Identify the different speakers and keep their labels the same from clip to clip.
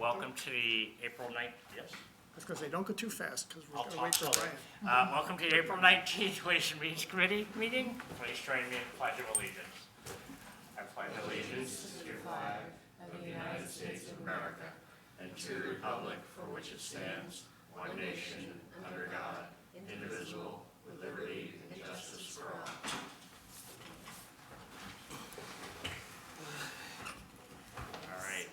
Speaker 1: welcome to the April 9th, yes?
Speaker 2: That's because they don't go too fast, because we're
Speaker 1: I'll
Speaker 2: going to wait for
Speaker 1: talk
Speaker 2: Brian.
Speaker 1: slowly. Welcome to the April 19th Ways and Means Committee meeting. Please join me in the Pledge of Allegiance. I pledge allegiance to the flag of the United States of America and to the republic for which it stands, one nation, under God, indivisible, with liberty and justice for all. All right.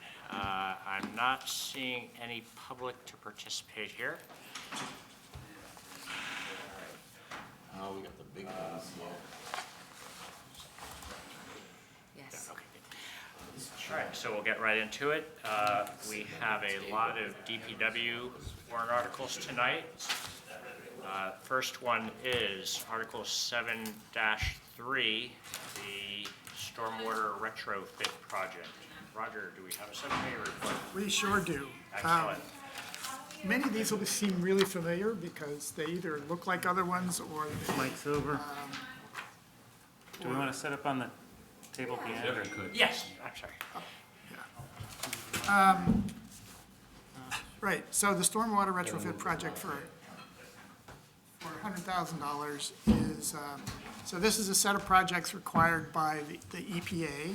Speaker 1: I'm not seeing any public to participate here.
Speaker 3: Oh, we got the big ones here.
Speaker 4: Yes.
Speaker 1: Okay. All right, so we'll get right into it. We have a lot of DPW warrant articles tonight. First one is Article 7-3, the stormwater retrofit project. Roger, do we have a subcommittee report?
Speaker 2: We sure do.
Speaker 1: Excellent.
Speaker 2: Many of these will seem really familiar because they either look like other ones or they,
Speaker 5: Mike's over. Do we want to set up on the table behind? Or could.
Speaker 1: Yes, I'm sorry.
Speaker 2: right, so the stormwater retrofit project for $100,000 is, so this is a set of projects required by the EPA.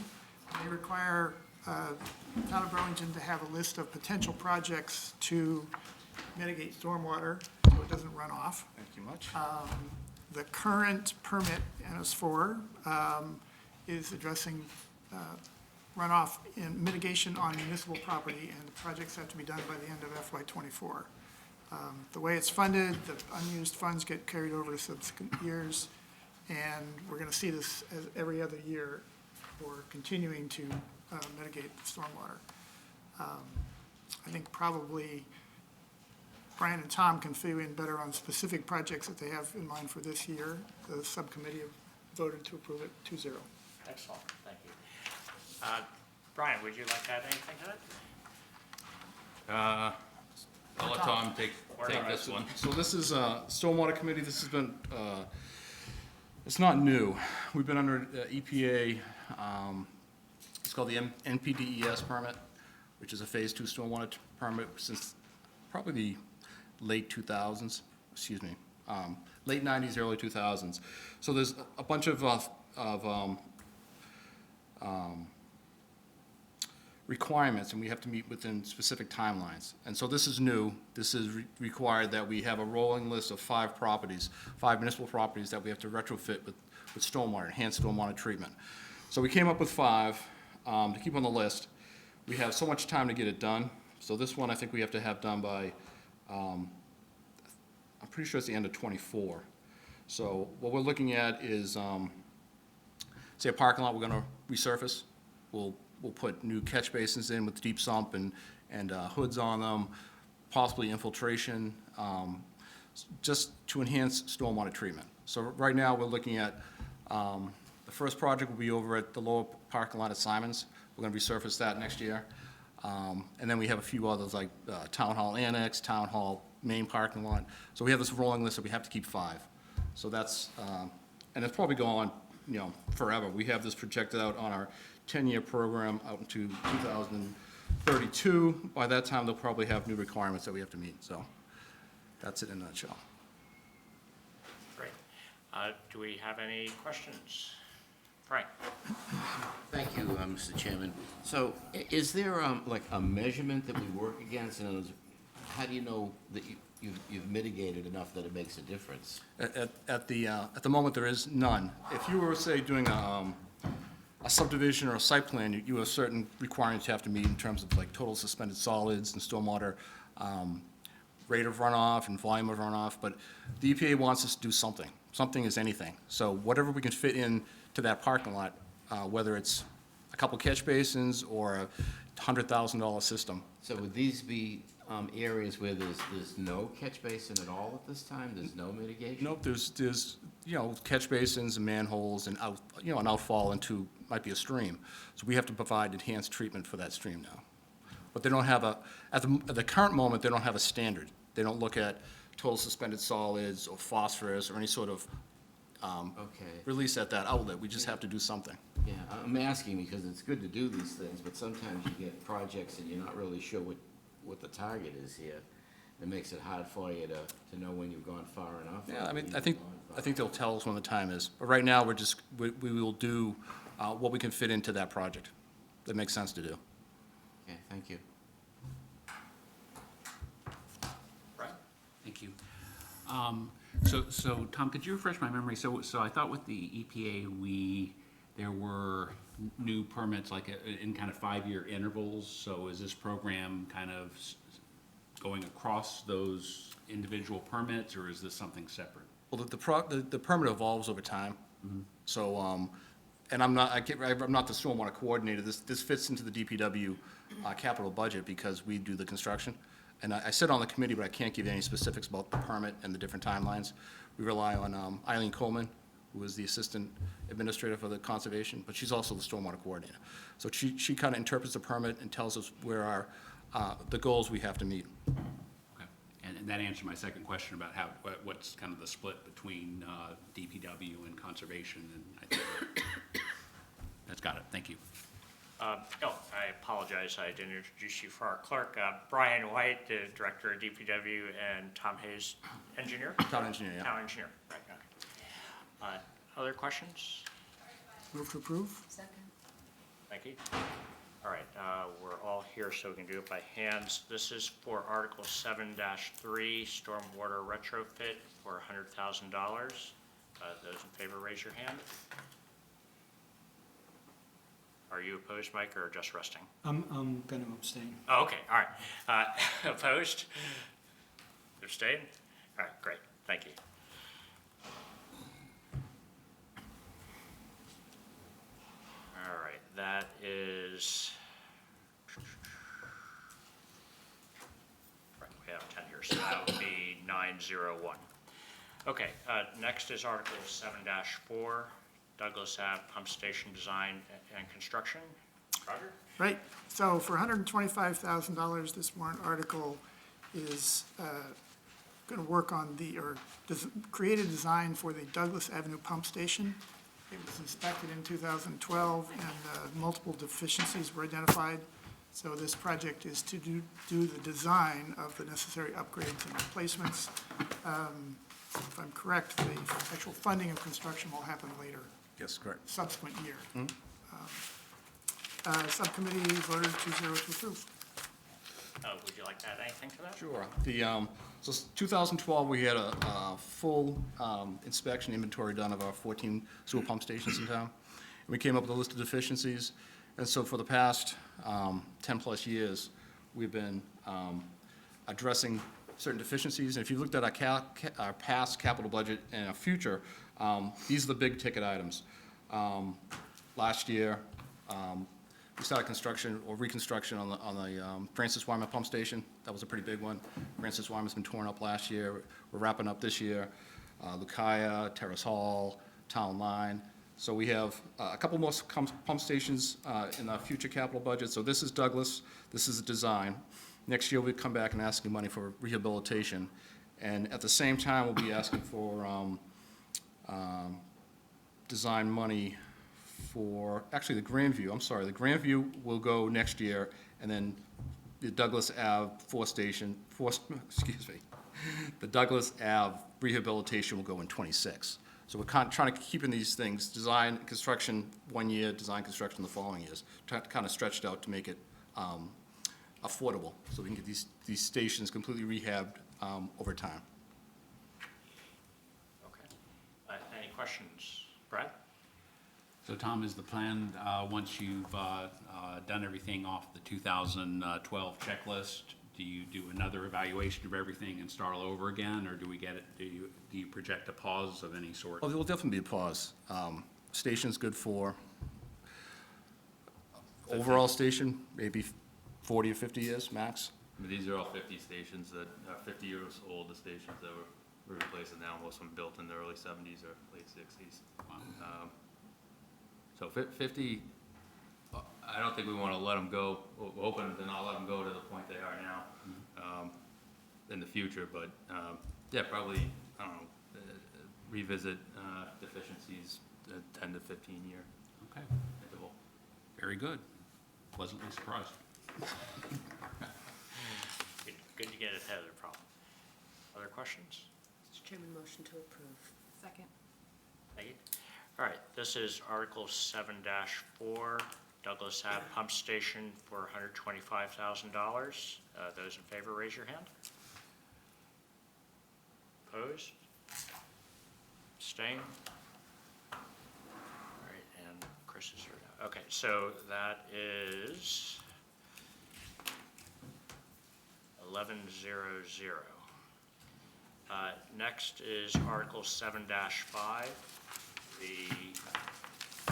Speaker 2: They require Town of Burlington to have a list of potential projects to mitigate stormwater so it doesn't run off.
Speaker 5: Thank you much.
Speaker 2: The current permit, NS4, is addressing runoff and mitigation on municipal property, and the projects have to be done by the end of FY '24. The way it's funded, the unused funds get carried over to subsequent years, and we're going to see this as every other year for continuing to mitigate the stormwater. I think probably Brian and Tom can fill you in better on specific projects that they have in mind for this year. The subcommittee voted to approve it 2-0.
Speaker 1: Excellent, thank you. Brian, would you like to add anything to that?
Speaker 3: I'll let Tom take this one.
Speaker 6: So this is Stormwater Committee. This has been, it's not new. We've been under EPA, it's called the NPDES permit, which is a Phase 2 stormwater permit since probably the late 2000s, excuse me, late 90s, early 2000s. So there's a bunch of requirements, and we have to meet within specific timelines. And so this is new. This is required that we have a rolling list of 5 properties, 5 municipal properties that we have to retrofit with stormwater, enhanced stormwater treatment. So we came up with 5 to keep on the list. We have so much time to get it done. So this one I think we have to have done by, I'm pretty sure it's the end of '24. So what we're looking at is, say a parking lot we're going to resurface. We'll put new catch basins in with deep sump and hoods on them, possibly infiltration, just to enhance stormwater treatment. So right now, we're looking at, the first project will be over at the lower parking lot at Simon's. We're gonna resurface that next year. And then we have a few others like Town Hall Annex, Town Hall main parking lot. So we have this rolling list that we have to keep 5. So that's, and it's probably going on, forever. We have this projected out on our 10-year program out into 2032. By that time, they'll probably have new requirements that we have to meet. So that's it in a nutshell.
Speaker 1: Great. Do we have any questions? Frank?
Speaker 3: Thank you, Mr. Chairman. So is there like a measurement that we work against? In other words, how do you know that you've mitigated enough that it makes a difference?
Speaker 6: At the moment, there is none. If you were, say, doing a subdivision or a site plan, you have certain requirements you have to meet in terms of like total suspended solids and stormwater, rate of runoff and volume of runoff, but the EPA wants us to do something. Something is anything. So whatever we can fit in to that parking lot, whether it's a couple catch basins or a $100,000 system.
Speaker 3: So would these be areas where there's no catch basin at all at this time? There's no mitigation?
Speaker 6: Nope, there's catch basins and manholes and an outfall into, might be a stream. So we have to provide enhanced treatment for that stream now. But they don't have at the current moment, they don't have a standard. They don't look at total suspended solids or phosphorus or any sort of release at that outlet. We just have to do something.
Speaker 3: Yeah, I'm asking because it's good to do these things, but sometimes you get projects and you're not really sure what what the target is here, it makes it hard for you to know when you've gone far enough. or
Speaker 6: Yeah, I mean,
Speaker 3: when
Speaker 6: I
Speaker 3: you've
Speaker 6: think,
Speaker 3: gone far
Speaker 6: I think they'll tell us when the time is. But right now, we will do what we can fit into that project. That makes sense to do.
Speaker 3: Okay, thank you.
Speaker 1: Right?
Speaker 4: Thank you. So Tom, could you refresh my memory? So I thought with the EPA, there were new permits like in kind of 5-year intervals. So is this program kind of going across those individual permits, or is this something separate?
Speaker 6: Well, the permit evolves over time. So, and I'm not the stormwater coordinator. This fits into the DPW capital budget because we do the construction. And I sit on the committee, but I can't give you any specifics about the permit and the different timelines. We rely on Eileen Coleman, who is the assistant administrator for the conservation, but she's also the stormwater coordinator. So she kind of interprets the permit and tells us where the goals we have to meet.
Speaker 4: Okay. And that answered my second question about what's kind of the split between DPW and conservation, and I think that's got it. Thank you.
Speaker 1: I apologize, I didn't introduce you for our clerk. Brian White, the director of DPW, and Tom Hayes, engineer?
Speaker 6: Town engineer, yeah.
Speaker 1: Town engineer, right, okay. Other questions?
Speaker 2: Move to approve?
Speaker 7: Second.
Speaker 1: Thank you. All right, we're all here, so we can do it by hands. This is for Article 7-3, Stormwater Retrofit for $100,000. Those in favor, raise your hand. Are you opposed, Mike, or just resting?
Speaker 8: I'm going to abstain.
Speaker 1: Oh, okay, all right. Opposed? Abstain? All right, great, thank you. All right, that is, right, we have 10 here, so that would be 901. Okay, next is Article 7-4, Douglas Ave Pump Station Design and Construction. Roger?
Speaker 2: Right, so for $125,000, this warrant article is going to work on create a design for the Douglas Avenue Pump Station. It was inspected in 2012, and multiple deficiencies were identified. So this project is to do the design of the necessary upgrades and replacements. If I'm correct, the actual funding of construction will happen later,
Speaker 6: Yes, correct.
Speaker 2: subsequent year. Subcommittee voted 2-0 to approve.
Speaker 1: Would you like to add anything to that?
Speaker 6: Sure. So 2012, we had a full inspection inventory done of our 14 sewer pump stations in town. And we came up with a list of deficiencies. And so for the past 10-plus years, we've been addressing certain deficiencies. And if you looked at our past capital budget and our future, these are the big ticket items. Last year, we started construction or reconstruction on the Francis Wyman Pump Station. That was a pretty big one. Francis Wyman's been torn up last year. We're wrapping up this year. Lucaya, Terrace Hall, Town Line. So we have a couple more pump stations in our future capital budget. So this is Douglas. This is a design. Next year, we'll come back and ask you money for rehabilitation. And at the same time, we'll be asking for design money for, actually the Grandview, I'm sorry, the Grandview will go next year, and then the Douglas Ave the Douglas Ave rehabilitation will go in '26. So we're trying to keep in these things, design, construction 1 year, design, construction the following years, kind of stretched out to make it affordable, so we can get these stations completely rehabbed over time.
Speaker 1: Okay. Any questions? Brad?
Speaker 4: So Tom, is the plan, once you've done everything off the 2012 checklist, do you do another evaluation of everything and start all over again, or do you project a pause of any sort?
Speaker 6: Oh, there will definitely be a pause. Station's good for, overall station, maybe 40 or 50 years, max.
Speaker 9: I mean, these are all 50 stations that are 50 years old, the stations that we're replacing now, most of them built in the early 70s or late 60s.
Speaker 4: Wow.
Speaker 9: So 50, I don't think we want to let them go, we're hoping to not let them go to the point they are now in the future, but yeah, probably, I don't know, revisit deficiencies at 10 to 15 year
Speaker 4: Okay,
Speaker 9: interval.
Speaker 4: very good. Pleasantly surprised.
Speaker 1: ahead of the problem. Other questions?
Speaker 7: Mr. Chairman, motion to approve.
Speaker 10: Second.
Speaker 1: Thank you. All right, this is Article 7-4, Douglas Ave Pump Station for $125,000. Those in favor, raise your hand. Opposed? Abstain? All right, and Chris is here now. Okay, so that is 11-0-0. Next is Article 7-5, the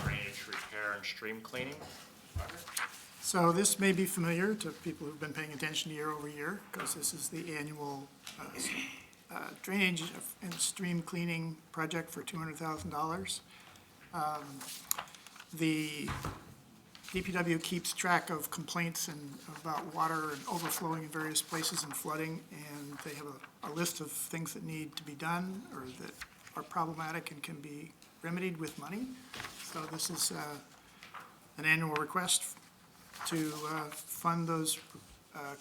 Speaker 1: drainage repair and stream cleaning. Roger?
Speaker 2: So this may be familiar to people who've been paying attention year over year, because this is the annual drainage and stream cleaning project for $200,000. The DPW keeps track of complaints about water and overflowing in various places and flooding, and they have a list of things that need to be done or that are problematic and can be remedied with money. So this is an annual request to fund those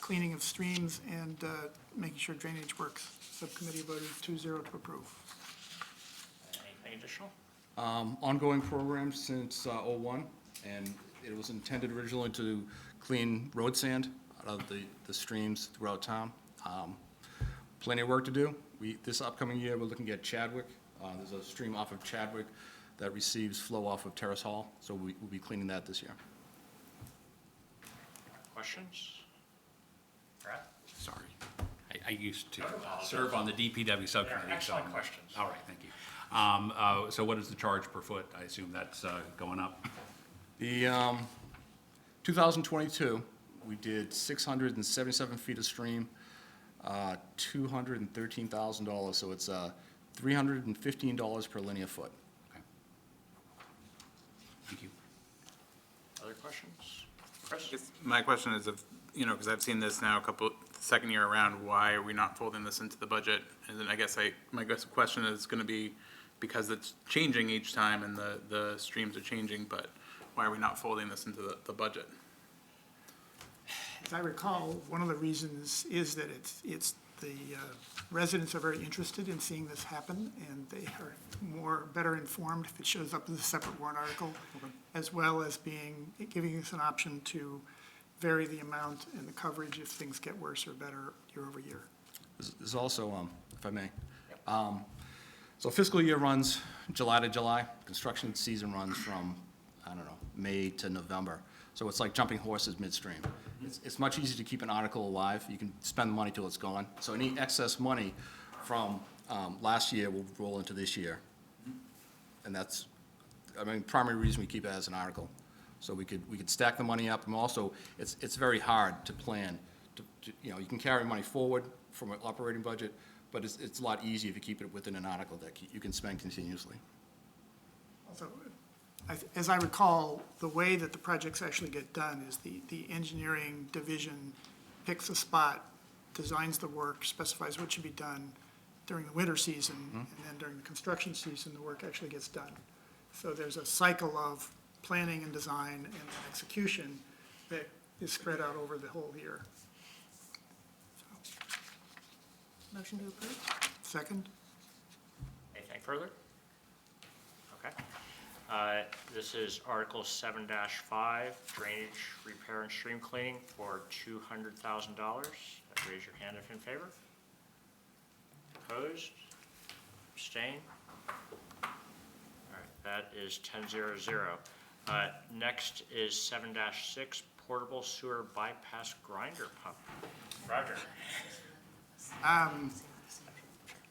Speaker 2: cleaning of streams and making sure drainage works. Subcommittee voted 2-0 to approve.
Speaker 1: Anything additional?
Speaker 6: Ongoing program since '01, and it was intended originally to clean road sand out of the streams throughout town. Plenty of work to do. This upcoming year, we're looking at Chadwick. There's a stream off of Chadwick that receives flow off of Terrace Hall, so we'll be cleaning that this year.
Speaker 1: Questions? Brad?
Speaker 4: Sorry. I used to serve on the DPW subcommittee.
Speaker 1: They're excellent
Speaker 4: so-
Speaker 1: questions.
Speaker 4: All right, thank you. So what is the charge per foot? I assume that's going up?
Speaker 6: The 2022, we did 677 feet of stream, $213,000, so it's $315 per linear foot.
Speaker 4: Okay. Thank you.
Speaker 1: Other questions? Chris?
Speaker 5: Guess my question is if, because I've seen this now second year around, why are we not folding this into the budget? And then I guess my question is gonna be, because it's changing each time and the streams are changing, but why are we not folding this into the budget?
Speaker 2: As I recall, one of the reasons is that it's the residents are very interested in seeing this happen, and they are better informed if it shows up as a separate warrant article, as well as giving us an option to vary the amount and the coverage if things get worse or better year over year.
Speaker 6: There's also, if I may, so fiscal year runs July to July. Construction season runs from, I don't know, May to November. So it's like jumping horses midstream. It's much easier to keep an article alive. You can spend the money till it's gone. So any excess money from last year will roll into this year. And that's, primary reason we keep it as an article. So we could stack the money up, and also, it's very hard to plan. You can carry money forward from an operating budget, but it's a lot easier if you keep it within an article that you can spend continuously.
Speaker 2: Also, as I recall, the way that the projects actually get done is the engineering division picks a spot, designs the work, specifies what should be done during the winter season, and then during the construction season, the work actually gets done. So there's a cycle of planning and design and execution that is spread out over the whole year.
Speaker 7: Motion to approve?
Speaker 2: Second?
Speaker 1: Anything further? Okay. This is Article 7-5, drainage repair and stream cleaning for $200,000. Raise your hand if in favor. Opposed? Abstain? All right, that is 10-0-0. Next is 7-6, portable sewer bypass grinder pump. Roger.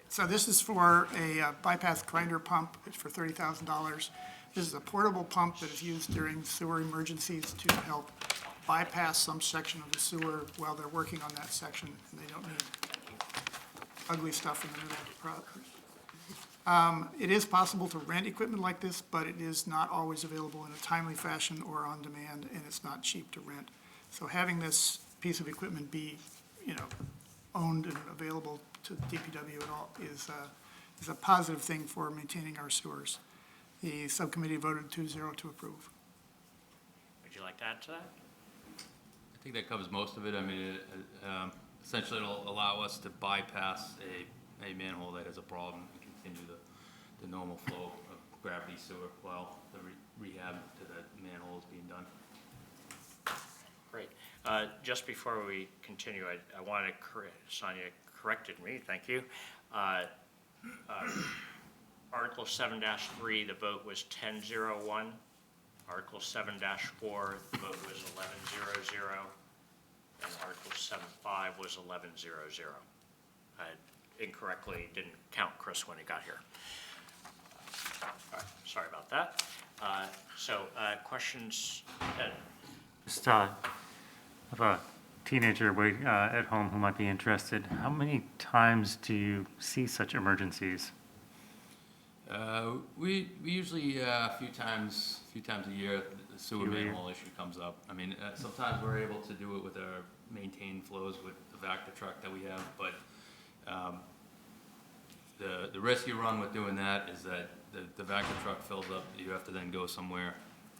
Speaker 2: So this is for a bypass grinder pump. It's for $30,000. This is a portable pump that is used during sewer emergencies to help bypass some section of the sewer while they're working on that section, and they don't need ugly stuff in the middle of the process. It is possible to rent equipment like this, but it is not always available in a timely fashion or on demand, and it's not cheap to rent. So having this piece of equipment be, owned and available to DPW at all is a positive thing for maintaining our sewers. The subcommittee voted 2-0 to approve.
Speaker 1: Would you like to add to that?
Speaker 9: I think that covers most of it. essentially it'll allow us to bypass a manhole that has a problem and continue the normal flow of gravity sewer while the rehab to that manhole is being done.
Speaker 1: Great. Just before we continue, I want to Sonia corrected me, thank you. Article 7-3, the vote was 10-01. Article 7-4, the vote was 11-00. And Article 7-5 was 11-00. I incorrectly didn't count Chris when he got here. All right, sorry about that. Questions? Ed?
Speaker 10: Just I have a teenager at home who might be interested. How many times do you see such emergencies?
Speaker 9: We usually, a few times a year, the sewer manhole issue comes up. I mean, sometimes we're able to do it with our maintained flows with the Vector truck that we have, but, the risk you run with doing that is that the Vector truck fills up, you have to then go somewhere,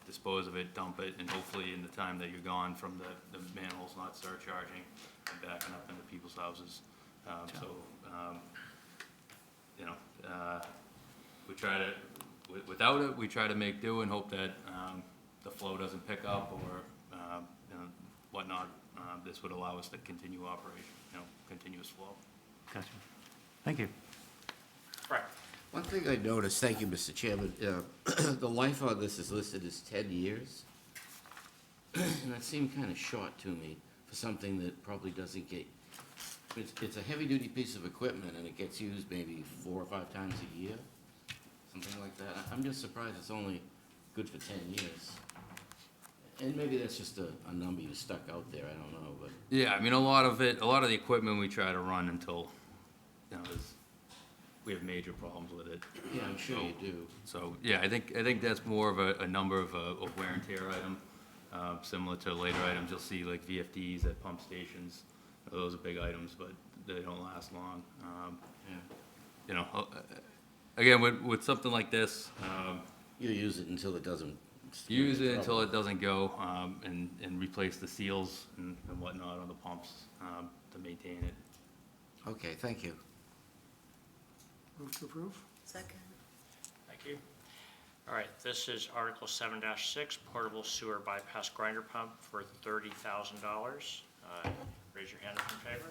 Speaker 9: dispose of it, dump it, and hopefully in the time that you're gone from the manhole's not surcharging and backing up into people's houses. We try to, without it, we try to make do and hope that the flow doesn't pick up or whatnot. This would allow us to continue operation, continuous flow.
Speaker 10: Gotcha. Thank you.
Speaker 1: Right.
Speaker 3: One thing I noticed, thank you, Mr. Chairman, the life on this is listed as 10 years. And that seemed kind of short to me for something that probably doesn't get, it's a heavy-duty piece of equipment and it gets used maybe 4 or 5 times a year, something like that. I'm just surprised it's only good for 10 years. And maybe that's just a number you stuck out there, I don't know, but.
Speaker 9: Yeah, I mean, a lot of the equipment we try to run until, we have major problems with it.
Speaker 3: Yeah, I'm sure you do.
Speaker 9: So, yeah, I think that's more of a number of a wear and tear item, similar to later items. You'll see like VFDs at pump stations. Those are big items, but they don't last long. Again, with something like this,
Speaker 3: You use it until it doesn't.
Speaker 9: use it until it doesn't go, and replace the seals and whatnot on the pumps, to maintain it.
Speaker 3: Okay, thank you.
Speaker 2: Move to approve?
Speaker 7: Second.
Speaker 1: Thank you. All right, this is Article 7-6, portable sewer bypass grinder pump for $30,000. Raise your hand if in favor.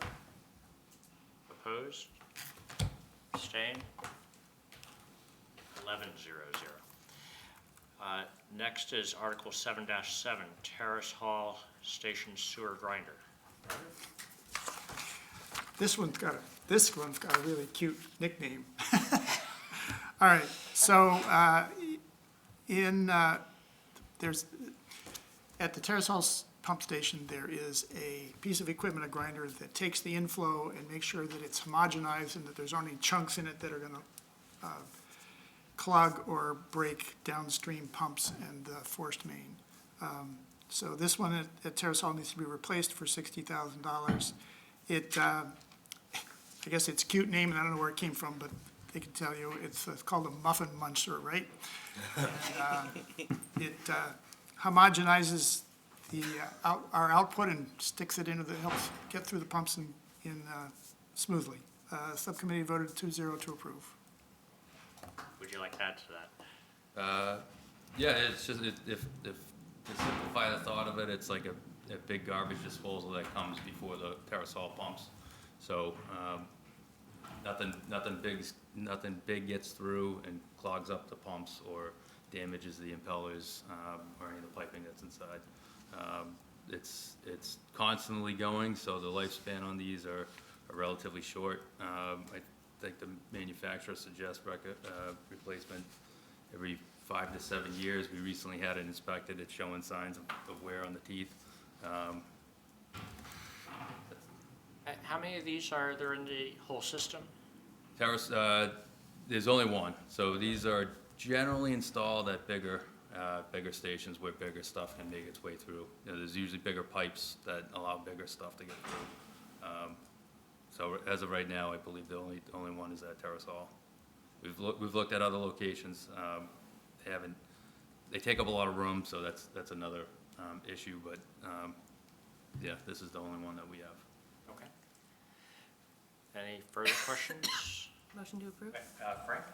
Speaker 1: Opposed? Abstained? 11-0-0. Next is Article 7-7, Terrace Hall Station Sewer Grinder.
Speaker 2: This one's got a really cute nickname. All right, so there's at the Terrace Hall pump station, there is a piece of equipment, a grinder that takes the inflow and makes sure that it's homogenized and that there's only chunks in it that are going to clog or break downstream pumps and the forced main. So this one at Terrace Hall needs to be replaced for $60,000. I guess it's a cute name, and I don't know where it came from, but they can tell you it's called a muffin muncher, right? And, it homogenizes our output and sticks it helps get through the pumps in smoothly. Subcommittee voted 2-0 to approve.
Speaker 1: Would you like to add to that?
Speaker 9: Yeah, it's just, if to simplify the thought of it, it's like a big garbage disposal that comes before the Terrace Hall pumps. So, nothing big gets through and clogs up the pumps or damages the impellers, or any of the piping that's inside. It's constantly going, so the lifespan on these are relatively short. I think the manufacturer suggests replacement every 5 to 7 years. We recently had it inspected. It's showing signs of wear on the teeth.
Speaker 1: How many of these are there in the whole system?
Speaker 9: Terrace, there's only one. So these are generally installed at bigger stations where bigger stuff can make its way through. There's usually bigger pipes that allow bigger stuff to get through. So as of right now, I believe the only one is at Terrace Hall. We've looked at other locations. They take up a lot of room, so that's another issue. But yeah, this is the only one that we have.
Speaker 1: Okay. Any further questions?
Speaker 7: Motion to approve?
Speaker 1: Frank?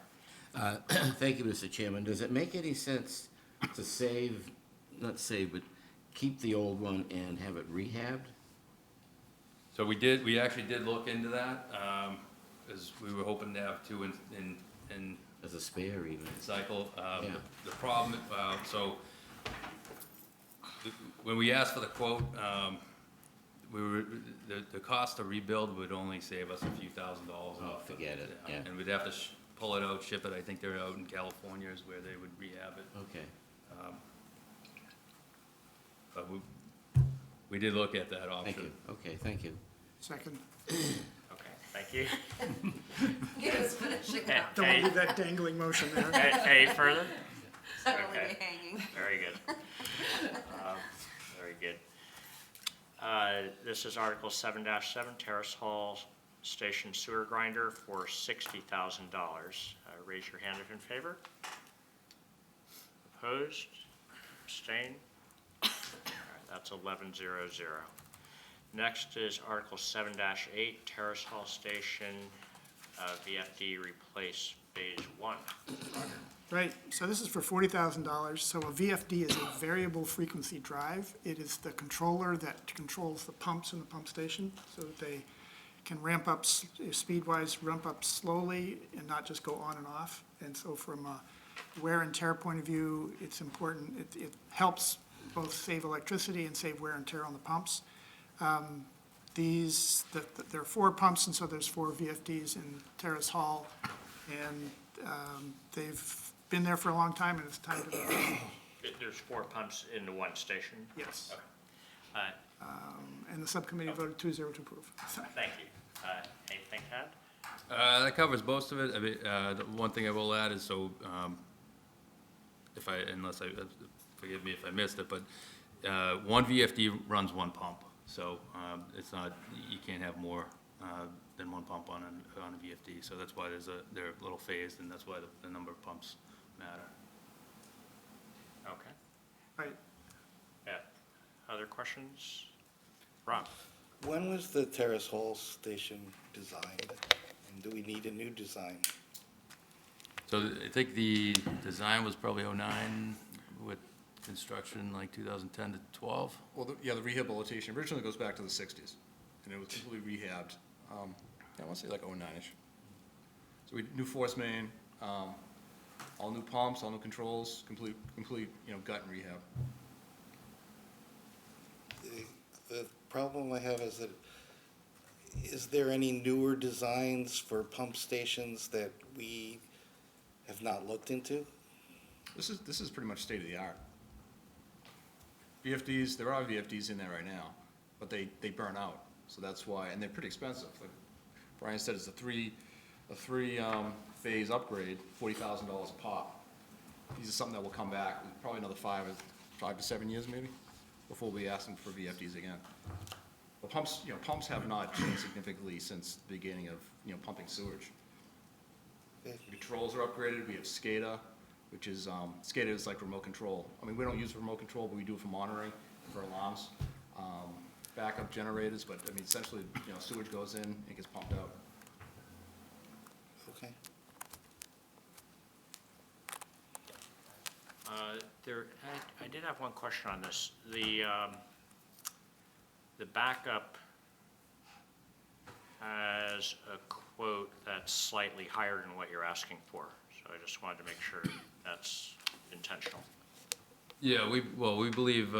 Speaker 3: Thank you, Mr. Chairman. Does it make any sense to save, not save, but keep the old one and have it rehabbed?
Speaker 9: So we actually did look into that, as we were hoping to have two in
Speaker 3: As a spare even?
Speaker 9: cycle.
Speaker 3: Yeah.
Speaker 9: The problem, when we asked for the quote, the cost to rebuild would only save us a few $1,000s
Speaker 3: Oh,
Speaker 9: off.
Speaker 3: forget it, yeah.
Speaker 9: And we'd have to pull it out, ship it. I think they're out in California is where they would rehab it.
Speaker 3: Okay.
Speaker 9: But we did look at that option.
Speaker 3: Thank you. Okay, thank you.
Speaker 2: Second.
Speaker 1: Okay, thank you.
Speaker 7: Get us finishing up.
Speaker 2: Don't want to leave that dangling motion there.
Speaker 1: Any further?
Speaker 7: That'll
Speaker 1: Okay.
Speaker 7: be hanging.
Speaker 1: Very good. Very good. This is Article 7-7, Terrace Hall Station Sewer Grinder for $60,000. Raise your hand if in favor. Opposed? Abstain? All right, that's 11-0-0. Next is Article 7-8, Terrace Hall Station VFD Replace Phase 1. Roger.
Speaker 2: Right, so this is for $40,000. So a VFD is a variable frequency drive. It is the controller that controls the pumps in the pump station so that they can ramp up, speed-wise, ramp up slowly and not just go on and off. And so from a wear and tear point of view, it's important. It helps both save electricity and save wear and tear on the pumps. There are 4 pumps, and so there's 4 VFDs in Terrace Hall. And they've been there for a long time, and it's time to,
Speaker 1: There's 4 pumps into one station?
Speaker 2: yes.
Speaker 1: Okay.
Speaker 2: And the subcommittee voted 2-0 to approve.
Speaker 1: Thank you. Anything to add?
Speaker 9: That covers most of it. I mean, the one thing I will add is, so, forgive me if I missed it, but, one VFD runs one pump. So, it's not, you can't have more, than one pump on a VFD. So that's why they're a little phased, and that's why the number of pumps matter.
Speaker 1: Okay.
Speaker 2: Right,
Speaker 1: Yeah. Other questions? Rob?
Speaker 11: When was the Terrace Hall station designed? And do we need a new design?
Speaker 9: So I think the design was probably '09 with construction like 2010 to 12.
Speaker 6: Well, the rehabilitation originally goes back to the 60s, and it was completely rehabbed. I want to say like 09-ish. So we new force main, all new pumps, all new controls, complete, gut and rehab.
Speaker 11: The problem I have is that, is there any newer designs for pump stations that we have not looked into?
Speaker 6: This is pretty much state of the art. VFDs, there are VFDs in there right now, but they burn out, so that's why, and they're pretty expensive. Like Brian said, it's a three phase upgrade, $40,000 a pop. These are something that will come back, probably another 5 to 7 years maybe, before we ask them for VFDs again. The pumps, pumps have not changed significantly since the beginning of, pumping sewage.
Speaker 11: Okay.
Speaker 6: Controls are upgraded, we have SCADA, which is, SCADA is like remote control. I mean, we don't use remote control, but we do it for monitoring, for alarms, backup generators, but I mean, essentially, sewage goes in, it gets pumped out.
Speaker 11: Okay.
Speaker 1: I did have one question on this. The backup has a quote that's slightly higher than what you're asking for. So I just wanted to make sure that's intentional.
Speaker 9: Yeah, we believe,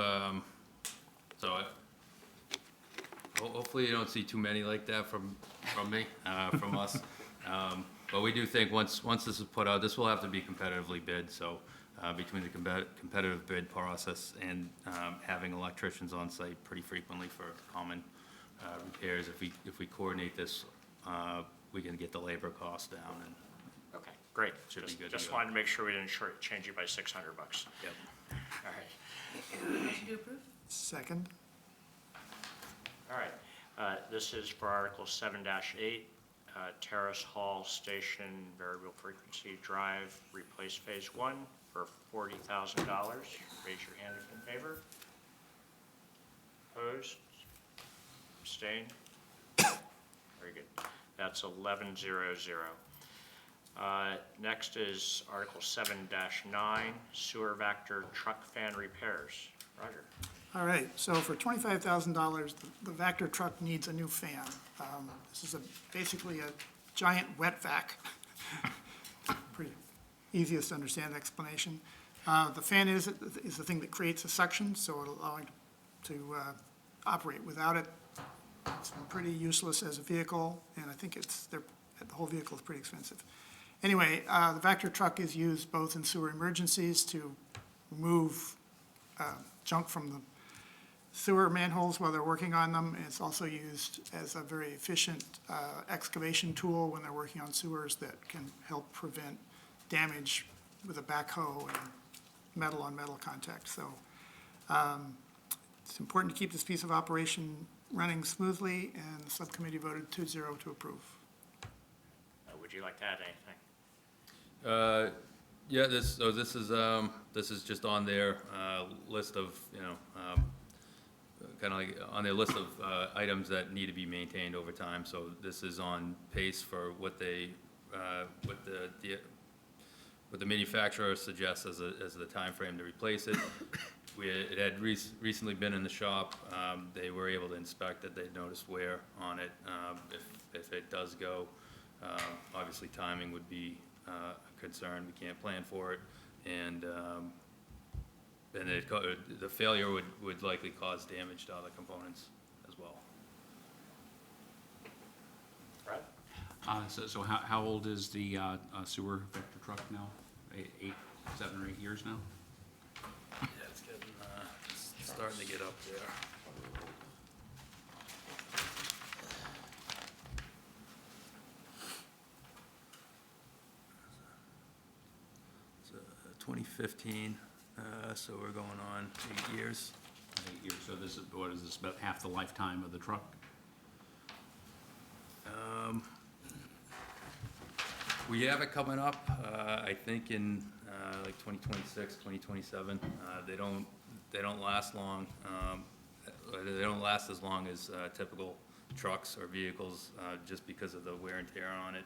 Speaker 9: hopefully you don't see too many like that from me, from us. But we do think once this is put out, this will have to be competitively bid, so between the competitive bid process and having electricians on site pretty frequently for common repairs, if we coordinate this, we can get the labor costs down and.
Speaker 1: Okay, great.
Speaker 9: Should be good to
Speaker 1: Just
Speaker 9: go.
Speaker 1: wanted to make sure we didn't shortchange you by $600.
Speaker 9: Yep.
Speaker 1: All right.
Speaker 7: Motion to approve?
Speaker 2: second.
Speaker 1: All right, this is for Article 7-8, Terrace Hall Station Variable Frequency Drive Replace Phase 1 for $40,000. Raise your hand if in favor. Opposed? Abstain? Very good. That's that's 1100. Next is Article 7-9, sewer vector truck fan repairs. Roger.
Speaker 2: All right, so for $25,000, the Vector truck needs a new fan. This is basically a giant wet vac. Pretty easiest to understand explanation. The fan is the thing that creates a suction, so it'll allow it to operate. Without it, it's pretty useless as a vehicle, and I think the whole vehicle is pretty expensive. Anyway, the Vector truck is used both in sewer emergencies to remove junk from the sewer manholes while they're working on them. And it's also used as a very efficient excavation tool when they're working on sewers that can help prevent damage with a backhoe and metal on metal contact. So it's important to keep this piece of operation running smoothly, and the subcommittee voted 2-0 to approve.
Speaker 1: Would you like to add anything?
Speaker 9: Yeah, this is just on their list of, kind of like on their list of items that need to be maintained over time. So this is on pace for what they, what the manufacturer suggests as the timeframe to replace it. It had recently been in the shop. They were able to inspect it. They noticed wear on it. If it does go, obviously timing would be a concern. We can't plan for it, and the failure would likely cause damage to other components as well.
Speaker 1: Brad?
Speaker 4: So how old is the sewer vector truck now? 7 or 8 years now?
Speaker 9: Yeah, it's getting, it's starting to get up there. It's 2015, so we're going on 8 years.
Speaker 4: 8 years, so this is, what is this, about half the lifetime of the truck?
Speaker 9: We have it coming up, I think in like 2026, 2027. They don't last long. They don't last as long as typical trucks or vehicles, just because of the wear and tear on it.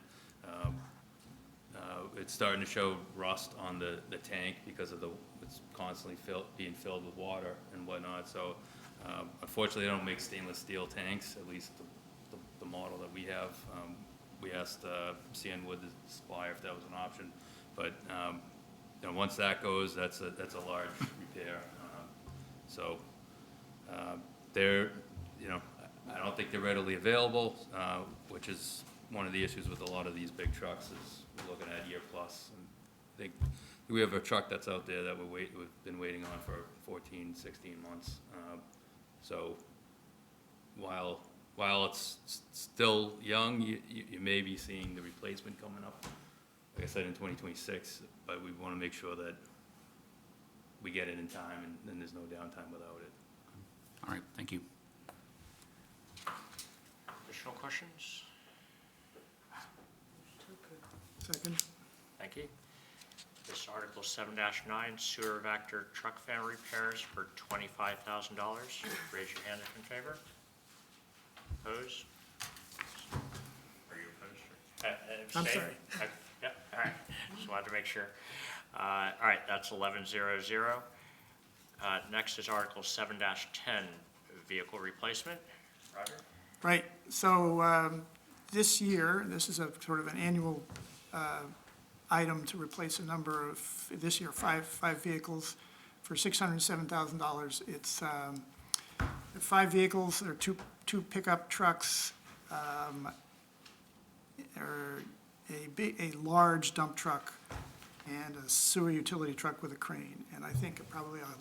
Speaker 9: It's starting to show rust on the tank because of it's constantly being filled with water and whatnot. So unfortunately, they don't make stainless steel tanks, at least the model that we have. We asked Sandwood, the supplier, if that was an option, but once that goes, that's a large repair. So they're, I don't think they're readily available, which is one of the issues with a lot of these big trucks is we're looking at year plus. And I think we have a truck that's out there that we've been waiting on for 14, 16 months. So while it's still young, you may be seeing the replacement coming up, like I said, in 2026, but we want to make sure that we get it in time and there's no downtime without it.
Speaker 4: All right, thank you.
Speaker 1: Additional questions?
Speaker 2: Second?
Speaker 1: Thank you. This is Article 7-9, sewer vector truck fan repairs for $25,000. Raise your hand if in favor. Opposed? Are you opposed?
Speaker 2: I'm
Speaker 1: Abstain?
Speaker 2: sorry.
Speaker 1: Yep, all right. Just wanted to make sure. All right, that's 1100. Next is Article 7-10, vehicle replacement. Roger?
Speaker 2: Right, so this year, this is a sort of an annual item to replace a number of, this year, five vehicles for $607,000. It's 5 vehicles, there are two pickup trucks, a large dump truck, and a sewer utility truck with a crane. And I think probably I'll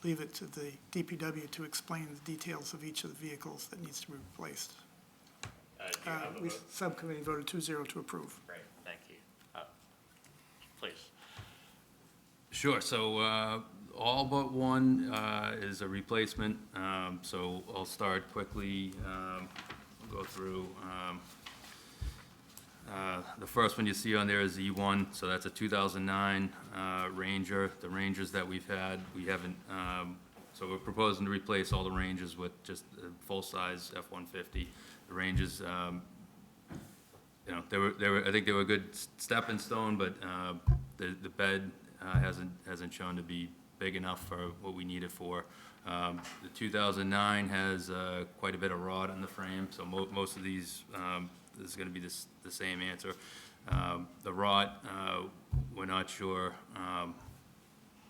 Speaker 2: leave it to the DPW to explain the details of each of the vehicles that needs to be replaced.
Speaker 1: Do you have a vote?
Speaker 2: Subcommittee voted 2-0 to approve.
Speaker 1: Great, thank you. Please.
Speaker 9: Sure, so all but one is a replacement, so I'll start quickly, we'll go through. The first one you see on there is E1, so that's a 2009 Ranger. The Rangers that we've had, we haven't, so we're proposing to replace all the Rangers with just a full-size F-150. The Rangers you know, I think they were a good stepping stone, but, the bed, hasn't shown to be big enough for what we need it for. The 2009 has, quite a bit of rod on the frame, so most of these, this is gonna be the same answer. The rod, we're not sure,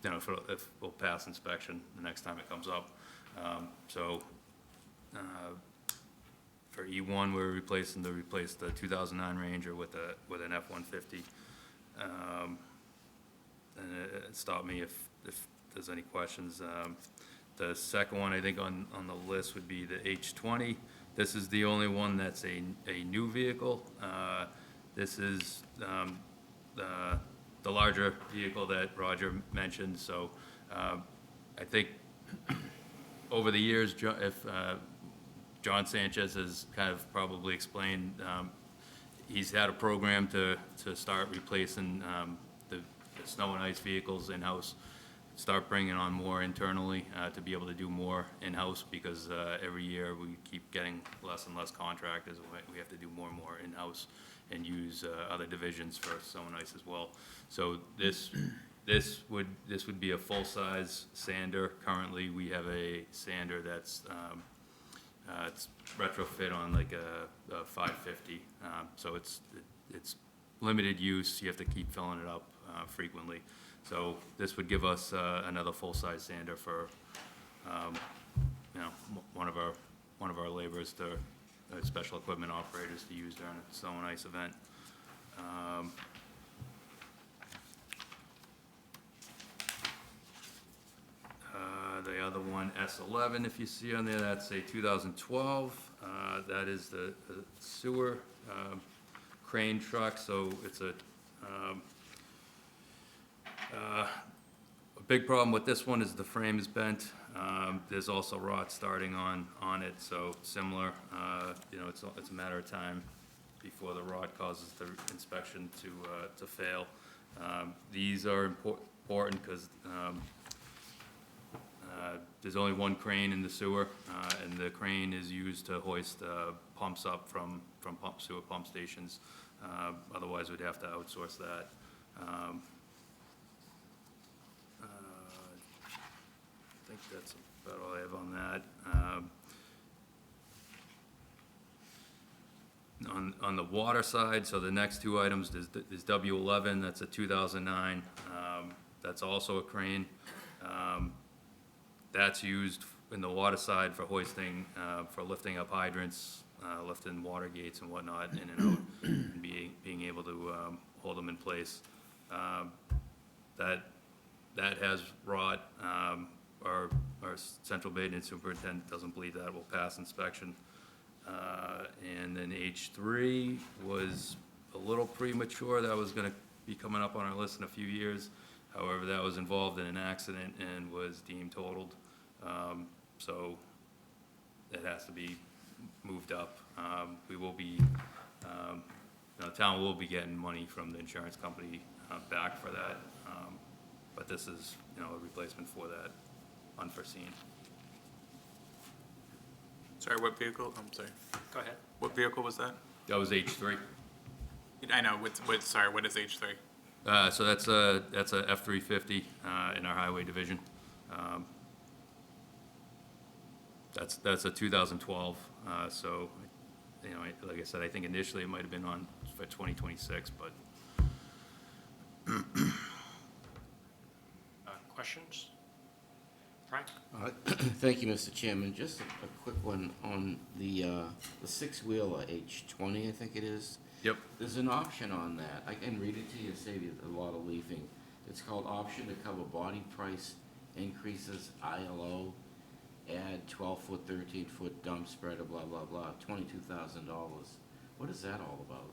Speaker 9: you know, if we'll pass inspection the next time it comes up. So, for E1, we're replacing the 2009 Ranger with an F-150. And stop me if there's any questions. The second one, I think, on the list would be the H20. This is the only one that's a new vehicle. This is the larger vehicle that Roger mentioned, so I think over the years, John Sanchez has kind of probably explained, he's had a program to start replacing the snow and ice vehicles in-house, start bringing on more internally to be able to do more in-house, because every year we keep getting less and less contractors. We have to do more and more in-house and use other divisions for snow and ice as well. So this would be a full-size sander. Currently, we have a sander that's it's retrofit on like a 550. So it's limited use. You have to keep filling it up frequently. So this would give us another full-size sander for you know, one of our laborers to special equipment operators to use during a snow and ice event. The other one, S11, if you see on there, that's a 2012. That is the sewer crane truck, so it's a big problem with this one is the frame is bent. There's also rot starting on it, so similar. You know, it's a matter of time before the rot causes the inspection to fail. These are important because there's only one crane in the sewer, and the crane is used to hoist pumps up from sewer pump stations. Otherwise, we'd have to outsource that. I think that's about all I have on that. On the water side, so the next two items is W11, that's a 2009. That's also a crane. That's used in the water side for hoisting, for lifting up hydrants, lifting water gates and whatnot in and out, and being able to hold them in place. That has rot. Our central maintenance superintendent doesn't believe that will pass inspection. And then H3 was a little premature. That was gonna be coming up on our list in a few years. However, that was involved in an accident and was deemed totaled. So it has to be moved up. We will be, the town will be getting money from the insurance company back for that. But this is, a replacement for that unforeseen.
Speaker 5: Sorry, what vehicle? I'm sorry.
Speaker 1: Go ahead.
Speaker 5: What vehicle was that?
Speaker 9: That was H3.
Speaker 5: I know, sorry, what is H3?
Speaker 9: So that's a F-350 in our highway division. That's a 2012. So, like I said, I think initially it might have been on for 2026, but.
Speaker 1: Questions? Frank?
Speaker 3: Thank you, Mr. Chairman. Just a quick one on the six-wheeler H20, I think it is.
Speaker 9: Yep.
Speaker 3: There's an option on that. I can read it to you, save you a lot of leafing. It's called option to cover body price increases, ILO, add 12-foot, 13-foot dump spreader, blah, blah, blah, $22,000. What is that all about?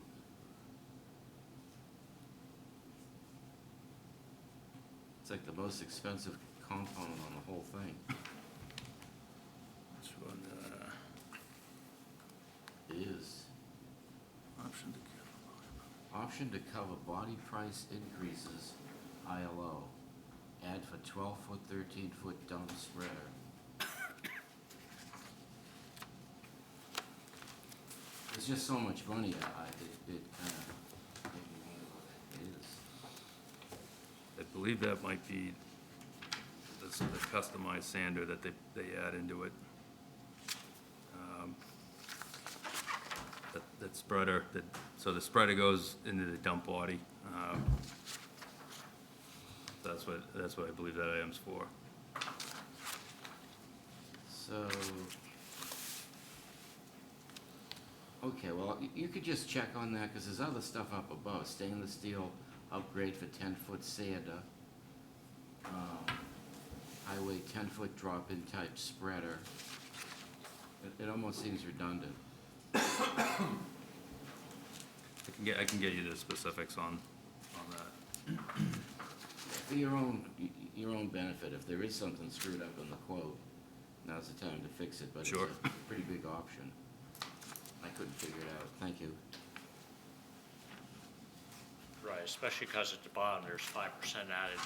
Speaker 3: It's like the most expensive component on the whole thing.
Speaker 9: Which one,
Speaker 3: It is. Option to cover body price increases, ILO. Add for 12-foot, 13-foot dump spreader. it's just so much money, it kind of made me wonder what it is.
Speaker 9: I believe that might be the customized sander that they add into it. That spreader, so the spreader goes into the dump body. That's what I believe that item's for.
Speaker 3: So, okay, well, you could just check on that, because there's other stuff up above. Stainless steel upgrade for 10-foot sander. Highway 10-foot drop-in type spreader. It almost seems redundant.
Speaker 9: I can get you the specifics on that.
Speaker 3: For your own benefit, if there is something screwed up in the quote, now's the time to fix it, but it's
Speaker 9: Sure.
Speaker 3: a pretty big option. I couldn't figure it out. Thank you.
Speaker 1: Right, especially because at the bottom, there's 5% added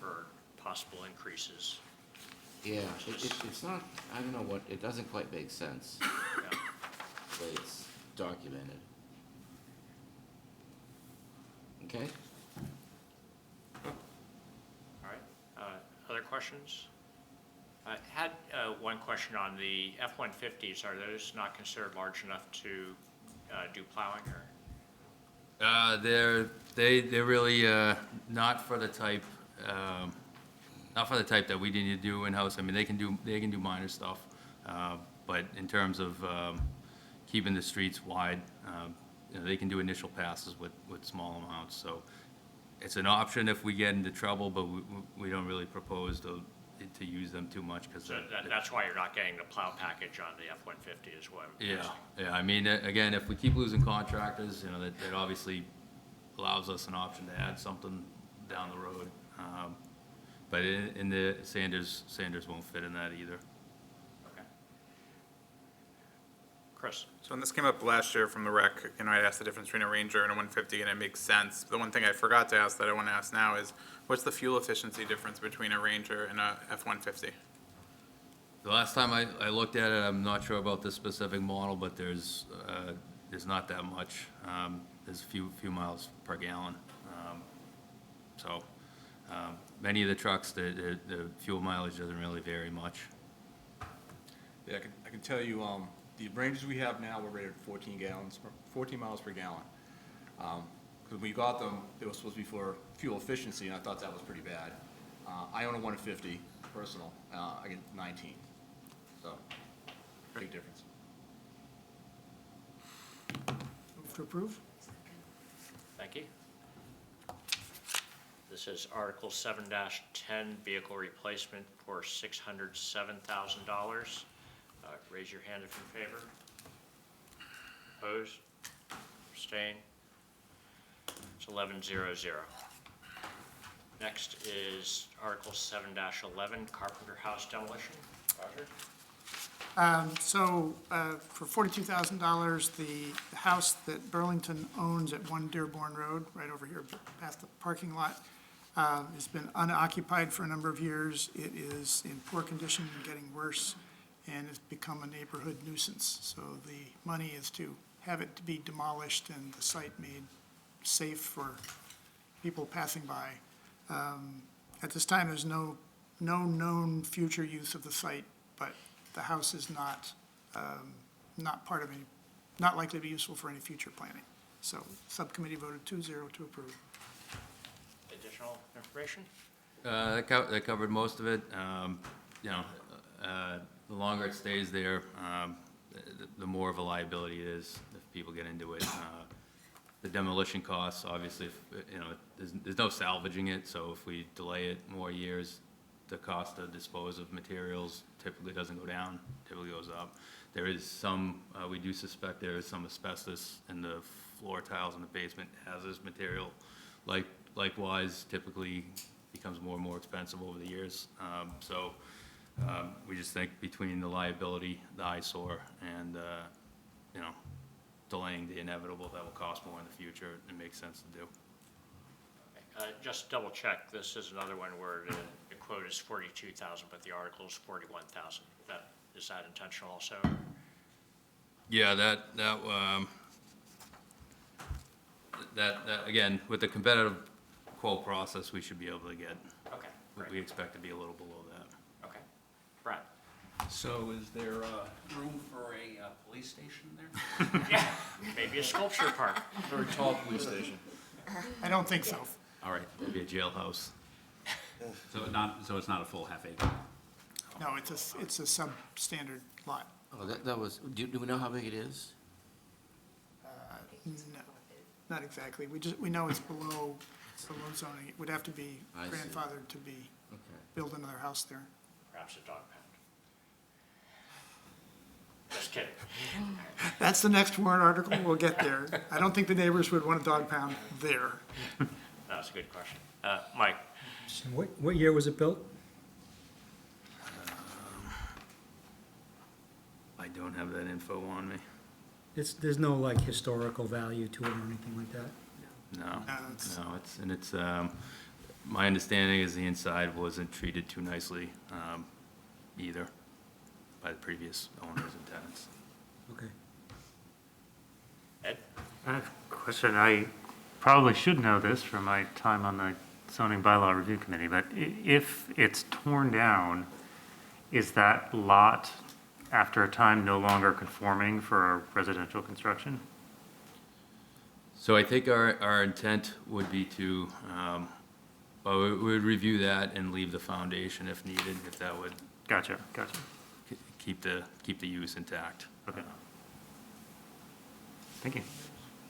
Speaker 1: for possible increases.
Speaker 3: Yeah, it's not, I don't know what, it doesn't quite make sense,
Speaker 1: Yeah.
Speaker 3: the way it's documented. Okay?
Speaker 1: All right, other questions? I had one question on the F-150s. Are those not considered large enough to do plowing or?
Speaker 9: They're really not for the type that we need to do in-house. I mean, they can do minor stuff, but in terms of keeping the streets wide, they can do initial passes with small amounts. So it's an option if we get into trouble, but we don't really propose to use them too much, because
Speaker 1: So that's why you're not getting the plow package on the F-150 is what I'm guessing.
Speaker 9: yeah. I mean, again, if we keep losing contractors, that obviously allows us an option to add something down the road. But in the Sanders won't fit in that either.
Speaker 1: Okay. Chris?
Speaker 5: So when this came up last year from the rec, I asked the difference between a Ranger and a 150, and it makes sense. The one thing I forgot to ask that I want to ask now is, what's the fuel efficiency difference between a Ranger and a F-150?
Speaker 9: The last time I looked at it, I'm not sure about this specific model, but there's not that much. There's a few miles per gallon. Many of the trucks, the fuel mileage doesn't really vary much.
Speaker 6: Yeah, I can tell you, the Rangers we have now, we're rated 14 miles per gallon. Because when we got them, they were supposed to be for fuel efficiency, and I thought that was pretty bad. I own a 150 personal, I get 19, so big difference.
Speaker 2: Move to approve?
Speaker 1: Thank you. This is Article 7-10, vehicle replacement for $607,000. Raise your hand if you're in favor. Opposed? Abstain? It's 11-0-0. Next is Article 7-11, Carpenter House demolition. Roger?
Speaker 2: For $42,000, the house that Burlington owns at 1 Dearborn Road, right over here past the parking lot, has been unoccupied for a number of years. It is in poor condition and getting worse, and has become a neighborhood nuisance. So the money is to have it to be demolished and the site made safe for people passing by. At this time, there's no known future use of the site, but the house is not likely to be useful for any future planning. So subcommittee voted 2-0 to approve.
Speaker 1: Additional information?
Speaker 9: That covered most of it. The longer it stays there, the more of a liability it is if people get into it. The demolition costs, obviously, there's no salvaging it, so if we delay it more years, the cost to dispose of materials typically doesn't go down, typically goes up. There is some, we do suspect there is some asbestos in the floor tiles in the basement, hazardous material. Likewise, typically becomes more and more expensive over the years. We just think between the liability, the eyesore, and, delaying the inevitable that will cost more in the future, it makes sense to do.
Speaker 1: Just double check, this is another one where the quote is 42,000, but the article is 41,000. Is that intentional also?
Speaker 9: Yeah, again, with the competitive quote process, we should be able to get,
Speaker 1: Okay, great.
Speaker 9: we expect to be a little below that.
Speaker 1: Okay. Brad?
Speaker 4: So is there room for a police station there?
Speaker 1: Yeah, maybe a sculpture park.
Speaker 6: Very tall police station.
Speaker 2: I don't think so.
Speaker 4: All right,
Speaker 9: Maybe a jailhouse.
Speaker 4: so it's not a full half acre?
Speaker 2: No, it's a substandard lot.
Speaker 3: Oh, that was, do we know how big it is?
Speaker 2: No, not exactly. We know it's below zoning. It would have to be
Speaker 3: I see.
Speaker 2: grandfathered to be,
Speaker 3: Okay.
Speaker 2: build another house there.
Speaker 1: Perhaps a dog pound. Just kidding.
Speaker 2: That's the next warrant article. We'll get there. I don't think the neighbors would want a dog pound there.
Speaker 1: That's a good question. Mike?
Speaker 8: So what year was it built?
Speaker 9: I don't have that info on me.
Speaker 8: There's no like historical value to it or anything like that?
Speaker 9: No,
Speaker 2: it's-
Speaker 9: my understanding is the inside wasn't treated too nicely, either by the previous owners and tenants.
Speaker 8: Okay.
Speaker 1: Ed?
Speaker 10: I have a question. I probably should know this from my time on the zoning bylaw review committee, but if it's torn down, is that lot after a time no longer conforming for residential construction?
Speaker 9: So I think our intent would be to, well, we would review that and leave the foundation if needed, if that would
Speaker 10: Gotcha.
Speaker 9: keep the use intact.
Speaker 10: Okay. Thank you.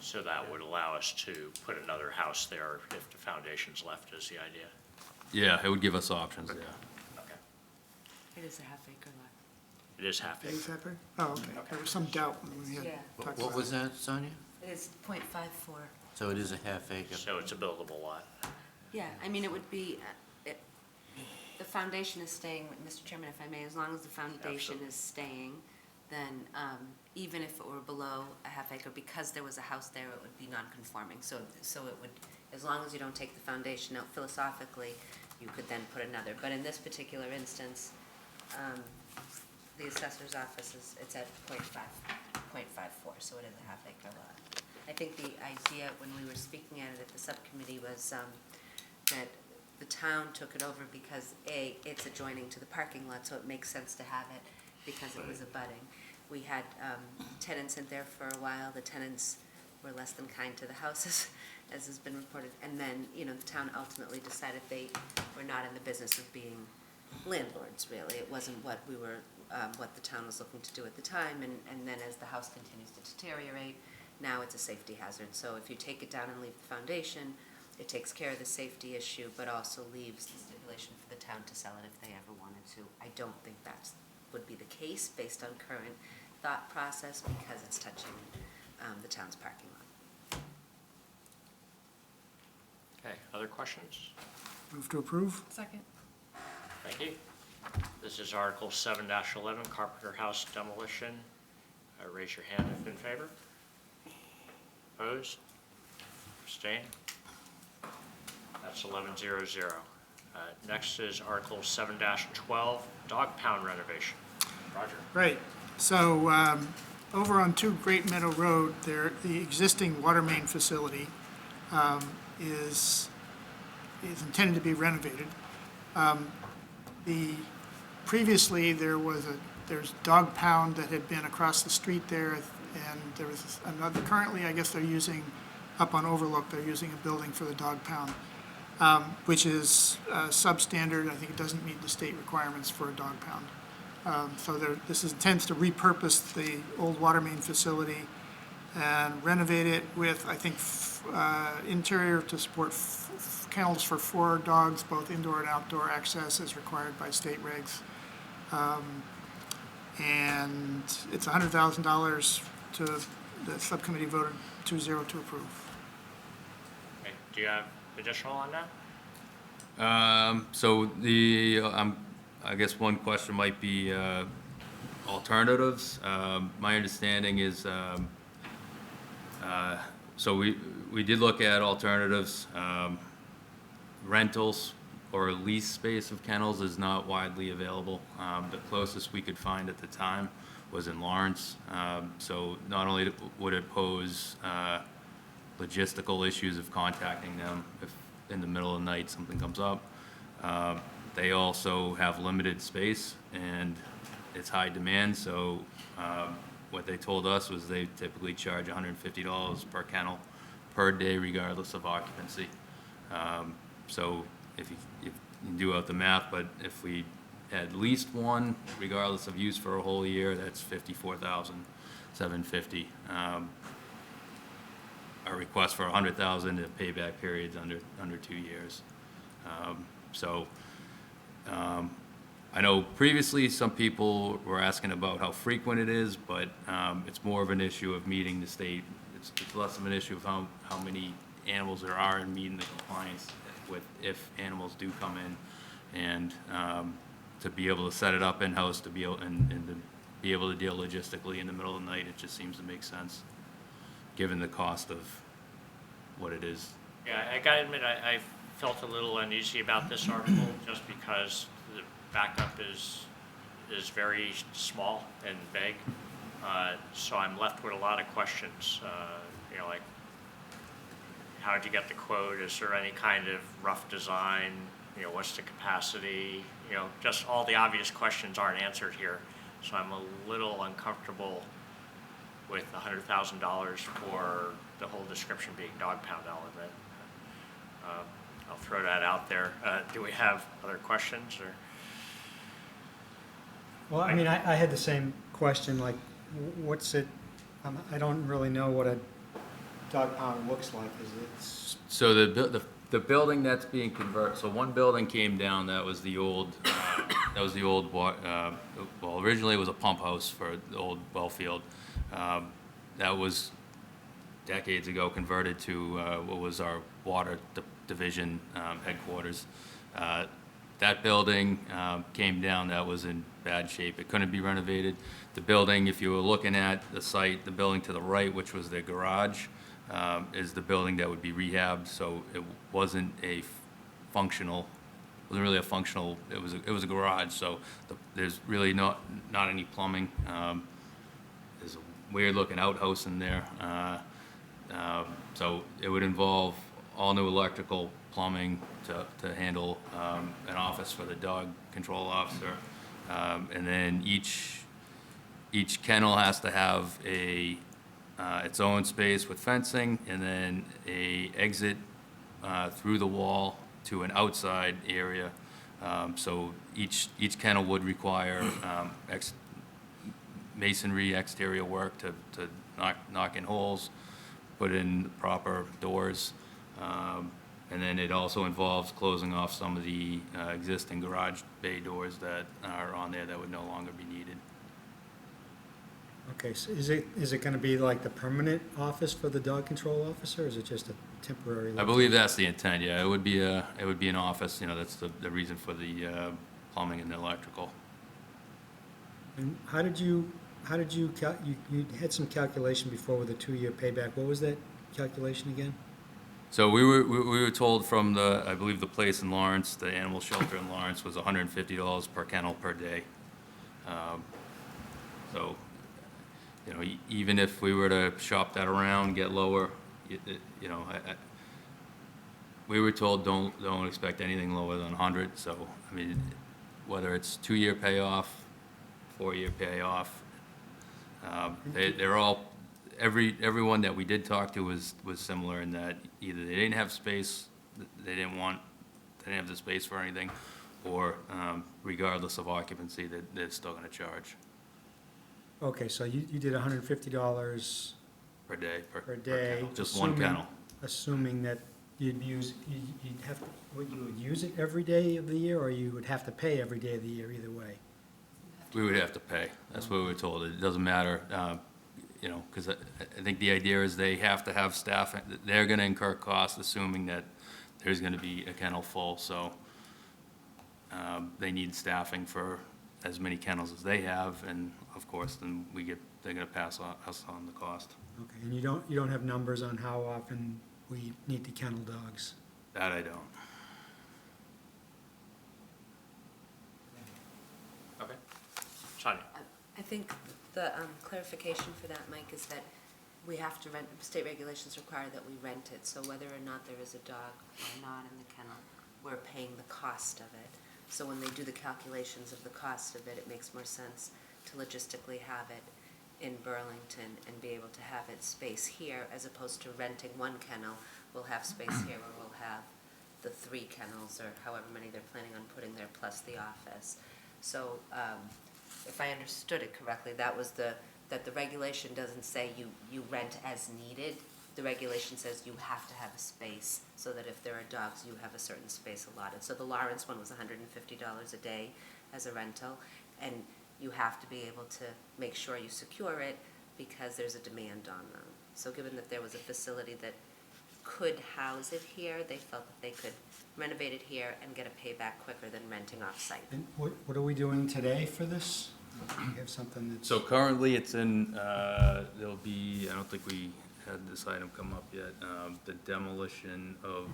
Speaker 1: So that would allow us to put another house there if the foundation's left, is the idea?
Speaker 9: Yeah, it would give us options, yeah.
Speaker 1: Okay.
Speaker 7: It is a half acre lot.
Speaker 1: It is half acre.
Speaker 2: Is that right? Oh, okay. There was some doubt when we had
Speaker 7: Yeah.
Speaker 2: talked
Speaker 3: What
Speaker 2: about
Speaker 3: was
Speaker 2: it.
Speaker 3: that, Sonia?
Speaker 7: It is .54.
Speaker 3: So it is a half acre?
Speaker 1: So it's a buildable lot.
Speaker 7: Yeah, I mean, it would be, the foundation is staying, Mr. Chairman, if I may, as long as the foundation
Speaker 1: Absolutely.
Speaker 7: is staying, then even if it were below a half acre, because there was a house there, it would be non-conforming. So it would, as long as you don't take the foundation out philosophically, you could then put another. But in this particular instance, the assessor's office it's at .54, so it is a half acre lot. I think the idea when we were speaking at it at the subcommittee was that the town took it over because it's adjoining to the parking lot, so it makes sense to have it because it was abutting. We had tenants in there for a while. The tenants were less than kind to the houses, as has been reported. And then, the town ultimately decided they were not in the business of being landlords, really. It wasn't what we were, what the town was looking to do at the time. And then as the house continues to deteriorate, now it's a safety hazard. So if you take it down and leave the foundation, it takes care of the safety issue, but also leaves the stipulation for the town to sell it if they ever wanted to. I don't think that would be the case based on current thought process because it's touching the town's parking lot.
Speaker 1: Okay, other questions?
Speaker 2: Move to approve?
Speaker 7: Second.
Speaker 1: Thank you. This is Article 7-11, Carpenter House demolition. Raise your hand if in favor. Opposed? Abstain? That's 11-0-0. Next is Article 7-12, dog pound renovation. Roger.
Speaker 2: Right. So over on 2 Great Meadow Road, there, the existing water main facility is intended to be renovated. Previously, there's dog pound that had been across the street there, and there was another, currently, I guess they're using, up on Overlook, they're using a building for the dog pound, which is substandard. I think it doesn't meet the state requirements for a dog pound. So this intends to repurpose the old water main facility and renovate it with, I think, interior to support kennels for 4 dogs, both indoor and outdoor access as required by state regs. And it's $100,000 to, the subcommittee voted 2-0 to approve.
Speaker 1: Okay, do you have additional on that?
Speaker 9: So I guess one question might be alternatives. My understanding is, so we did look at alternatives. Rentals or lease space of kennels is not widely available. The closest we could find at the time was in Lawrence. So not only would it pose logistical issues of contacting them if in the middle of the night something comes up, they also have limited space and it's high demand, so what they told us was they typically charge $150 per kennel per day regardless of occupancy. So if you do out the math, but if we had at least one, regardless of use for a whole year, that's $54,750. Our request for $100,000, the payback period's under 2 years. I know previously some people were asking about how frequent it is, but it's more of an issue of meeting the state. It's less of an issue of how many animals there are and meeting the compliance with if animals do come in, and to be able to set it up in-house to be able and to be able to deal logistically in the middle of the night, it just seems to make sense, given the cost of what it is.
Speaker 1: Yeah, I gotta admit, I felt a little uneasy about this article just because the backup is very small and vague. So I'm left with a lot of questions, you know, like, how did you get the quote? Is there any kind of rough design? You know, what's the capacity? You know, just all the obvious questions aren't answered here. So I'm a little uncomfortable with $100,000 for the whole description being dog pound element. I'll throw that out there. Do we have other questions or?
Speaker 8: Well, I mean, I had the same question, like, what's it, I don't really know what a dog pound looks like. Is it?
Speaker 9: So the building that's being converted, so one building came down, that was the old, well, originally it was a pump house for the old well field. That was decades ago converted to what was our water division headquarters. That building came down, that was in bad shape. It couldn't be renovated. The building, if you were looking at the site, the building to the right, which was their garage, is the building that would be rehabbed, so it wasn't a functional, wasn't really a functional, it was a garage, so there's really not any plumbing. There's a weird looking outhouse in there. So it would involve all new electrical plumbing to handle an office for the dog control officer. And then each kennel has to have its own space with fencing, and then a exit through the wall to an outside area. So each kennel would require masonry exterior work to knock in holes, put in the proper doors. And then it also involves closing off some of the existing garage bay doors that are on there that would no longer be needed.
Speaker 8: Okay, so is it gonna be like the permanent office for the dog control officer, or is it just a temporary?
Speaker 9: I believe that's the intent, yeah. It would be an office, you know, that's the reason for the plumbing and the electrical.
Speaker 8: And how did you you had some calculation before with a 2-year payback. What was that calculation again?
Speaker 9: So we were told from I believe the place in Lawrence, the animal shelter in Lawrence, was $150 per kennel per day. So, you know, even if we were to shop that around, get lower, you know, we were told don't expect anything lower than 100. So, I mean, whether it's 2-year payoff, 4-year payoff, they're all, everyone that we did talk to was similar in that either they didn't have space, they didn't have the space for anything, or regardless of occupancy, they're still going to charge
Speaker 8: Okay, so you did $150
Speaker 9: per day.
Speaker 8: per day.
Speaker 9: kennel, just one kennel.
Speaker 8: Assuming that you'd have to, you would use it every day of the year, or you would have to pay every day of the year either way?
Speaker 9: We would have to pay. That's what we were told. It doesn't matter, you know, because I think the idea is they have to have staff. They're going to incur costs, assuming that there's going to be a kennel full. So they need staffing for as many kennels as they have, and of course, then they're going to pass us on the cost.
Speaker 8: Okay, and you don't have numbers on how often we need to kennel dogs?
Speaker 9: That I don't.
Speaker 1: Okay. Sonia?
Speaker 7: I think The clarification for that, Mike, is that we have to rent, state regulations require that we rent it, so whether or not there is a dog or not in the kennel, we're paying the cost of it. So when they do the calculations of the cost of it, it makes more sense to logistically have it in Burlington and be able to have it space here, as opposed to renting one kennel. We'll have space here where we'll have the 3 kennels, or however many they're planning on putting there, plus the office. So, if I understood it correctly, that the regulation doesn't say you rent as needed. The regulation says you have to have a space, so that if there are dogs, you have a certain space allotted. So the Lawrence one was $150 a day as a rental, and you have to be able to make sure you secure it because there's a demand on them. So given that there was a facility that could house it here, they felt that they could renovate it here and get a payback quicker than renting off-site.
Speaker 8: And what are we doing today for this? We have something that's.
Speaker 9: So currently it's in, there'll be, I don't think we had this item come up yet, the demolition of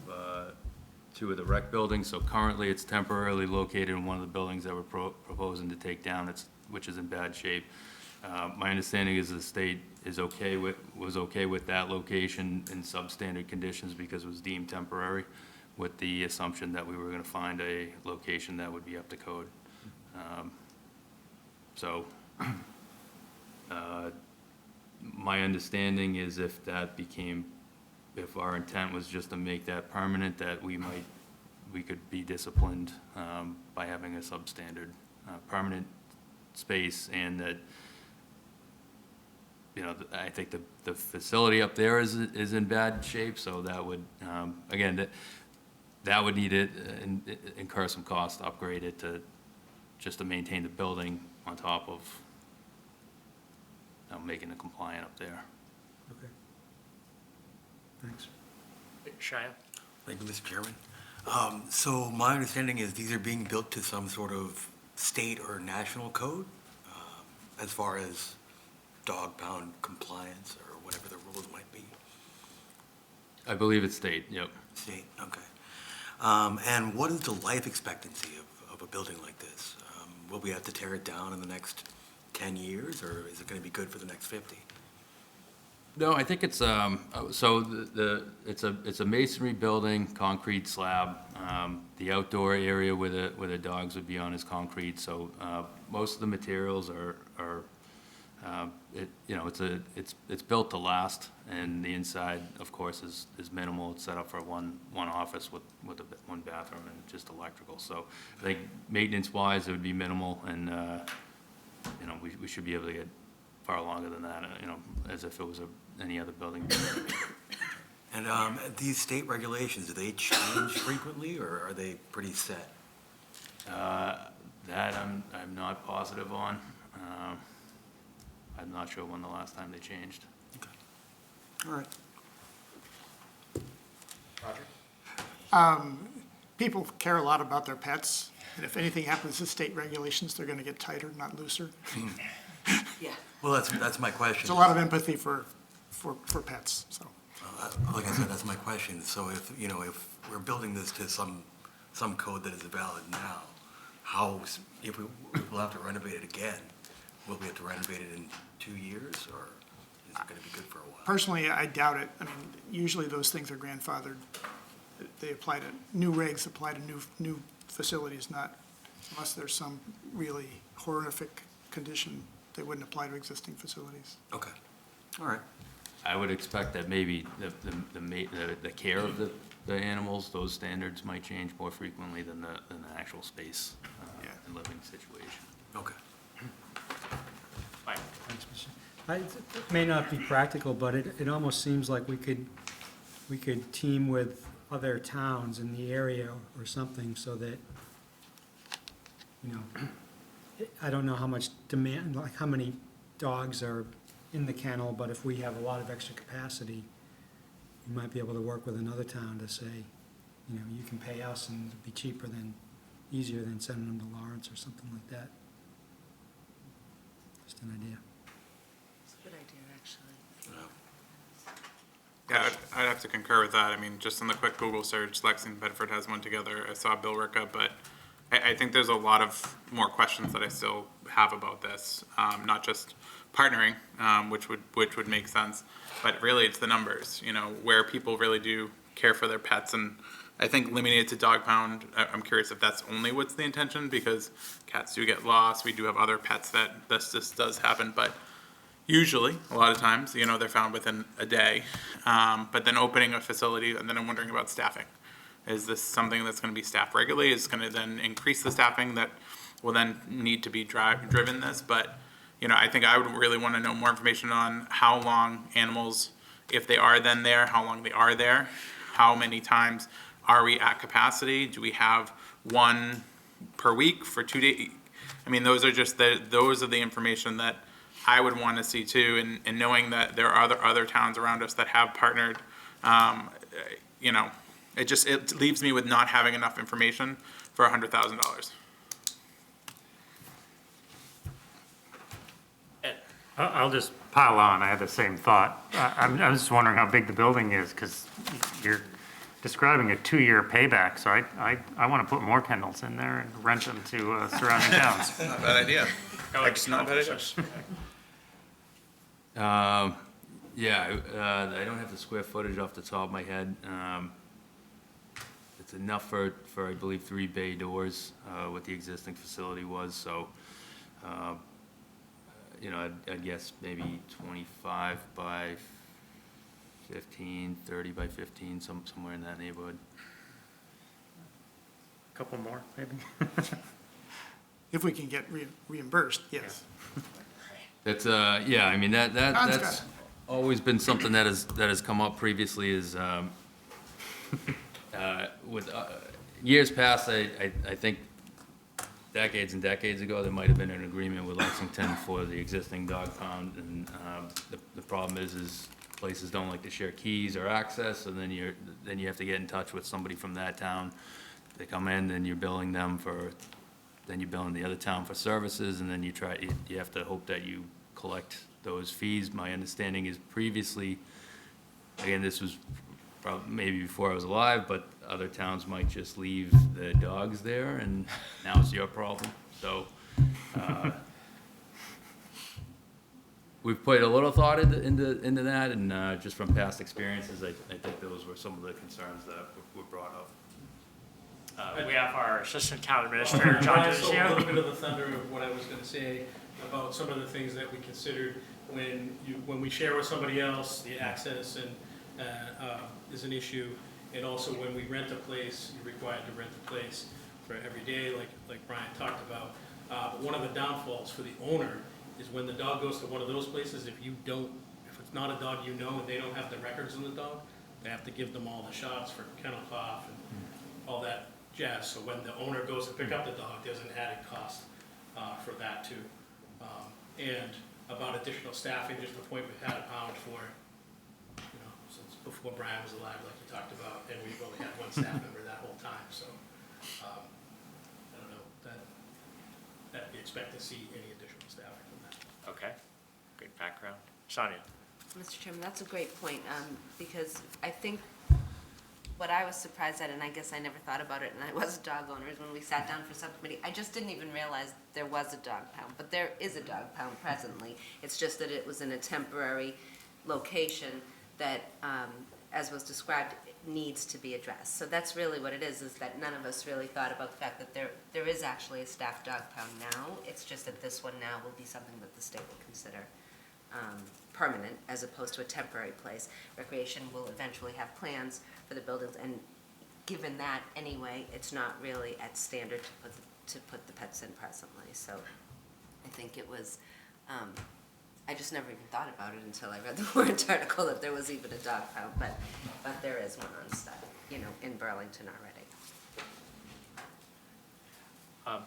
Speaker 9: 2 of the rec buildings. So currently it's temporarily located in one of the buildings that we're proposing to take down, which is in bad shape. My understanding is the state was okay with that location in substandard conditions because it was deemed temporary, with the assumption that we were gonna find a location that would be up to code. So, my understanding is if our intent was just to make that permanent, that we could be disciplined by having a substandard permanent space, and that, I think the facility up there is in bad shape, so that would, again, that would need to incur some cost to upgrade it just to maintain the building on top of making it compliant up there.
Speaker 8: Okay. Thanks.
Speaker 1: Cheyenne?
Speaker 12: Thank you, Mr. Chairman. So my understanding is these are being built to some sort of state or national code as far as dog pound compliance or whatever the rules might be.
Speaker 9: I believe it's state, yep.
Speaker 12: State, okay. And what is the life expectancy of a building like this? Will we have to tear it down in the next 10 years, or is it going to be good for the next 50?
Speaker 9: No, I think it's, so it's a masonry building, concrete slab. The outdoor area where the dogs would be on is concrete, so most of the materials are it's built to last, and the inside, of course, is minimal. It's set up for one office with one bathroom and just electrical. So I think maintenance-wise, it would be minimal, and we should be able to get far longer than that, as if it was any other building.
Speaker 12: And these state regulations, do they change frequently, or are they pretty set?
Speaker 9: That I'm not positive on. I'm not sure when the last time they changed.
Speaker 12: Okay. All right.
Speaker 2: People care a lot about their pets, and if anything happens to state regulations, they're gonna get tighter, not looser.
Speaker 7: Yeah.
Speaker 12: Well, that's my question.
Speaker 2: There's a lot of empathy for pets, so.
Speaker 12: Like I said, that's my question. So if we're building this to some code that is valid now, if we'll have to renovate it again, will we have to renovate it in 2 years, or is it going to be good for a while?
Speaker 2: Personally, I doubt it. I mean, usually those things are grandfathered. They apply to, new regs apply to new facilities, not, unless there's some really horrific condition, they wouldn't apply to existing facilities.
Speaker 12: Okay, all right.
Speaker 9: I would expect that maybe the care of the animals, those standards might change more frequently than the actual space and living situation.
Speaker 12: Okay.
Speaker 1: Mike?
Speaker 8: Thanks, Mr. It may not be practical, but it almost seems like we could team with other towns in the area or something so that, I don't know how much demand, like how many dogs are in the kennel, but if we have a lot of extra capacity, we might be able to work with another town to say, you can pay us and it'll be easier than sending them to Lawrence or something like that. Just an idea.
Speaker 7: It's a good idea, actually.
Speaker 5: Yeah, I'd have to concur with that. I mean, just in the quick Google search, Lexington Bedford has one together. I saw Billerica, but I think there's a lot of more questions that I still have about this, not just partnering, which would make sense, but really it's the numbers, you know, where people really do care for their pets. And I think limiting it to dog pound, I'm curious if that's only what's the intention, because cats do get lost. We do have other pets that this does happen, but usually, a lot of times, you know, they're found within a day. But then opening a facility, and then I'm wondering about staffing. Is this something that's going to be staffed regularly? Is it going to then increase the staffing that will then need to be driven this? But, you know, I think I would really want to know more information on how long animals, if they are then there, how long they are there, how many times are we at capacity? Do we have one per week for 2 days? I mean, those are just those are the information that I would want to see too, and knowing that there are other towns around us that have partnered, you know, it leaves me with not having enough information for $100,000.
Speaker 10: I'll just pile on, I had the same thought. I'm just wondering how big the building is, because you're describing a 2-year payback, so I want to put more kennels in there and rent them to surrounding towns.
Speaker 5: Not a bad idea. It's not a bad idea.
Speaker 9: Yeah, I don't have the square footage off the top of my head. It's enough for I believe 3 bay doors, what the existing facility was, so, you know, I'd guess maybe 25 by 15, 30 by 15, somewhere in that neighborhood.
Speaker 10: Couple more, maybe?
Speaker 2: If we can get reimbursed, yes.
Speaker 9: That's, yeah, I mean, that's
Speaker 2: Contract.
Speaker 9: always been something that has come up previously is, with, years past, I think decades and decades ago, there might have been an agreement with Lexington for the existing dog pound, and, the problem is places don't like to share keys or access, and then you have to get in touch with somebody from that town. They come in, then you're billing them then you're billing the other town for services, and then you have to hope that you collect those fees. My understanding is previously, again, this was probably maybe before I was alive, but other towns might just leave the dogs there, and now it's your problem. So, we've put a little thought into that, and just from past experiences, I think those were some of the concerns that were brought up.
Speaker 1: We have our Assistant Town Administrator, John
Speaker 13: Brian stole a
Speaker 1: Dizio.
Speaker 13: little bit of the thunder of what I was gonna say about some of the things that we considered when we share with somebody else, the access and, is an issue. And also when we rent a place, you're required to rent a place for every day, like Brian talked about. But one of the downfalls for the owner is when the dog goes to one of those places, if it's not a dog you know and they don't have the records on the dog, they have to give them all the shots for kennel cough and all that jazz. So when the owner goes to pick up the dog, there's an added cost for that too. And about additional staffing, just a point we've had a pound for, you know, since before Brian was alive, like you talked about, and we've only had one staff member that whole time, so, I don't know, that we expect to see any additional staffing from that.
Speaker 1: Okay, good background. Sonia?
Speaker 7: Mr. Chairman, that's a great point, because I think what I was surprised at, and I guess I never thought about it, and I was a dog owner, is when we sat down for subcommittee, I just didn't even realize there was a dog pound, but there is a dog pound presently. It's just that it was in a temporary location that, as was described, needs to be addressed. So that's really what it is that none of us really thought about the fact that there is actually a staffed dog pound now. It's just that this one now will be something that the state will consider permanent as opposed to a temporary place. Recreation will eventually have plans for the buildings, and given that anyway, it's not really at standard to put the pets in presently. So I think it was, I just never even thought about it until I read the warrant article that there was even a dog pound, but there is one on staff, you know, in Burlington already.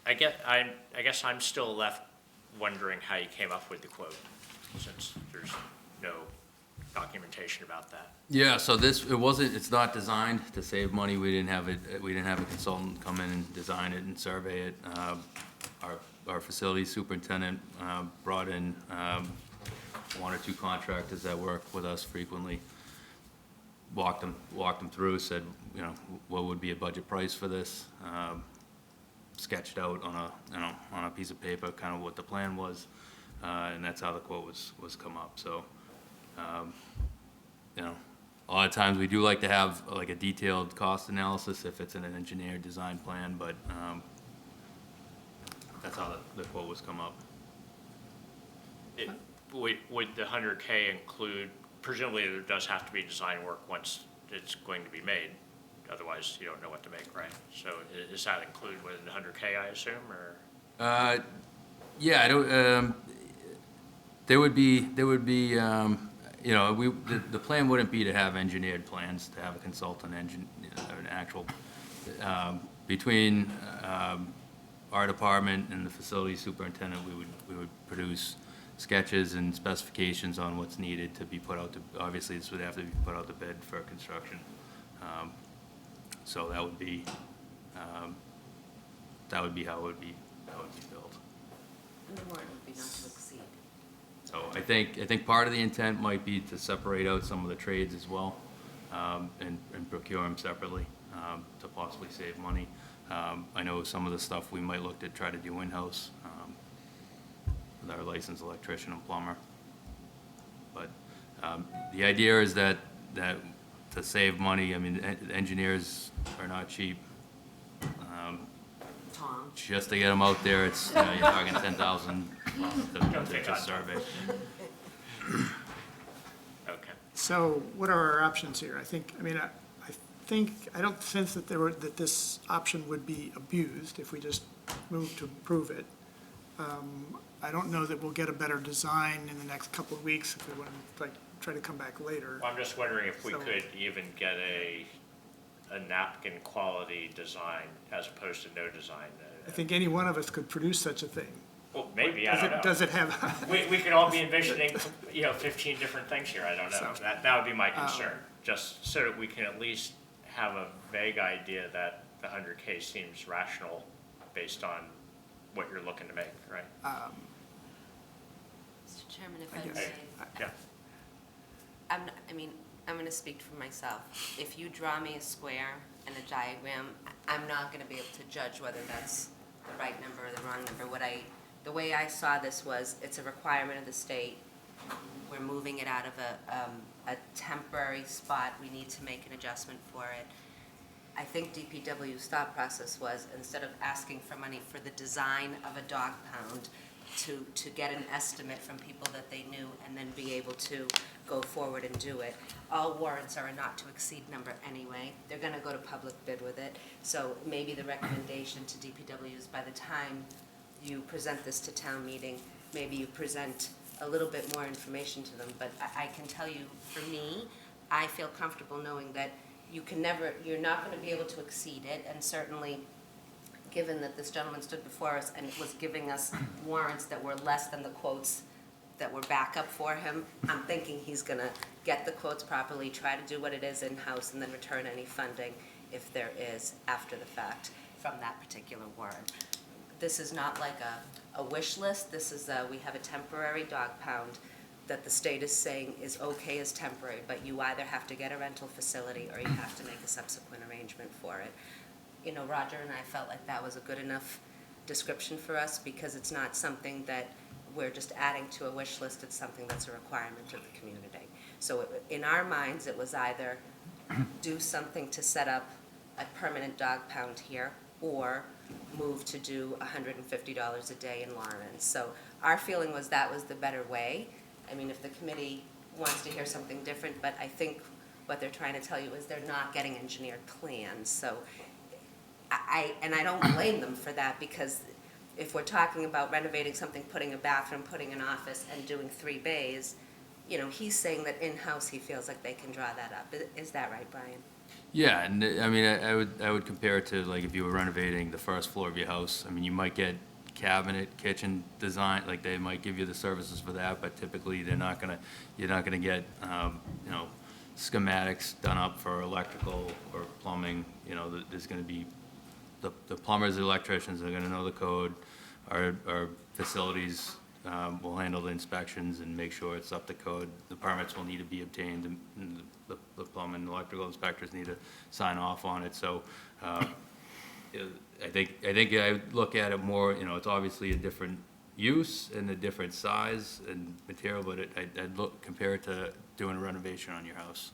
Speaker 1: I guess I'm still left wondering how you came up with the quote, since there's no documentation about that.
Speaker 9: Yeah, so it's not designed to save money. We didn't have a consultant come in and design it and survey it. Our facilities superintendent brought in 1 or 2 contractors that work with us frequently, walked them through, said, you know, what would be a budget price for this? sketched out on a, on a piece of paper, kind of what the plan was, and that's how the quote was come up, so, you know, a lot of times we do like to have like a detailed cost analysis if it's in an engineered design plan, but, that's how the quote was come up.
Speaker 1: Would the 100K include, presumably there does have to be design work once it's going to be made, otherwise you don't know what to make, right? So is that included within the 100K, I assume, or?
Speaker 9: Yeah, I don't, there would be, you know, the plan wouldn't be to have engineered plans, to have a consultant an actual, between, our department and the facility superintendent, we would produce sketches and specifications on what's needed to be put out to, obviously this would have to be put out to bid for construction. So that would be how it would be built.
Speaker 7: And the warrant would be not to exceed.
Speaker 9: So I think part of the intent might be to separate out some of the trades as well, and procure them separately, to possibly save money. I know some of the stuff we might look to try to do in-house, with our licensed electrician and plumber. But, the idea is that to save money, I mean, engineers are not cheap.
Speaker 7: Tom?
Speaker 9: Just to get them out there, it's, you're talking 10,000 to just survey.
Speaker 1: Okay.
Speaker 2: So what are our options here? I don't sense that this option would be abused if we just move to approve it. I don't know that we'll get a better design in the next couple of weeks if we want to, like, try to come back later.
Speaker 1: Well, I'm just wondering if we
Speaker 2: So-
Speaker 1: could even get a napkin quality design as opposed to no design.
Speaker 2: I think any one of us could produce such a thing.
Speaker 1: Well, maybe, I don't know.
Speaker 2: Does it have,
Speaker 1: We could all be envisioning, 15 different things here, I don't know.
Speaker 2: So-
Speaker 1: That would be my concern, just so that we can at least have a vague idea that the 100K seems rational based on what you're looking to make, right?
Speaker 7: Mr. Chairman, if
Speaker 2: I
Speaker 7: I
Speaker 2: guess.
Speaker 7: may,
Speaker 1: Yeah.
Speaker 7: I'm gonna speak for myself. If you draw me a square and a diagram, I'm not gonna be able to judge whether that's the right number or the wrong number. The way I saw this was, it's a requirement of the state. We're moving it out of a temporary spot. We need to make an adjustment for it. I think DPW's thought process was, instead of asking for money for the design of a dog pound, to get an estimate from people that they knew and then be able to go forward and do it. All warrants are a not to exceed number anyway. They're gonna go to public bid with it. So maybe the recommendation to DPW is, by the time you present this to town meeting, maybe you present a little bit more information to them. But I can tell you, for me, I feel comfortable knowing that you're not gonna be able to exceed it, and certainly, given that this gentleman stood before us and was giving us warrants that were less than the quotes that were backup for him, I'm thinking he's gonna get the quotes properly, try to do what it is in-house, and then return any funding, if there is, after the fact, from that particular warrant. This is not like a wish list. This is we have a temporary dog pound that the state is saying is okay as temporary, but you either have to get a rental facility or you have to make a subsequent arrangement for it. You know, Roger and I felt like that was a good enough description for us, because it's not something that we're just adding to a wish list, it's something that's a requirement of the community. So in our minds, it was either do something to set up a permanent dog pound here, or move to do $150 a day in Lawrence. So our feeling was that was the better way. I mean, if the committee wants to hear something different, but I think what they're trying to tell you is they're not getting engineered plans. So I don't blame them for that, because if we're talking about renovating something, putting a bathroom, putting an office, and doing 3 bays, you know, he's saying that in-house he feels like they can draw that up. Is that right, Brian?
Speaker 9: Yeah, and I mean, I would compare it to, like, if you were renovating the first floor of your house. I mean, you might get cabinet, kitchen design, like, they might give you the services for that, but typically you're not gonna get, you know, schematics done up for electrical or plumbing. You know, there's gonna be, the plumbers, the electricians are gonna know the code. Our facilities will handle the inspections and make sure it's up to code. The permits will need to be obtained, and the plumbing and electrical inspectors need to sign off on it. So I think I look at it more, it's obviously a different use and a different size and material, but I'd look, compare it to doing a renovation on your house.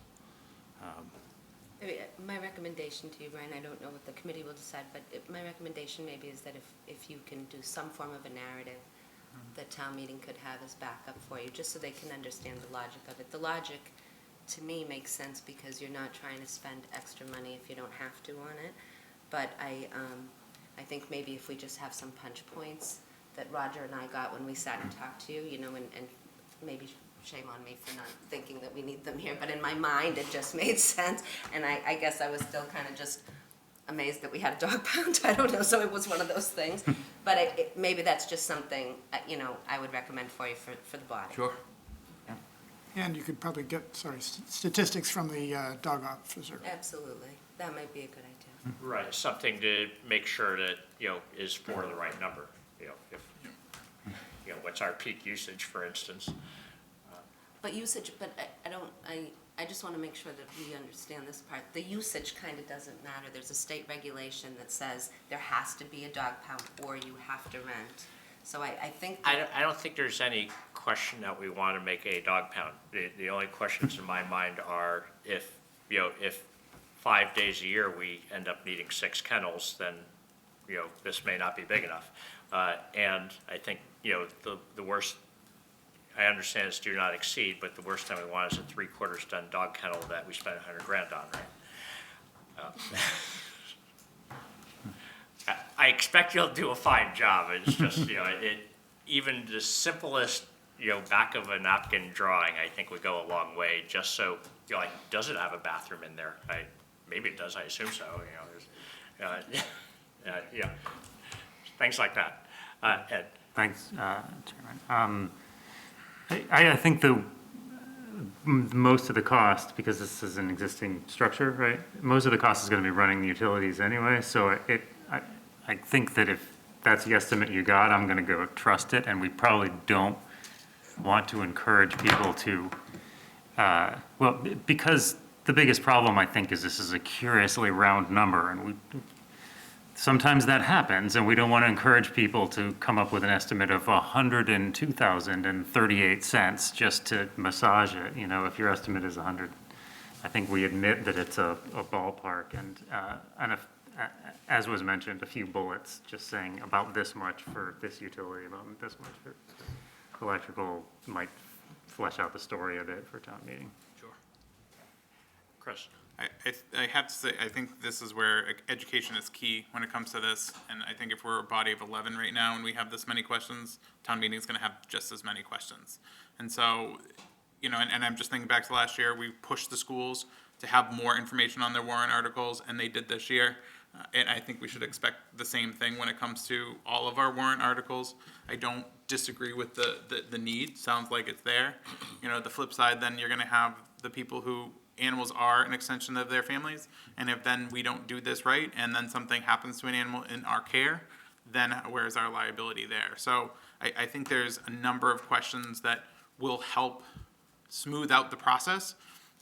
Speaker 7: I mean, my recommendation to you, Brian, I don't know what the committee will decide, but my recommendation maybe is that if you can do some form of a narrative that town meeting could have as backup for you, just so they can understand the logic of it. The logic, to me, makes sense because you're not trying to spend extra money if you don't have to on it. But I think maybe if we just have some punch points that Roger and I got when we sat and talked to you, and maybe shame on me for not thinking that we need them here, but in my mind, it just made sense. And I guess I was still kind of just amazed that we had a dog pound. I don't know, so it was one of those things. But maybe that's just something, I would recommend for you for the body.
Speaker 9: Sure.
Speaker 2: And you could probably get, statistics from the dog officer.
Speaker 7: Absolutely. That might be a good idea.
Speaker 1: Right, something to make sure that, is for the right number. If, what's our peak usage, for instance?
Speaker 7: But usage, but I just want to make sure that we understand this part. The usage kind of doesn't matter. There's a state regulation that says there has to be a dog pound or you have to rent. So I think.
Speaker 1: I don't think there's any question that we want to make a dog pound. The only questions in my mind are if 5 days a year we end up needing 6 kennels, then, this may not be big enough. And I think, the worst, I understand it's do not exceed, but the worst thing we want is a 3/4 done dog kennel that we spend $100,000 on, right? I expect you'll do a fine job. It's just, even the simplest, back of a napkin drawing, I think would go a long way, just so, does it have a bathroom in there? Maybe it does, I assume so, things like that. Ed?
Speaker 10: Thanks, Chairman. I think most of the cost, because this is an existing structure, right? Most of the cost is going to be running the utilities anyway, so I think that if that's the estimate you got, I'm going to go trust it, and we probably don't want to encourage people to, because the biggest problem, I think, is this is a curiously round number, and sometimes that happens, and we don't want to encourage people to come up with an estimate of $102,038 just to massage it. If your estimate is 100, I think we admit that it's a ballpark, and if, as was mentioned, a few bullets just saying about this much for this utility, about this much for electrical might flesh out the story a bit for town meeting.
Speaker 1: Sure. Chris?
Speaker 5: I have to say, I think this is where education is key when it comes to this. And I think if we're a body of 11 right now and we have this many questions, town meeting is going to have just as many questions. And so, and I'm just thinking back to last year, we pushed the schools to have more information on their warrant articles, and they did this year. And I think we should expect the same thing when it comes to all of our warrant articles. I don't disagree with the need. Sounds like it's there. The flip side, then you're going to have the people who animals are an extension of their families, and if then we don't do this right, and then something happens to an animal in our care, then where's our liability there? So I think there's a number of questions that will help smooth out the process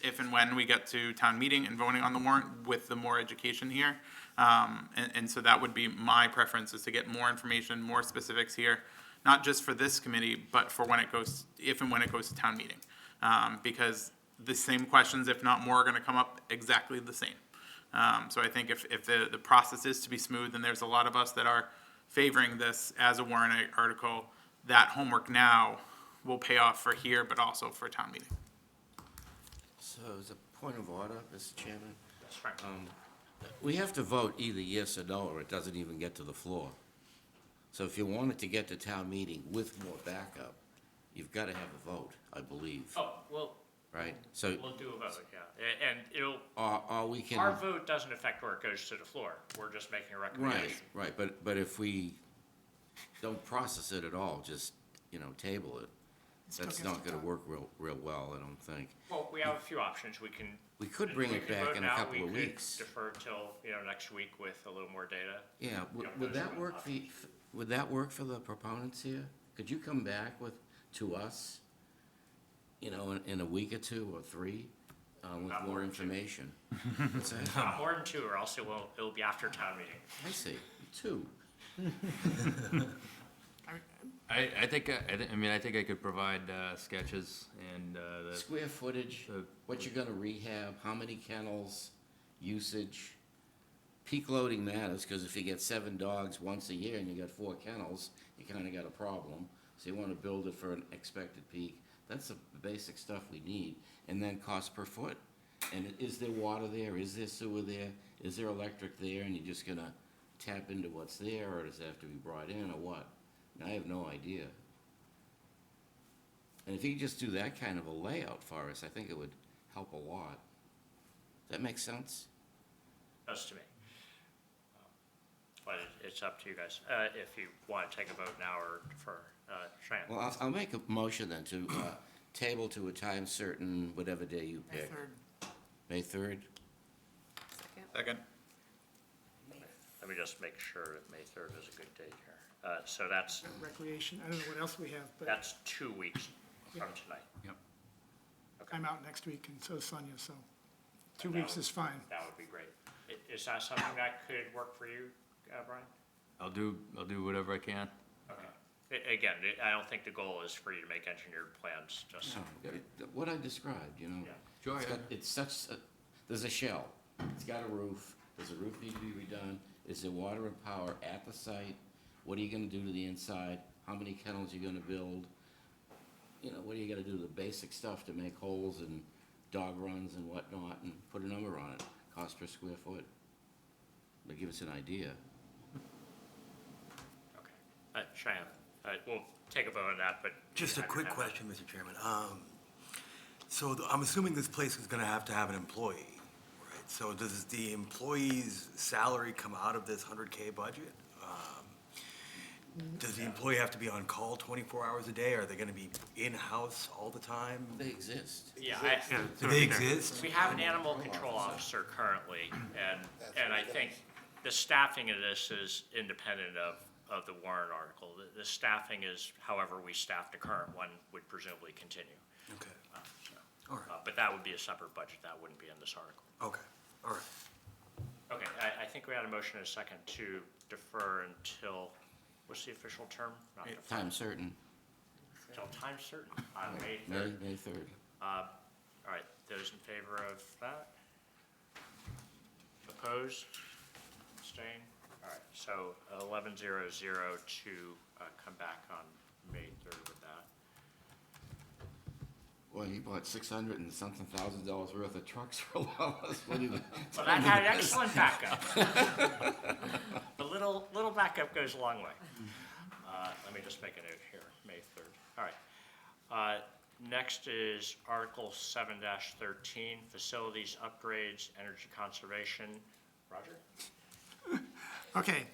Speaker 5: if and when we get to town meeting and voting on the warrant with the more education here. And so that would be my preference, is to get more information, more specifics here, not just for this committee, but for when it goes, if and when it goes to town meeting. Because the same questions, if not more, are going to come up exactly the same. So I think if the process is to be smooth, and there's a lot of us that are favoring this as a warrant article, that homework now will pay off for here, but also for town meeting.
Speaker 3: So as a point of order, Mr. Chairman,
Speaker 1: That's right.
Speaker 3: we have to vote either yes or no, or it doesn't even get to the floor. So if you want it to get to town meeting with more backup, you've got to have a vote, I believe,
Speaker 1: Oh, well,
Speaker 3: right? So,
Speaker 1: we'll do a vote, yeah. And it'll,
Speaker 3: or we can.
Speaker 1: our vote doesn't affect where it goes to the floor. We're just making a recommendation.
Speaker 3: Right, but if we don't process it at all, just, table it, that's not gonna work real well, I don't think.
Speaker 1: Well, we have a few options. We can.
Speaker 3: We could bring it back
Speaker 1: vote
Speaker 3: in a
Speaker 1: now.
Speaker 3: couple of
Speaker 1: We could
Speaker 3: weeks.
Speaker 1: defer till, next week with a little more data.
Speaker 3: Yeah,
Speaker 1: know,
Speaker 3: would
Speaker 1: those
Speaker 3: that
Speaker 1: are
Speaker 3: work would that work for the proponents here? Could you come back to us, in a week or two or 3, with
Speaker 1: Not
Speaker 3: more
Speaker 1: more than two.
Speaker 3: information. What's that?
Speaker 1: Not more than two, or else it will be after town meeting.
Speaker 3: I see, 2.
Speaker 9: I think I could provide sketches and the,
Speaker 3: Square footage, what you're gonna rehab, how many kennels, usage. Peak loading matters, because if you get 7 dogs once a year and you got 4 kennels, you kinda got a problem. So you wanna build it for an expected peak. That's the basic stuff we need. And then cost per foot. And is there water there? Is there sewer there? Is there electric there? And you're just gonna tap into what's there, or does it have to be brought in, or what? And I have no idea. And if you could just do that kind of a layout for us, I think it would help a lot. Does that make sense?
Speaker 1: Does to me. But it's up to you guys, if you want to take a vote now or defer. Cheyenne?
Speaker 3: Well, I'll make a motion then to table to a time certain, whatever day you
Speaker 2: May
Speaker 3: pick.
Speaker 2: 3rd.
Speaker 3: May 3rd?
Speaker 5: Second?
Speaker 1: Let me just make sure that May 3rd is a good date here. So that's
Speaker 2: Recreation, I don't know what else we have, but
Speaker 1: 2 weeks from tonight.
Speaker 4: Yep.
Speaker 2: I'm out next week, and so is Sonia, so 2
Speaker 1: That
Speaker 2: weeks
Speaker 1: would-
Speaker 2: is fine.
Speaker 1: That would be great. Is that something that could work for you, Brian?
Speaker 9: I'll do whatever I can.
Speaker 1: Okay. Again, I don't think the goal is for you to make engineered plans, just,
Speaker 3: What I described, you know?
Speaker 1: Yeah.
Speaker 9: Sure,
Speaker 3: It's
Speaker 9: yeah.
Speaker 3: got- It's such, there's a shell, it's got a roof, does the roof need to be redone? Is there water and power at the site? What are you gonna do to the inside? How many kennels are you gonna build? You know, what do you gotta do, the basic stuff to make holes and dog runs and whatnot, and put a number on it, cost per square foot. But give us an idea.
Speaker 1: okay. Cheyenne, we'll take a vote on that, but.
Speaker 12: Just a
Speaker 1: have your
Speaker 12: quick
Speaker 1: hand up.
Speaker 12: question, Mr. Chairman. So I'm assuming this place is gonna have to have an employee, right? So does the employee's salary come out of this 100K budget? Does the employee have to be on call 24 hours a day? Are they gonna be in-house all the time?
Speaker 3: They exist.
Speaker 1: Yeah,
Speaker 12: Do they exist?
Speaker 1: we have an animal control officer currently, and I think the staffing of this is independent of the warrant article. The staffing is however we staff the current one would presumably continue.
Speaker 12: Okay,
Speaker 1: So,
Speaker 12: all right,
Speaker 1: But that would be a separate budget, that wouldn't be in this article.
Speaker 12: okay, all right.
Speaker 1: Okay, I think we had a motion and a second to defer until, what's the official term? Not defer,
Speaker 3: Time certain,
Speaker 1: until time certain, on May
Speaker 3: May
Speaker 1: 3rd.
Speaker 3: 3rd.
Speaker 1: All right, those in favor of that? Opposed? Abstained? All right, so 11:00 to come back on May 3rd with that.
Speaker 3: Well, he bought 600 and something thousand dollars worth of trucks for a lot of us. What do you-
Speaker 1: Well, that had excellent backup. The little backup goes a long way. Let me just make a note here, May 3rd. All right. Next is Article 7-13, Facilities Upgrades, Energy Conservation. Roger?
Speaker 2: Okay,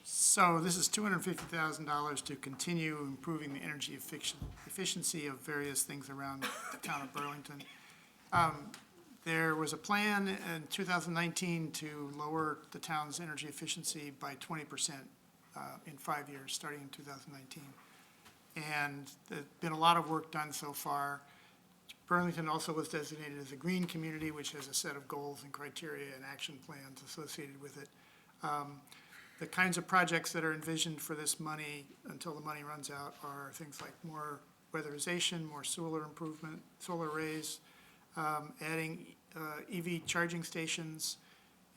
Speaker 2: so this is $250,000 to continue improving the energy efficiency of various things around the town of Burlington. There was a plan in 2019 to lower the town's energy efficiency by 20% in 5 years, starting in 2019. And there's been a lot of work done so far. Burlington also was designated as a green community, which has a set of goals and criteria and action plans associated with it. The kinds of projects that are envisioned for this money, until the money runs out, are things like more weatherization, more solar improvement, solar arrays, adding EV charging stations,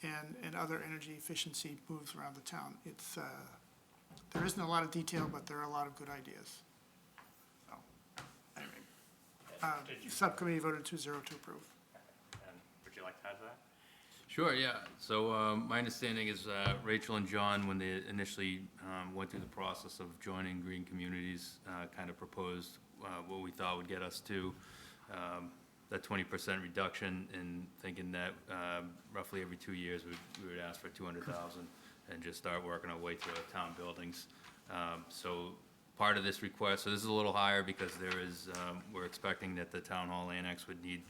Speaker 2: and other energy efficiency moves around the town. It's, there isn't a lot of detail, but there are a lot of good ideas. So, anyway,
Speaker 1: Did you-
Speaker 2: subcommittee voted 2-0 to approve.
Speaker 1: And would you like to add to that?
Speaker 9: Sure, yeah. So my understanding is Rachel and John, when they initially went through the process of joining Green Communities, kind of proposed what we thought would get us to that 20% reduction, and thinking that roughly every 2 years we would ask for 200,000 and just start working our way through our town buildings. So part of this request, so this is a little higher because there is, we're expecting that the town hall annex would need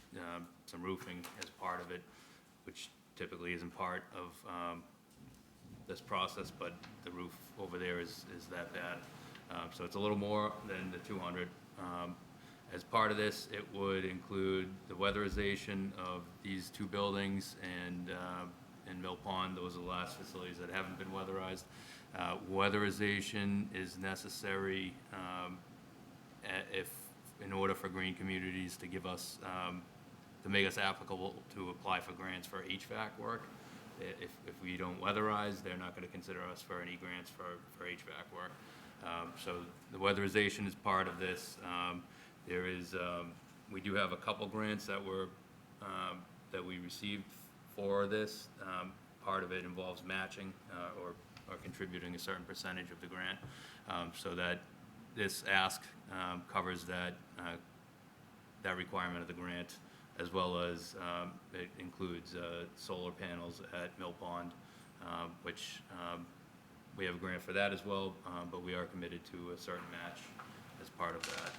Speaker 9: some roofing as part of it, which typically isn't part of this process, but the roof over there is that bad. So it's a little more than the 200. As part of this, it would include the weatherization of these two buildings and Mill Pond. Those are the last facilities that haven't been weatherized. Weatherization is necessary if, in order for green communities to give us, to make us applicable to apply for grants for HVAC work. If we don't weatherize, they're not going to consider us for any grants for HVAC work. So the weatherization is part of this. There is, we do have a couple grants that were, that we received for this. Part of it involves matching or contributing a certain percentage of the grant. So that this ask covers that, that requirement of the grant, as well as it includes solar panels at Mill Pond, which we have a grant for that as well, but we are committed to a certain match as part of that.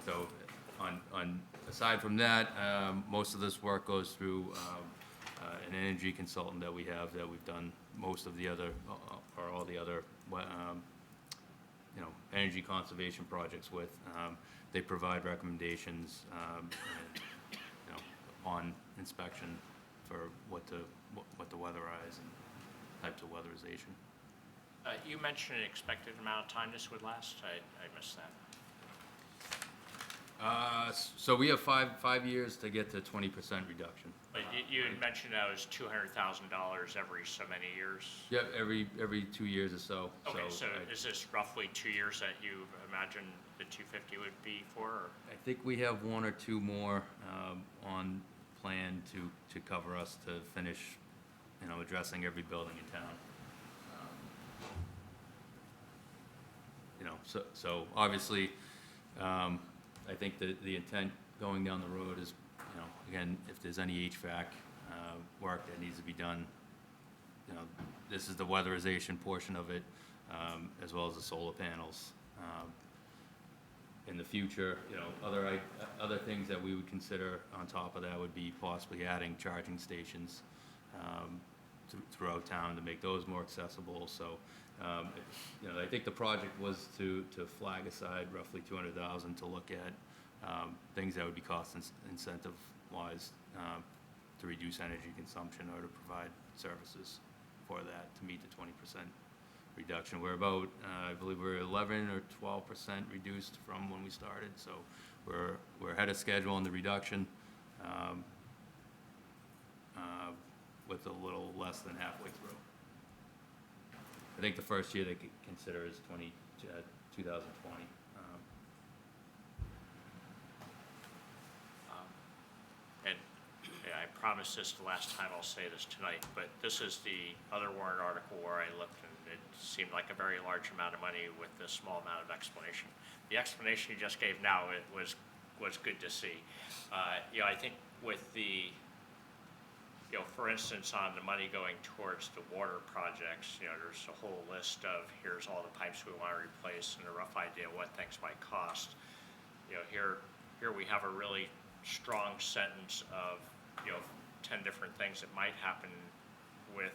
Speaker 9: So aside from that, most of this work goes through an energy consultant that we have, that we've done most of the other, or all the other, energy conservation projects with. They provide recommendations, and, upon inspection for what to weatherize and types of weatherization.
Speaker 1: You mentioned an expected amount of time this would last. I missed that.
Speaker 9: So we have five years to get to 20% reduction.
Speaker 1: But you had mentioned that was $200,000 every so many years.
Speaker 9: Yeah, every 2 years or so.
Speaker 1: Okay, so
Speaker 9: I
Speaker 1: is this roughly 2 years that you imagine the 250 would be for? Or?
Speaker 9: I think we have one or two more on plan to cover us to finish, addressing every building in town. So obviously, I think the intent going down the road is, again, if there's any HVAC work that needs to be done, this is the weatherization portion of it, as well as the solar panels. In the future, other things that we would consider on top of that would be possibly adding charging stations throughout town to make those more accessible. So, I think the project was to flag aside roughly $200,000 to look at things that would be cost incentive wise to reduce energy consumption or to provide services for that to meet the 20% reduction. We're about, I believe we're 11 or 12% reduced from when we started, so we're ahead of schedule on the reduction, with a little less than halfway through. I think the first year they could consider is 2020.
Speaker 1: And I promised this the last time, I'll say this tonight, but this is the other warrant article where I looked and it seemed like a very large amount of money with this small amount of explanation. The explanation you just gave now, it was good to see. I think with the, for instance, on the money going towards the water projects, there's a whole list of here's all the pipes we want to replace and a rough idea what things might cost. Here we have a really strong sentence of 10 different things that might happen with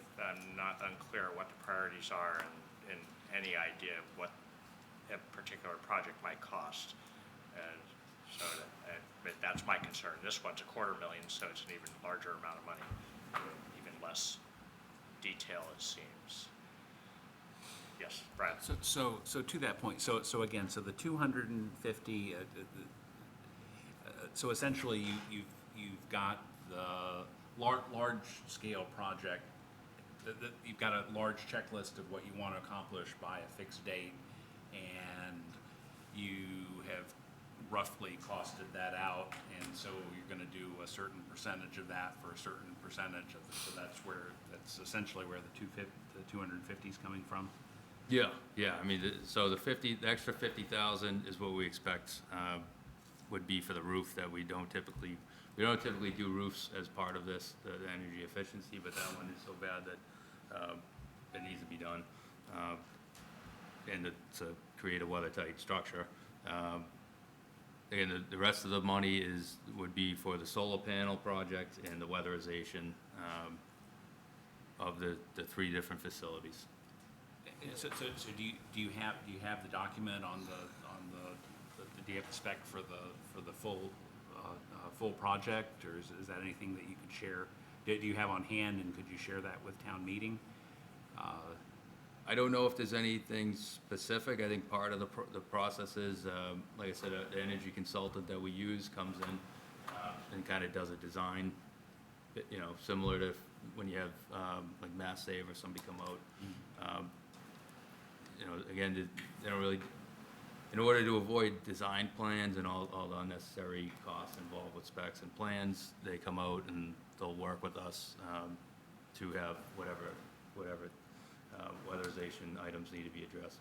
Speaker 1: not unclear what the priorities are and any idea of what a particular project might cost. And so that's my concern. This one's $250,000, so it's an even larger amount of money, even less detail it seems. Yes, Brad.
Speaker 4: So to that point, so again, so the 250, so essentially you've got the large scale project, you've got a large checklist of what you want to accomplish by a fixed date, and you have roughly costed that out, and so you're going to do a certain percentage of that for a certain percentage of it. So that's essentially where the 250 is coming from.
Speaker 9: Yeah. I mean, so the extra 50,000 is what we expect would be for the roof that we don't typically do roofs as part of this, the energy efficiency, but that one is so bad that it needs to be done, and to create a weather-tight structure. Again, the rest of the money would be for the solar panel project and the weatherization of the three different facilities.
Speaker 4: So do you have the document on do you have the spec for the full project, or is that anything that you could share? Do you have on hand, and could you share that with town meeting?
Speaker 9: I don't know if there's anything specific. I think part of the process is, like I said, the energy consultant that we use comes in and kind of does a design, similar to when you have like Mass Save or somebody come out. Again, they don't really, in order to avoid design plans and all the unnecessary costs involved with specs and plans, they come out and they'll work with us to have whatever weatherization items need to be addressed.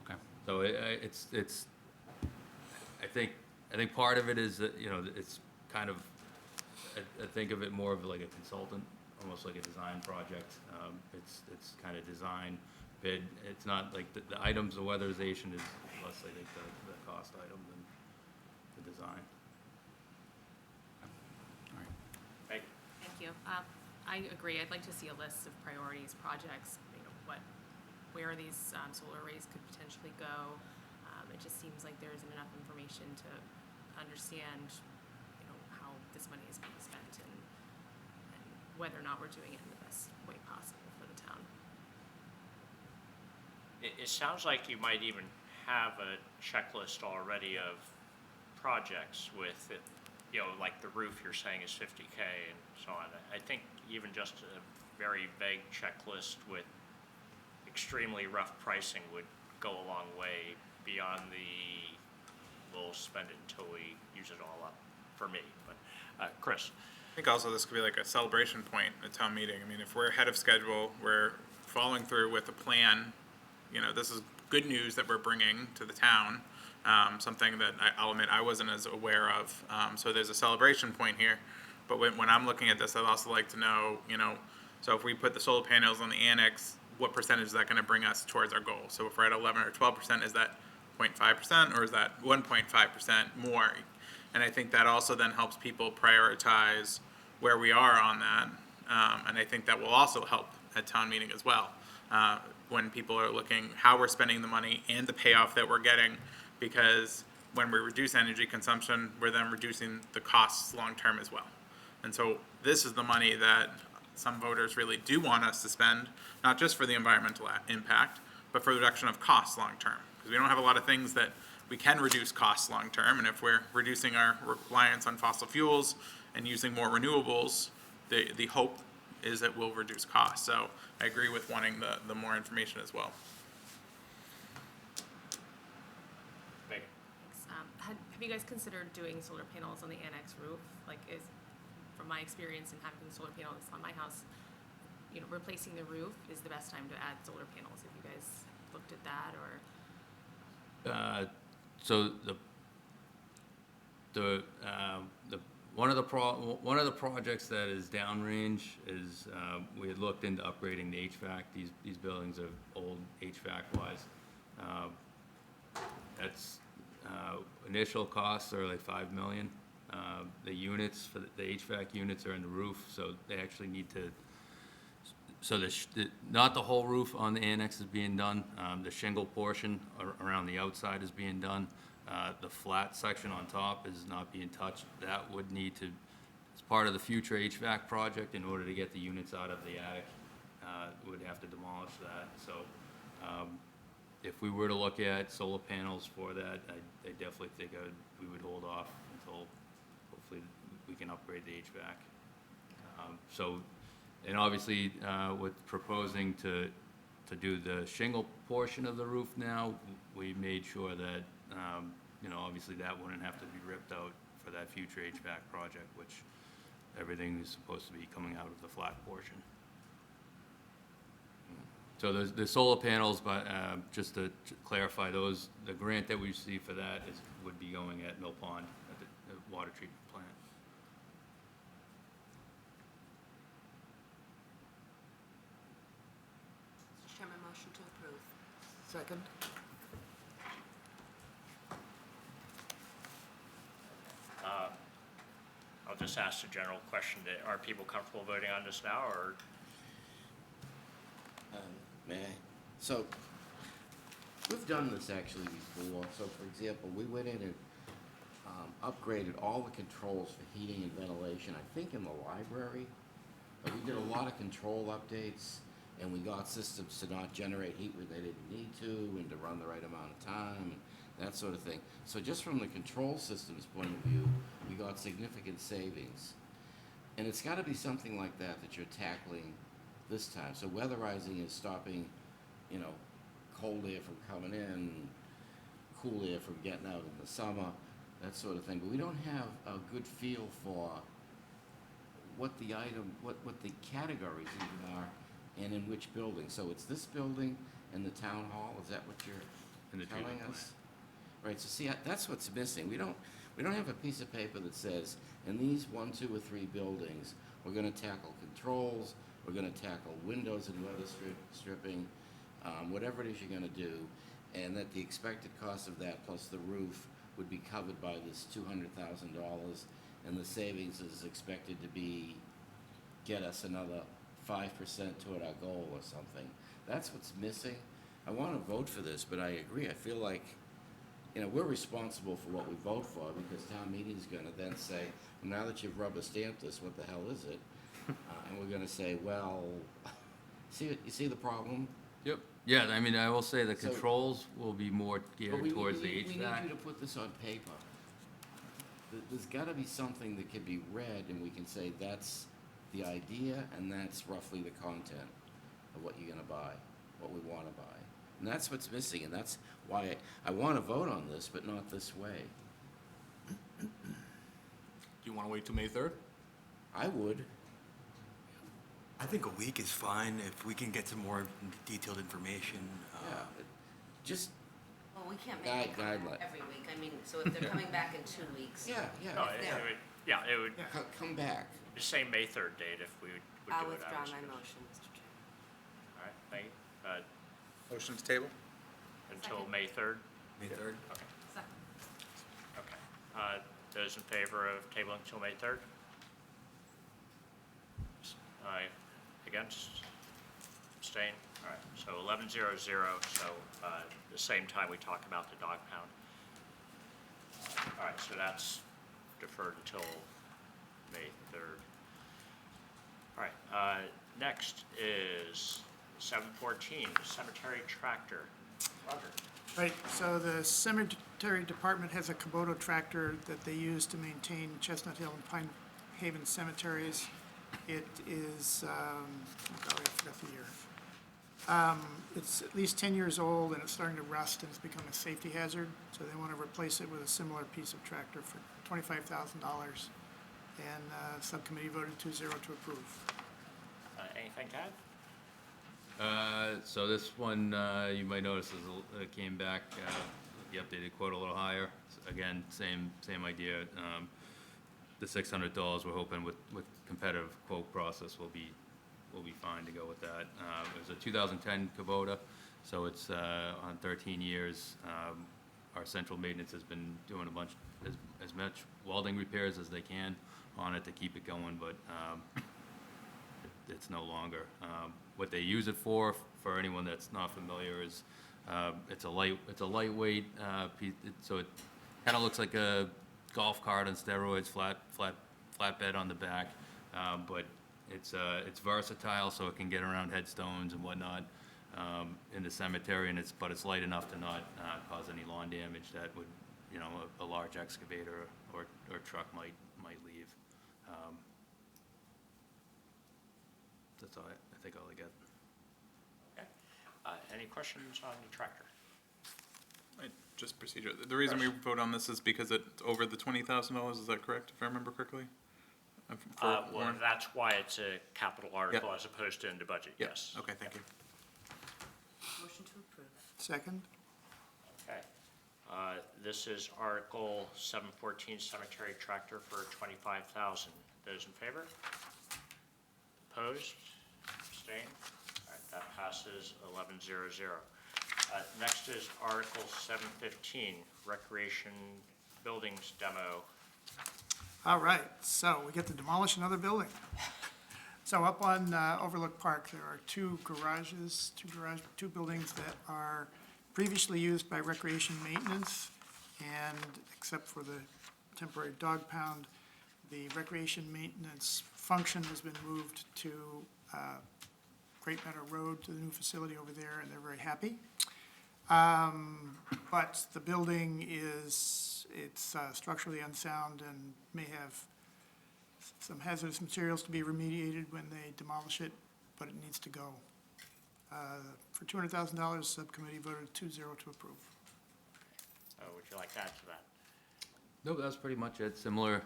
Speaker 4: Okay.
Speaker 9: So it's, I think part of it is that, it's kind of, I think of it more of like a consultant, almost like a design project. It's kind of design bid. It's not like the items, the weatherization is less, I think, the cost item than the design.
Speaker 4: All right.
Speaker 1: Meg?
Speaker 14: Thank you. I agree. I'd like to see a list of priorities, projects, where these solar arrays could potentially go. It just seems like there isn't enough information to understand, how this money is being spent and whether or not we're doing it in the best way possible for the town.
Speaker 1: It sounds like you might even have a checklist already of projects with, like the roof you're saying is 50K and so on. I think even just a very vague checklist with extremely rough pricing would go a long way beyond we'll spend it until we use it all up, for me. But Chris?
Speaker 5: I think also this could be like a celebration point at town meeting. I mean, if we're ahead of schedule, we're following through with a plan, this is good news that we're bringing to the town, something that I'll admit I wasn't as aware of. So there's a celebration point here. But when I'm looking at this, I'd also like to know, so if we put the solar panels on the annex, what percentage is that going to bring us towards our goal? So if we're at 11 or 12%, is that 0.5% or is that 1.5% more? And I think that also then helps people prioritize where we are on that. And I think that will also help at town meeting as well. When people are looking how we're spending the money and the payoff that we're getting, because when we reduce energy consumption, we're then reducing the costs long-term as well. And so this is the money that some voters really do want us to spend, not just for the environmental impact, but for the reduction of costs long-term. Because we don't have a lot of things that we can reduce costs long-term, and if we're reducing our reliance on fossil fuels and using more renewables, the hope is that we'll reduce costs. So I agree with wanting the more information as well.
Speaker 1: Meg?
Speaker 14: Have you guys considered doing solar panels on the annex roof? From my experience in having solar panels on my house, replacing the roof is the best time to add solar panels. Have you guys looked at that, or?
Speaker 9: So one of the projects that is downrange is we had looked into upgrading the HVAC. These buildings are old HVAC wise. That's initial costs are like $5 million. The units for the HVAC units are in the roof, so they actually need to. So not the whole roof on the annex is being done. The shingle portion around the outside is being done. The flat section on top is not being touched. That would need to, as part of the future HVAC project, in order to get the units out of the attic, would have to demolish that. So if we were to look at solar panels for that, I definitely think we would hold off until hopefully we can upgrade the HVAC. And obviously, with proposing to do the shingle portion of the roof now, we made sure that, obviously that wouldn't have to be ripped out for that future HVAC project, which everything is supposed to be coming out of the flat portion. So the solar panels, but just to clarify those, the grant that we receive for that would be going at Mill Pond, at the water treatment plant.
Speaker 7: Mr. Chairman, motion to approve.
Speaker 2: Second?
Speaker 1: I'll just ask the general question, are people comfortable voting on this now, or?
Speaker 3: May I? So, we've done this actually before. So, for example, we went in and upgraded all the controls for heating and ventilation, I think in the library. But we did a lot of control updates, and we got systems to not generate heat where they didn't need to, and to run the right amount of time, and that sort of thing. So just from the control systems point of view, we got significant savings. And it's gotta be something like that that you're tackling this time. So weatherizing is stopping, you know, cold air from coming in, cool air from getting out in the summer, that sort of thing. But we don't have a good feel for what the item, what the categories even are, and in which building. So it's this building and the town hall, is that what
Speaker 4: In
Speaker 3: you're
Speaker 4: the
Speaker 3: telling
Speaker 4: treatment
Speaker 3: us? Right, so see, that's what's missing. We don't have a piece of paper that says, in these 1, 2, or 3 buildings, we're gonna tackle controls, we're gonna tackle windows and weather stripping, whatever it is you're gonna do, and that the expected cost of that plus the roof would be covered by this $200,000, and the savings is expected to be, get us another 5% toward our goal or something. That's what's missing. I wanna vote for this, but I agree, I feel like, you know, we're responsible for what we vote for, because town meeting's gonna then say, well, now that you've rubber stamped this, what the hell is it? And we're gonna say, well, you see the problem?
Speaker 9: Yep. Yeah, I mean, I will say the
Speaker 3: So-
Speaker 9: controls will be more
Speaker 3: But
Speaker 9: geared towards the
Speaker 3: we need you
Speaker 9: HVAC.
Speaker 3: to put this on paper. There's gotta be something that can be read, and we can say, that's the idea, and that's roughly the content of what you're gonna buy, what we wanna buy. And that's what's missing, and that's why I wanna vote on this, but not this way.
Speaker 6: Do you want to wait till May 3rd?
Speaker 3: I would.
Speaker 12: I think a week is fine if we can get some more detailed information.
Speaker 3: Yeah, just,
Speaker 7: Well, we can't
Speaker 3: Guide-
Speaker 7: make them come
Speaker 3: guideline.
Speaker 7: back every week. I mean, so if they're coming back in 2 weeks.
Speaker 3: yeah,
Speaker 1: No,
Speaker 3: yeah,
Speaker 1: it would,
Speaker 3: come back.
Speaker 1: the same May 3rd date if we would do it.
Speaker 7: I'll
Speaker 1: I
Speaker 7: withdraw
Speaker 1: would
Speaker 7: my
Speaker 1: suggest.
Speaker 7: motion, Mr. Chairman.
Speaker 1: All right, thank you.
Speaker 5: Motion to table?
Speaker 1: Until
Speaker 14: Second.
Speaker 1: May 3rd?
Speaker 12: May 3rd?
Speaker 1: Okay,
Speaker 14: Second.
Speaker 1: okay. Those in favor of tabling until May 3rd? Against? Abstain? All right, so 11:00, so the same time we talk about the dog pound. All right, so that's deferred until May 3rd. All right, next is 7:14, the cemetery tractor. Roger.
Speaker 2: Right, so the cemetery department has a Kubota tractor that they use to maintain Chestnut Hill and Pine Haven cemeteries. It is, oh golly, I forgot the year. It's at least 10 years old, and it's starting to rust, and it's become a safety hazard, so they want to replace it with a similar piece of tractor for $25,000. And subcommittee voted 2-0 to approve.
Speaker 1: Anything to add?
Speaker 9: So this one, you might notice came back, the updated quote a little higher. Again, same idea. The $600, we're hoping with competitive quote process will be fine to go with that. It was a 2010 Kubota, so it's on 13 years. Our central maintenance has been doing as much welding repairs as they can on it to keep it going, but it's no longer. What they use it for anyone that's not familiar, is it's a lightweight piece, so it kind of looks like a golf cart on steroids, flatbed on the back, but it's versatile, so it can get around headstones and whatnot in the cemetery, and but it's light enough to not cause any lawn damage that would, you know, a large excavator or truck might leave. That's all I think all I got.
Speaker 1: Okay. Any questions on the tractor?
Speaker 5: Just procedure. The reason we vote on this is because it's over the $20,000, is that correct, if I remember correctly? For
Speaker 1: Well,
Speaker 5: Warren?
Speaker 1: that's why it's a capital article as opposed to in the budget,
Speaker 5: Yep.
Speaker 1: yes.
Speaker 5: Okay, thank you.
Speaker 7: Motion to approve.
Speaker 2: Second?
Speaker 1: Okay. This is Article 714, cemetery tractor for $25,000. Those in favor? Opposed? Abstained? All right, that passes 11:00. Next is Article 715, recreation buildings demo.
Speaker 2: All right, so we get to demolish another building. So up on Overlook Park, there are two buildings that are previously used by recreation maintenance, and except for the temporary dog pound, the recreation maintenance function has been moved to Great Meadow Road, to the new facility over there, and they're very happy. But the building it's structurally unsound and may have some hazardous materials to be remediated when they demolish it, but it needs to go. For $200,000, subcommittee voted 2-0 to approve.
Speaker 1: Would you like to add to that?
Speaker 9: No, that's pretty much it. Similar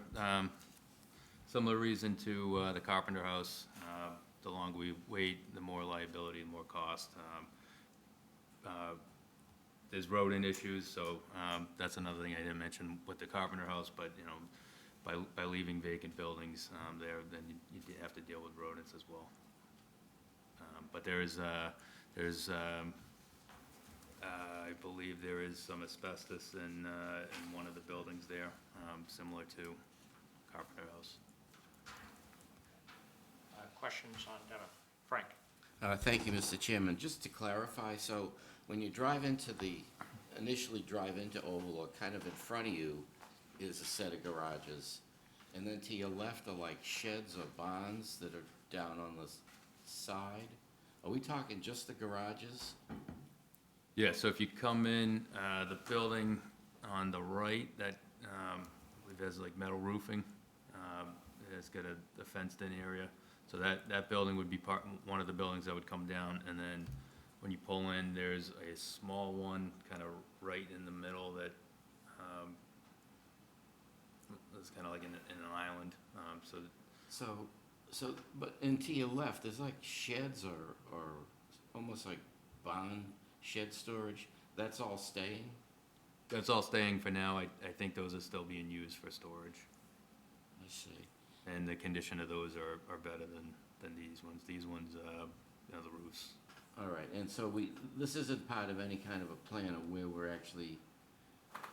Speaker 9: reason to the Carpenter House. The longer we wait, the more liability and more cost. There's rodent issues, so that's another thing I didn't mention with the Carpenter House, but, you know, by leaving vacant buildings there, then you have to deal with rodents as well. But there's I believe there is some asbestos in one of the buildings there, similar to Carpenter House.
Speaker 1: Questions on Devon? Frank?
Speaker 3: Thank you, Mr. Chairman. Just to clarify, so when you initially drive into Overlook, kind of in front of you is a set of garages, and then to your left are like sheds or barns that are down on the side? Are we talking just the garages?
Speaker 9: Yeah, so if you come in, the building on the right, that, I believe has like metal roofing, it's got a fenced-in area. So that building would be one of the buildings that would come down, and then when you pull in, there's a small one kind of right in the middle that, is kind of like in an island,
Speaker 3: But to your left, there's like sheds or almost like barn shed storage, that's all staying?
Speaker 9: That's all staying for now. I think those are still being used for storage.
Speaker 3: I see.
Speaker 9: And the condition of those are better than these ones. These ones, you know, the roofs.
Speaker 3: All right, and so this isn't part of any kind of a plan of where we're actually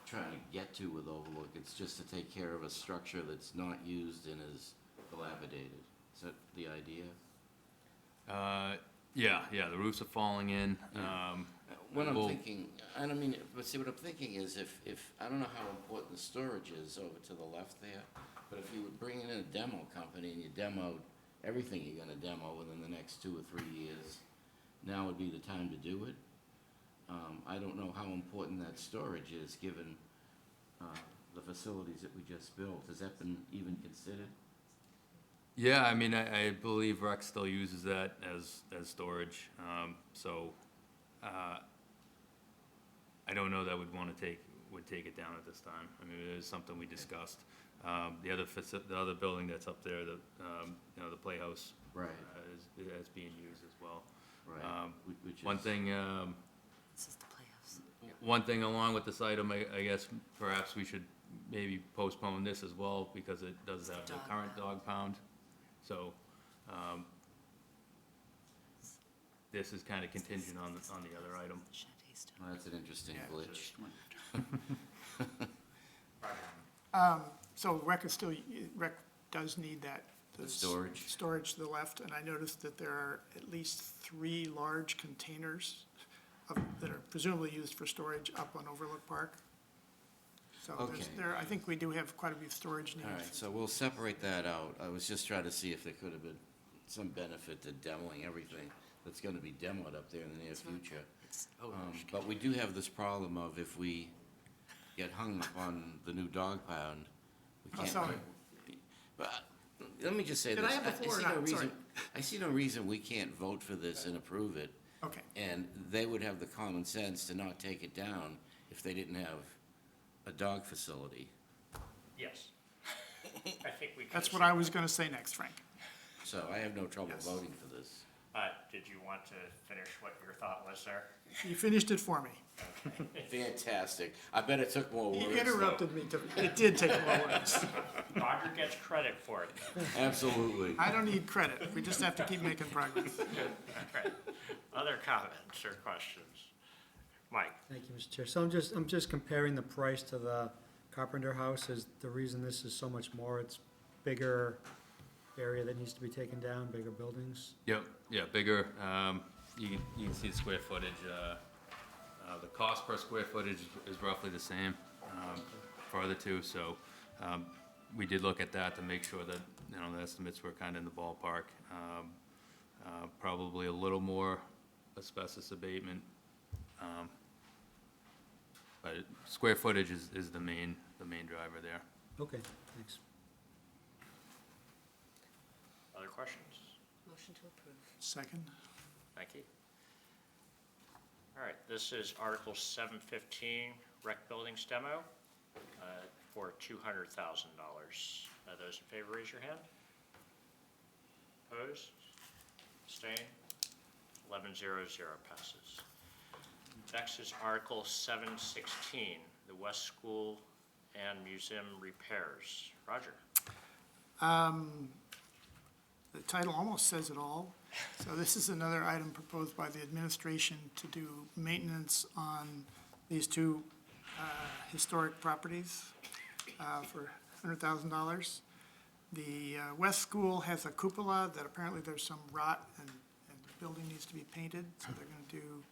Speaker 3: trying to get to with Overlook. It's just to take care of a structure that's not used and is dilapidated. Is that the idea?
Speaker 9: Yeah, the roofs are falling in.
Speaker 3: What I'm
Speaker 9: Well-
Speaker 3: thinking, I don't mean, but see, what I'm thinking is if, I don't know how important the storage is over to the left there, but if you were bringing in a demo company and you demoed everything you're gonna demo within the next 2 or 3 years, now would be the time to do it. I don't know how important that storage is, given the facilities that we just built. Has that been even considered?
Speaker 9: Yeah, I mean, I believe Rec still uses that as storage. I don't know that would take it down at this time. I mean, it is something we discussed. The other building that's up there, you know, the Playhouse.
Speaker 3: Right.
Speaker 9: Is being used as well.
Speaker 3: Right. Which
Speaker 9: One
Speaker 3: is-
Speaker 9: thing,
Speaker 7: This is the Playhouse.
Speaker 9: one thing along with this item, I guess perhaps we should maybe postpone this as well, because it does have the
Speaker 7: Dog
Speaker 9: current
Speaker 7: pound.
Speaker 9: dog pound. So, this is kind of contingent on the other item.
Speaker 7: Shanties down.
Speaker 3: Well, that's an interesting
Speaker 2: Yeah,
Speaker 3: glitch.
Speaker 2: So rec does need that.
Speaker 3: The storage?
Speaker 2: Storage to the left, and I noticed that there are at least 3 large containers that are presumably used for storage up on Overlook Park. So
Speaker 3: Okay.
Speaker 2: I think we do have quite a few storage needs.
Speaker 3: All right, so we'll separate that out. I was just trying to see if there could have been some benefit to demoing everything that's gonna be demoed up there in the near future. But we do have this problem of if we get hung up on the new dog pound, we
Speaker 2: Oh,
Speaker 3: can't.
Speaker 2: sorry.
Speaker 3: But let me just say
Speaker 2: Did
Speaker 3: this.
Speaker 2: I have the floor or
Speaker 3: see no
Speaker 2: not? Sorry.
Speaker 3: I see no reason we can't vote for this and approve it.
Speaker 2: Okay.
Speaker 3: And they would have the common sense to not take it down if they didn't have a dog facility.
Speaker 1: Yes. I think we could.
Speaker 2: That's what I was going to say next, Frank.
Speaker 3: So I have no trouble
Speaker 2: Yes.
Speaker 3: voting for this.
Speaker 1: Did you want to finish what your thought was there?
Speaker 2: You finished it for me.
Speaker 3: Fantastic. I bet it took more words.
Speaker 2: You
Speaker 3: though.
Speaker 2: interrupted me. It did take more words.
Speaker 1: Roger gets credit for it.
Speaker 3: Absolutely.
Speaker 2: I don't need credit. We just have to keep making progress.
Speaker 1: Okay. Other comments or questions? Mike?
Speaker 8: Thank you, Mr. Chair. So I'm just comparing the price to the Carpenter House. Is the reason this is so much more, it's bigger, area that needs to be taken down, bigger buildings?
Speaker 9: Yep, yeah, bigger, you can see the square footage, the cost per square footage is roughly the same, for the two, so, we did look at that to make sure that, you know, the estimates were kind of in the ballpark. Probably a little more asbestos abatement, but square footage is the main driver there.
Speaker 8: Okay, thanks.
Speaker 1: Other questions?
Speaker 7: Motion to approve.
Speaker 2: Second?
Speaker 1: Thank you. All right, this is Article 715, rec buildings demo, for $200,000. Those in favor, raise your hand. Opposed? Abstained? 1100 passes. Next is Article 716, the West School and Museum repairs. Roger.
Speaker 2: The title almost says it all. So this is another item proposed by the administration to do maintenance on these two historic properties for $100,000. The West School has a cupola that apparently there's some rot and the building needs to be painted, so they're gonna do,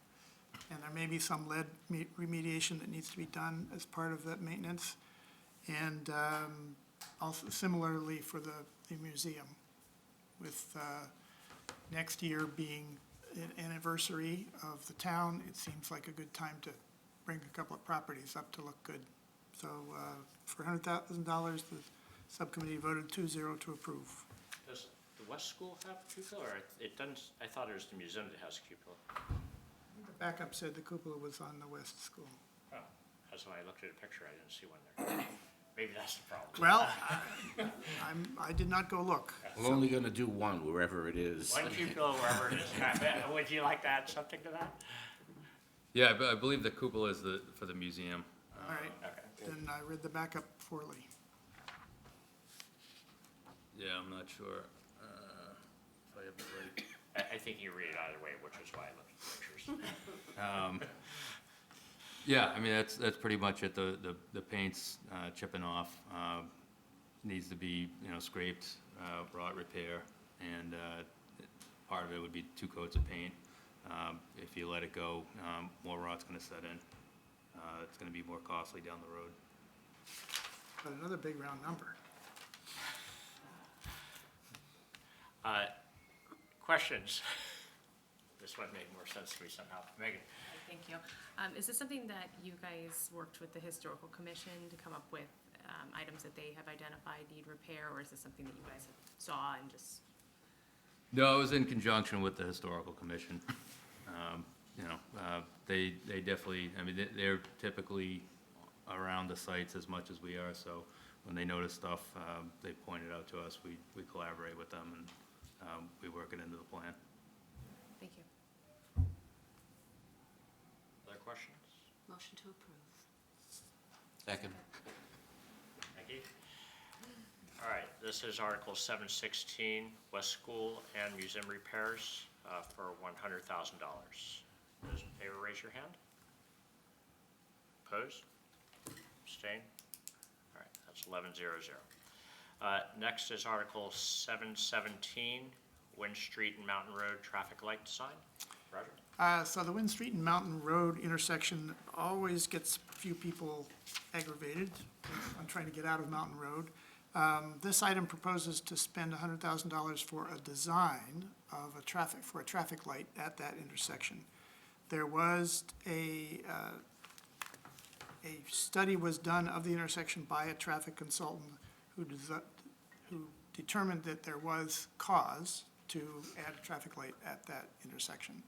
Speaker 2: and there may be some lead remediation that needs to be done as part of that maintenance. And also similarly for the museum, with next year being an anniversary of the town, it seems like a good time to bring a couple of properties up to look good. So for $100,000, the subcommittee voted 2-0 to approve.
Speaker 1: Does the West School have a cupola, or it doesn't, I thought it was the museum that has a cupola.
Speaker 2: The backup said the cupola was on the West School.
Speaker 1: Oh, that's why I looked at a picture, I didn't see one there. Maybe that's the problem.
Speaker 2: Well, I did not go look.
Speaker 3: We're only gonna do one, wherever it is.
Speaker 1: One cupola wherever it is. Would you like to add something to that?
Speaker 9: Yeah, I believe the cupola is for the museum.
Speaker 2: All right,
Speaker 1: Okay.
Speaker 2: then I read the backup poorly.
Speaker 9: Yeah, I'm not sure, if I have the right.
Speaker 1: I think you read it either way, which is why I looked at the pictures.
Speaker 9: Yeah, I mean, that's pretty much it. The paint's chipping off, needs to be, you know, scraped, rot repair, and part of it would be 2 coats of paint. If you let it go, more rot's gonna set in. It's gonna be more costly down the road.
Speaker 2: But another big round number.
Speaker 1: Questions? This one made more sense to me somehow. Megan?
Speaker 14: Thank you. Is this something that you guys worked with the Historical Commission to come up with items that they have identified need repair, or is this something that you guys saw and just?
Speaker 9: No, it was in conjunction with the Historical Commission. You know, they definitely, I mean, they're typically around the sites as much as we are, so when they notice stuff, they point it out to us. We collaborate with them, and we work it into the plan.
Speaker 14: Thank you.
Speaker 1: Other questions?
Speaker 7: Motion to approve.
Speaker 3: Second.
Speaker 1: Thank you. All right, this is Article 716, West School and Museum repairs for $100,000. Those in favor, raise your hand. Opposed? Abstain? All right, that's 1100. Next is Article 717, Wind Street and Mountain Road traffic light design. Roger?
Speaker 2: So the Wind Street and Mountain Road intersection always gets a few people aggravated on trying to get out of Mountain Road. This item proposes to spend $100,000 for a design of a traffic light at that intersection. There was a study was done of the intersection by a traffic consultant who determined that there was cause to add a traffic light at that intersection.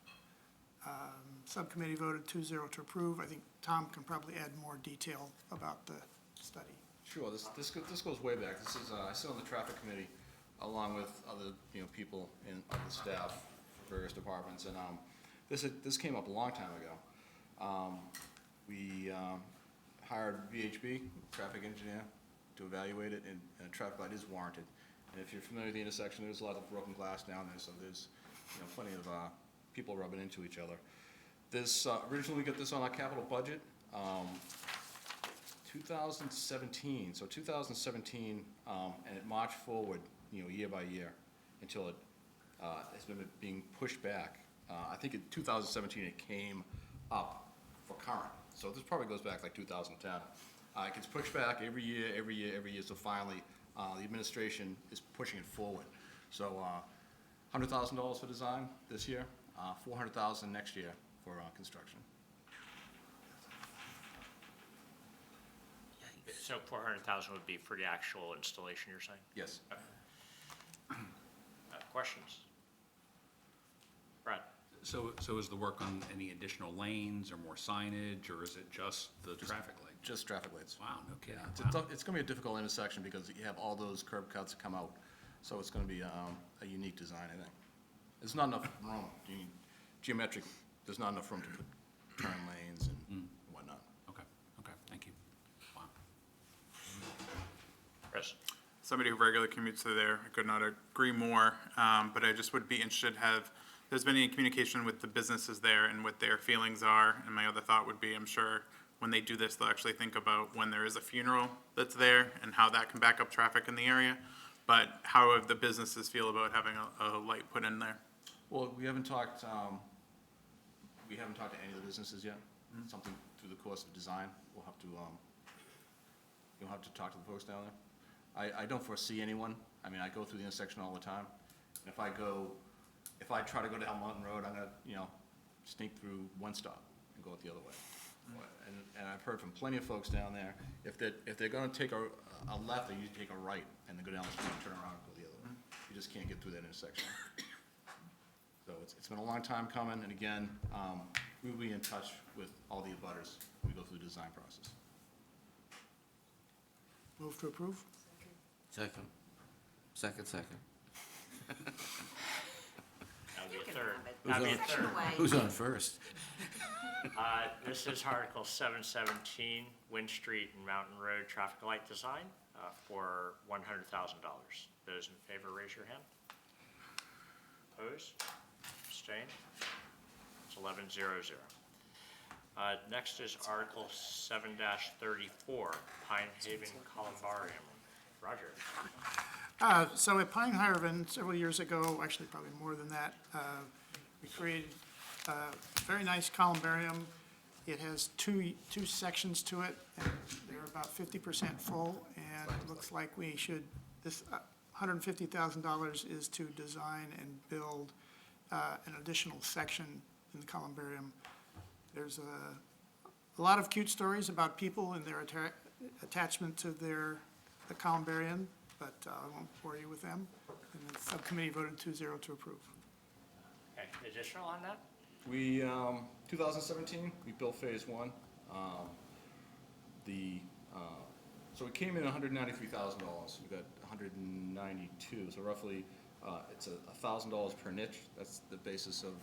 Speaker 2: Subcommittee voted 2-0 to approve. I think Tom can probably add more detail about the study.
Speaker 6: Sure, this goes way back. This is, I sit on the traffic committee along with other, you know, people in other staff for various departments, and this came up a long time ago. We hired VHB, traffic engineer, to evaluate it, and a traffic light is warranted. And if you're familiar with the intersection, there's a lot of broken glass down there, so there's, you know, plenty of people rubbing into each other. This originally got this on our capital budget 2017, so 2017, and it marched forward, year by year until it has been being pushed back. I think in 2017 it came up for current, so this probably goes back like 2010. It gets pushed back every year, so finally, the administration is pushing it forward. So $100,000 for design this year, $400,000 next year for construction.
Speaker 1: So 400,000 would be for the actual installation, you're saying?
Speaker 6: Yes.
Speaker 1: Questions? Brad?
Speaker 4: So is the work on any additional lanes or more signage, or is it just the traffic light?
Speaker 6: Just traffic lights.
Speaker 4: Wow, no kidding.
Speaker 6: Yeah,
Speaker 4: Wow.
Speaker 6: it's gonna be a difficult intersection because you have all those curb cuts that come out, so it's gonna be a unique design, I think. There's not enough room, geometric, there's not enough room to put turn lanes and whatnot.
Speaker 4: Okay, thank you. Wow.
Speaker 1: Chris?
Speaker 5: Somebody who regularly commutes through there, I could not agree more, but I just would be interested to have, there's been any communication with the businesses there and what their feelings are, and my other thought would be, I'm sure when they do this, they'll actually think about when there is a funeral that's there and how that can back up traffic in the area, but how do the businesses feel about having a light put in there?
Speaker 6: Well, we haven't talked to any of the businesses yet. Something through the course of design, you'll have to talk to the folks down there. I don't foresee anyone. I mean, I go through the intersection all the time. And if I try to go down Mountain Road, I'm gonna, sneak through one stop and go out the other way. And I've heard from plenty of folks down there, if they're gonna take a left, they usually take a right, and they go down the street and turn around and go the other way. You just can't get through that intersection. So it's been a long time coming, and again, we'll be in touch with all the abutters when we go through the design process.
Speaker 2: Move to approve?
Speaker 3: Second. Second.
Speaker 1: That'll be
Speaker 7: You
Speaker 1: a
Speaker 7: can
Speaker 1: third.
Speaker 7: have it.
Speaker 1: That'll be a
Speaker 7: Section
Speaker 1: third.
Speaker 7: away.
Speaker 3: Who's on first?
Speaker 1: This is Article 717, Wind Street and Mountain Road traffic light design for $100,000. Those in favor, raise your hand. Opposed? Abstained? It's 11-0-0. Next is Article 7-34, Pine Haven Columbarium. Roger.
Speaker 2: So at Pine Haven, several years ago, actually probably more than that, we created a very nice columbarium. It has two sections to it, and they're about 50% full, and it looks like we should, this $150,000 is to design and build an additional section in the columbarium. There's a lot of cute stories about people and their attachment to the columbarium, but I won't bore you with them. And the subcommittee voted 2-0 to approve.
Speaker 1: Okay, additional on that?
Speaker 6: We, 2017, we built phase one. So it came in $193,000. We got 192, so roughly, it's $1,000 per niche. That's the basis of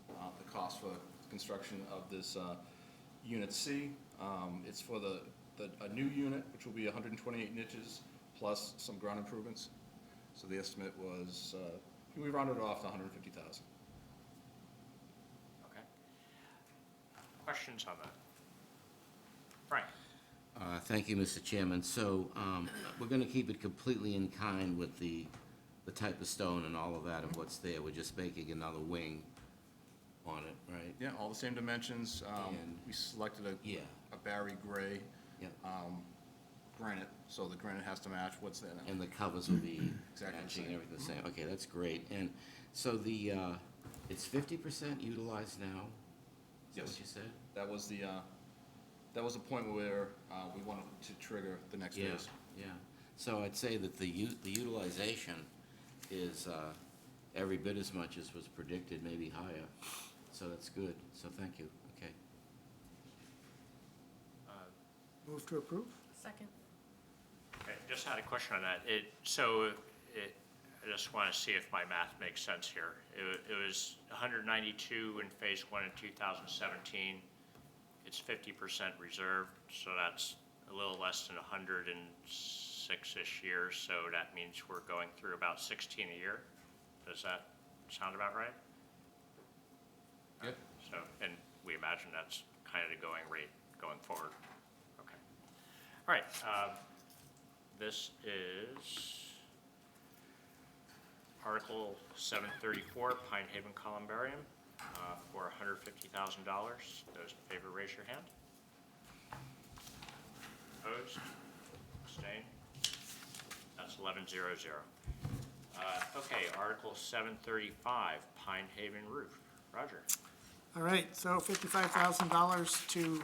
Speaker 6: the cost for construction of this Unit C. It's for a new unit, which will be 128 niches, plus some ground improvements. So the estimate was, we rounded it off to 150,000.
Speaker 1: Okay. Questions on that? Frank?
Speaker 3: Thank you, Mr. Chairman. So we're going to keep it completely in kind with the type of stone and all of that of what's there. We're just making another wing on it, right?
Speaker 6: Yeah, all the same dimensions.
Speaker 3: And-
Speaker 6: We selected
Speaker 3: Yeah.
Speaker 6: a Barry gray
Speaker 3: Yeah.
Speaker 6: granite, so the granite has to match what's there now.
Speaker 3: And the covers will be
Speaker 6: Exactly the
Speaker 3: matching,
Speaker 6: same.
Speaker 3: everything the same. Okay, that's great. And so it's 50% utilized now? Is that
Speaker 6: Yes.
Speaker 3: what you said?
Speaker 6: That was the point where we wanted to trigger the next
Speaker 3: Yeah,
Speaker 6: phase.
Speaker 3: yeah. So I'd say that the utilization is every bit as much as was predicted, maybe higher. So that's good. So thank you. Okay.
Speaker 2: Move to approve?
Speaker 14: Second.
Speaker 1: Okay, just had a question on that. I just want to see if my math makes sense here. It was 192 in phase one in 2017. It's 50% reserved, so that's a little less than 106-ish years. So that means we're going through about 16 a year. Does that sound about right?
Speaker 6: Yep.
Speaker 1: So, and we imagine that's kind of the going rate going forward. Okay. All right, this is Article 734, Pine Haven Columbarium, for $150,000. Those in favor, raise your hand. Opposed? Abstained? That's 11-0-0. Okay, Article 735, Pine Haven Roof. Roger.
Speaker 2: All right, so $55,000 to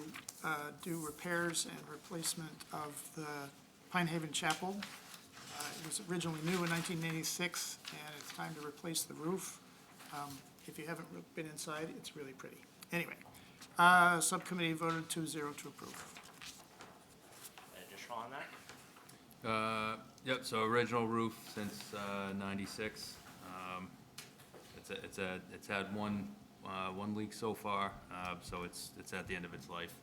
Speaker 2: do repairs and replacement of the Pine Haven Chapel. It was originally new in 1986, and it's time to replace the roof. If you haven't been inside, it's really pretty. Anyway, subcommittee voted 2-0 to approve.
Speaker 1: Additional on that?
Speaker 9: Yep, so original roof since '96. It's had one leak so far, so it's at the end of its life.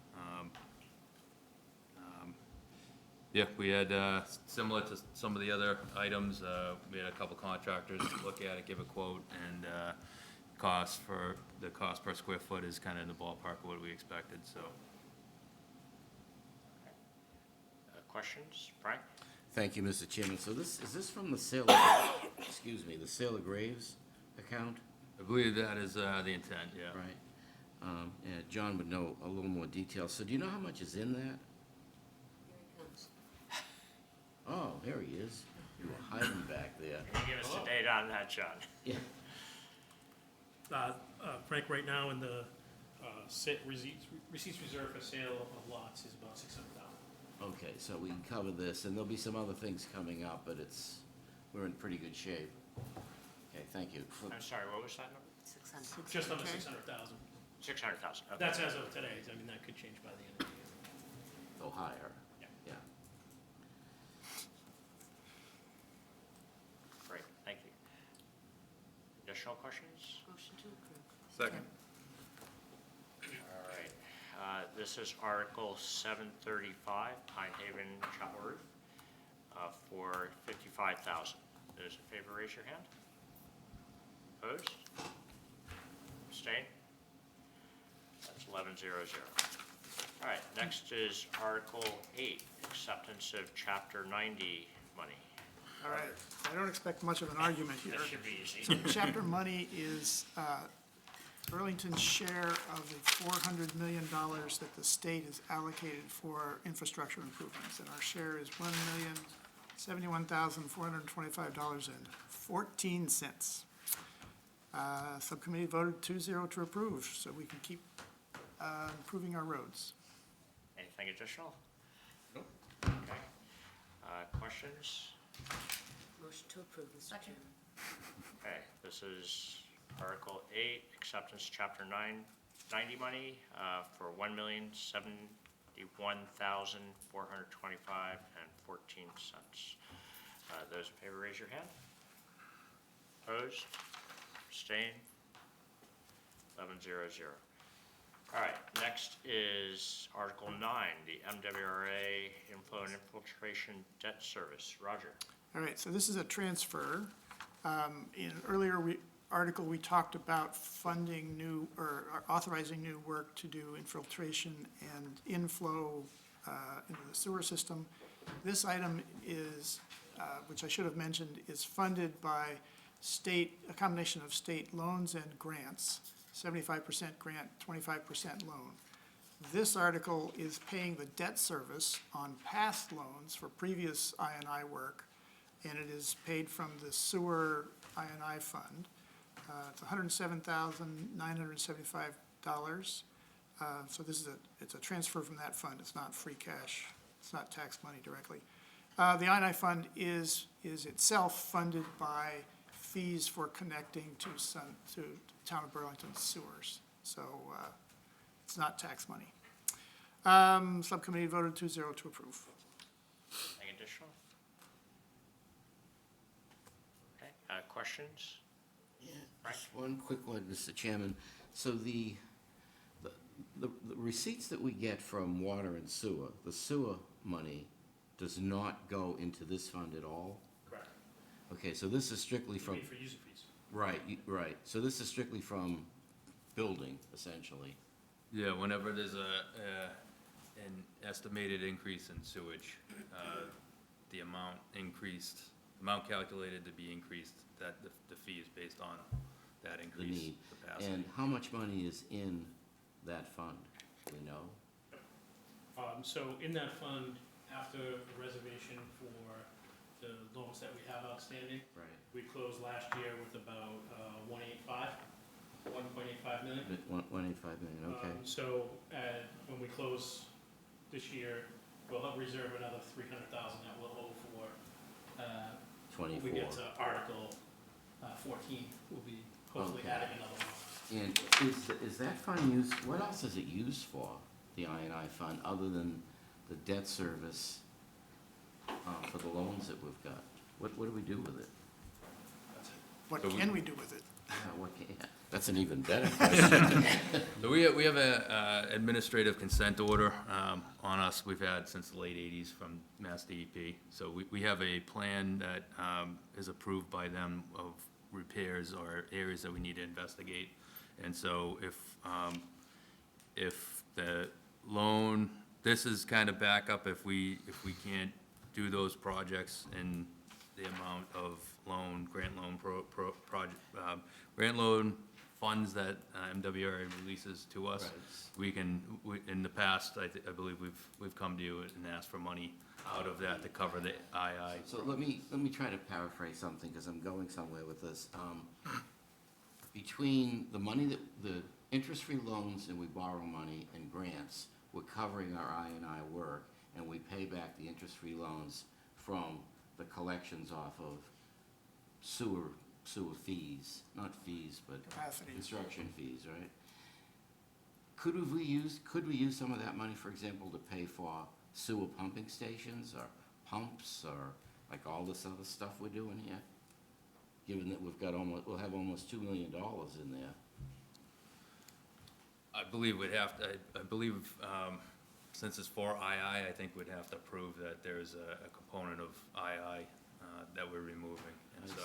Speaker 9: Yeah, we had, similar to some of the other items, we had a couple contractors look at it, give a quote, and the cost per square foot is kind of in the ballpark of what we expected, so.
Speaker 1: Questions? Frank?
Speaker 3: Thank you, Mr. Chairman. So is this from the sale of, excuse me, the sale of graves account?
Speaker 9: I believe that is the intent, yeah.
Speaker 3: Right. Yeah, John would know a little more detail. So do you know how much is in that?
Speaker 7: Here he comes.
Speaker 3: Oh, there he is. You were hiding back there.
Speaker 1: Can you give us a date on that, John?
Speaker 3: Yeah.
Speaker 13: Frank, right now in the receipts reserved for sale of lots is about $600,000.
Speaker 3: Okay, so we can cover this, and there'll be some other things coming up, but we're in pretty good shape. Okay, thank you.
Speaker 1: I'm sorry, what was that number?
Speaker 7: 600.
Speaker 13: Just under
Speaker 2: Okay.
Speaker 13: 600,000.
Speaker 1: 600,000, okay.
Speaker 13: That's as of today. I mean, that could change by the end of the year.
Speaker 3: Go higher.
Speaker 1: Yeah.
Speaker 3: Yeah.
Speaker 1: Great, thank you. Additional questions?
Speaker 7: Motion to approve.
Speaker 5: Second.
Speaker 1: All right, this is Article 735, Pine Haven Chapel Roof, for $55,000. Those in favor, raise your hand. Opposed? Abstain? That's 11-0-0. All right, next is Article 8, acceptance of Chapter 90 money.
Speaker 2: All right, I don't expect much of an argument here.
Speaker 1: That should be easy.
Speaker 2: So chapter money is Burlington's share of the $400 million that the state has allocated for infrastructure improvements. And our share is $1,071,425.14. Subcommittee voted 2-0 to approve, so we can keep improving our roads.
Speaker 1: Anything additional? Nope. Okay. Questions?
Speaker 7: Motion to approve, Mr. Chairman.
Speaker 1: Okay, this is Article 8, acceptance Chapter 90 money for $1,071,425.14. Those in favor, raise your hand. Opposed? Abstain? 11-0-0. All right, next is Article 9, the MWRA Inflow and Infiltration Debt Service. Roger.
Speaker 2: All right, so this is a transfer. In an earlier article, we talked about funding new, or authorizing new work to do infiltration and inflow into the sewer system. This item is, which I should have mentioned, is funded by a combination of state loans and grants, 75% grant, 25% loan. This article is paying the debt service on past loans for previous I&I work, and it is paid from the sewer I&I fund. It's $107,975. So it's a transfer from that fund. It's not free cash. It's not tax money directly. The I&I fund is itself funded by fees for connecting to town of Burlington sewers. So it's not tax money. Subcommittee voted 2-0 to approve.
Speaker 1: Anything additional? Okay, questions?
Speaker 3: Yeah,
Speaker 1: Frank?
Speaker 3: just one quick one, Mr. Chairman. So the receipts that we get from water and sewer, the sewer money does not go into this fund at all?
Speaker 13: Correct.
Speaker 3: Okay, so this is strictly
Speaker 13: You
Speaker 3: from,
Speaker 13: mean for user fees?
Speaker 3: right, right. So this is strictly from building, essentially.
Speaker 9: Yeah, whenever there's an estimated increase in sewage. The amount increased, amount calculated to be increased, that the fee is based on that
Speaker 3: The
Speaker 9: increased
Speaker 3: need.
Speaker 9: capacity.
Speaker 3: And how much money is in that fund? Do we know?
Speaker 13: So in that fund, after the reservation for the loans that we have outstanding,
Speaker 3: Right.
Speaker 13: we closed last year with about 1.85 million.
Speaker 3: 185 million, okay.
Speaker 13: So when we close this year, we'll have reserve another 300,000 that we'll owe for, when we
Speaker 3: 24.
Speaker 13: get to Article 14, we'll be hopefully
Speaker 3: Okay.
Speaker 13: adding another one.
Speaker 3: And is that fund used, what else is it used for, the I&I fund, other than the debt service for the loans that we've got? What do we do with it?
Speaker 2: What
Speaker 9: So
Speaker 2: can we do with it?
Speaker 3: That's an even better question.
Speaker 9: So we have a administrative consent order on us we've had since the late 80s from Mass DEP. So we have a plan that is approved by them of repairs or areas that we need to investigate. And so if the loan, this is kind of backup if we can't do those projects in the amount of grant loan funds that MWRA releases to us.
Speaker 3: Right.
Speaker 9: In the past, I believe we've come to you and asked for money out of that to cover the II.
Speaker 3: So let me try to paraphrase something, because I'm going somewhere with this. Between the money the interest-free loans and we borrow money and grants, we're covering our I&I work, and we pay back the interest-free loans from the collections off of sewer fees, not fees, but
Speaker 2: Capacity.
Speaker 3: construction fees, right? Could we use some of that money, for example, to pay for sewer pumping stations or pumps or like all this other stuff we're doing here? Given that we'll have almost $2 million in there.
Speaker 9: I believe we'd have to, I believe, since it's for II, I think we'd have to prove that there's a component of II that we're removing. And so,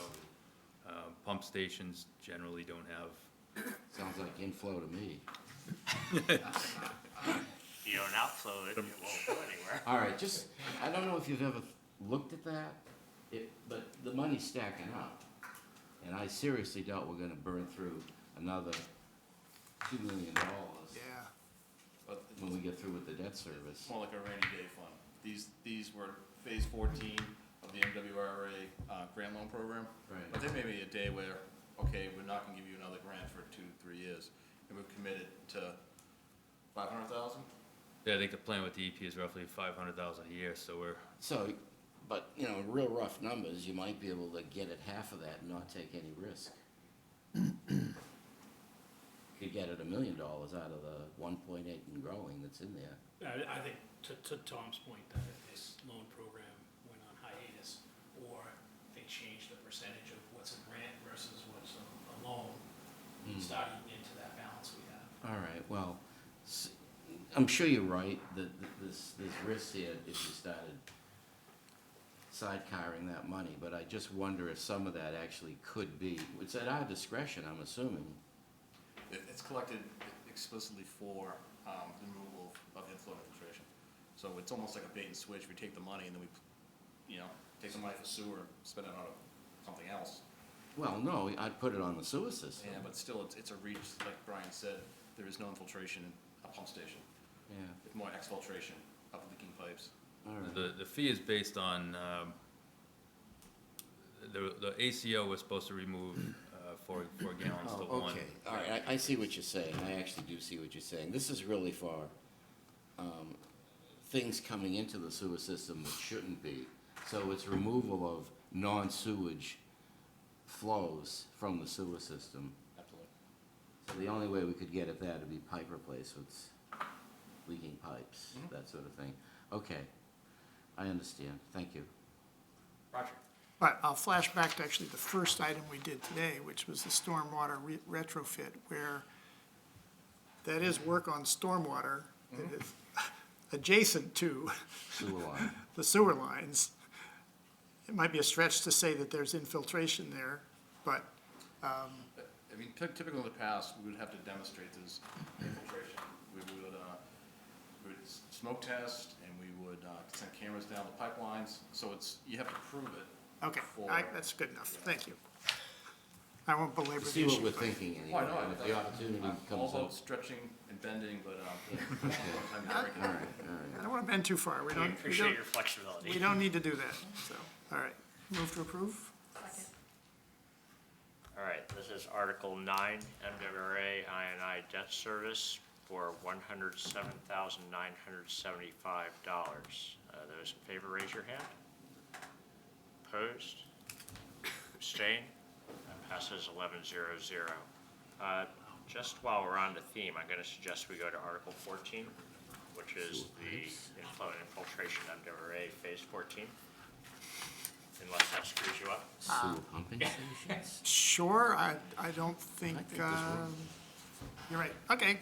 Speaker 9: pump stations generally don't have.
Speaker 3: Sounds like inflow to me.
Speaker 1: You don't outflow it, it won't go anywhere.
Speaker 3: All right, I don't know if you've ever looked at that, but the money's stacking up. And I seriously doubt we're gonna burn through another $2 million
Speaker 2: Yeah.
Speaker 3: when we get through with the debt service.
Speaker 6: It's more like a rainy day fund. These were phase 14 of the MWRA grant loan program.
Speaker 3: Right.
Speaker 6: But there may be a day where, okay, we're not gonna give you another grant for 2-3 years, and we've committed to 500,000?
Speaker 9: Yeah, I think the plan with DEP is roughly 500,000 a year, so we're.
Speaker 3: So, but, real rough numbers, you might be able to get at half of that and not take any risk. Could get at $1 million out of the 1.8 and growing that's in there.
Speaker 13: I think, to Tom's point, that if this loan program went on hiatus, or they changed the percentage of what's a grant versus what's a loan, starting into that balance we have.
Speaker 3: All right, well, I'm sure you're right, that this risk here, if you started sidecarring that money, but I just wonder if some of that actually could be, it's at our discretion, I'm assuming.
Speaker 6: It's collected explicitly for the removal of inflow infiltration. So it's almost like a bait and switch. We take the money and then we, take the money for sewer and spend it on something else.
Speaker 3: Well, no, I'd put it on the sewer system.
Speaker 6: Yeah, but still, it's a reach, like Brian said, there is no infiltration in a pump station.
Speaker 3: Yeah,
Speaker 6: It's more exfiltration of leaking pipes.
Speaker 3: all right.
Speaker 9: The fee is based on, the ACO was supposed to remove 4 gallons to 1.
Speaker 3: Okay, all right, I see what you're saying, I actually do see what you're saying. This is really for things coming into the sewer system that shouldn't be. So it's removal of non-sewage flows from the sewer system.
Speaker 6: Absolutely.
Speaker 3: So the only way we could get at that would be pipe replacements, leaking pipes, that sort of thing. Okay, I understand, thank you.
Speaker 1: Roger.
Speaker 2: But I'll flash back to actually the first item we did today, which was the stormwater retrofit, where that is work on stormwater that is adjacent to
Speaker 3: Sewer line.
Speaker 2: the sewer lines. It might be a stretch to say that there's infiltration there, but,
Speaker 6: I mean, typically in the past, we would have to demonstrate this infiltration. We would smoke test, and we would send cameras down the pipelines. So it's, you have to prove it.
Speaker 2: Okay,
Speaker 6: For-
Speaker 2: that's good enough, thank you. I won't belabor the
Speaker 3: See
Speaker 2: issue.
Speaker 3: what we're
Speaker 2: but-
Speaker 3: thinking
Speaker 6: Oh, I
Speaker 3: anyway,
Speaker 6: know,
Speaker 3: and if the opportunity
Speaker 6: I'm all
Speaker 3: comes
Speaker 6: about
Speaker 3: up.
Speaker 6: stretching and bending, but,
Speaker 3: Okay.
Speaker 6: sometimes you
Speaker 3: All
Speaker 6: break it.
Speaker 3: right, all right.
Speaker 2: I don't want to bend too far, we
Speaker 1: We
Speaker 2: don't,
Speaker 1: appreciate your flexibility.
Speaker 2: we don't need to do that, so, all right. Move to approve?
Speaker 1: All right, this is Article 9, MWRA INI debt service for $107,975. Those in favor, raise your hand. Opposed? Abstain? That passes 11-0-0. Just while we're on the theme, I'm going to suggest we go to Article 14, which is the inflow and infiltration MWRA Phase 14, unless that screws you up.
Speaker 3: Sewer pumping stations?
Speaker 2: Sure, I don't think,
Speaker 3: think this works.
Speaker 2: you're right, okay.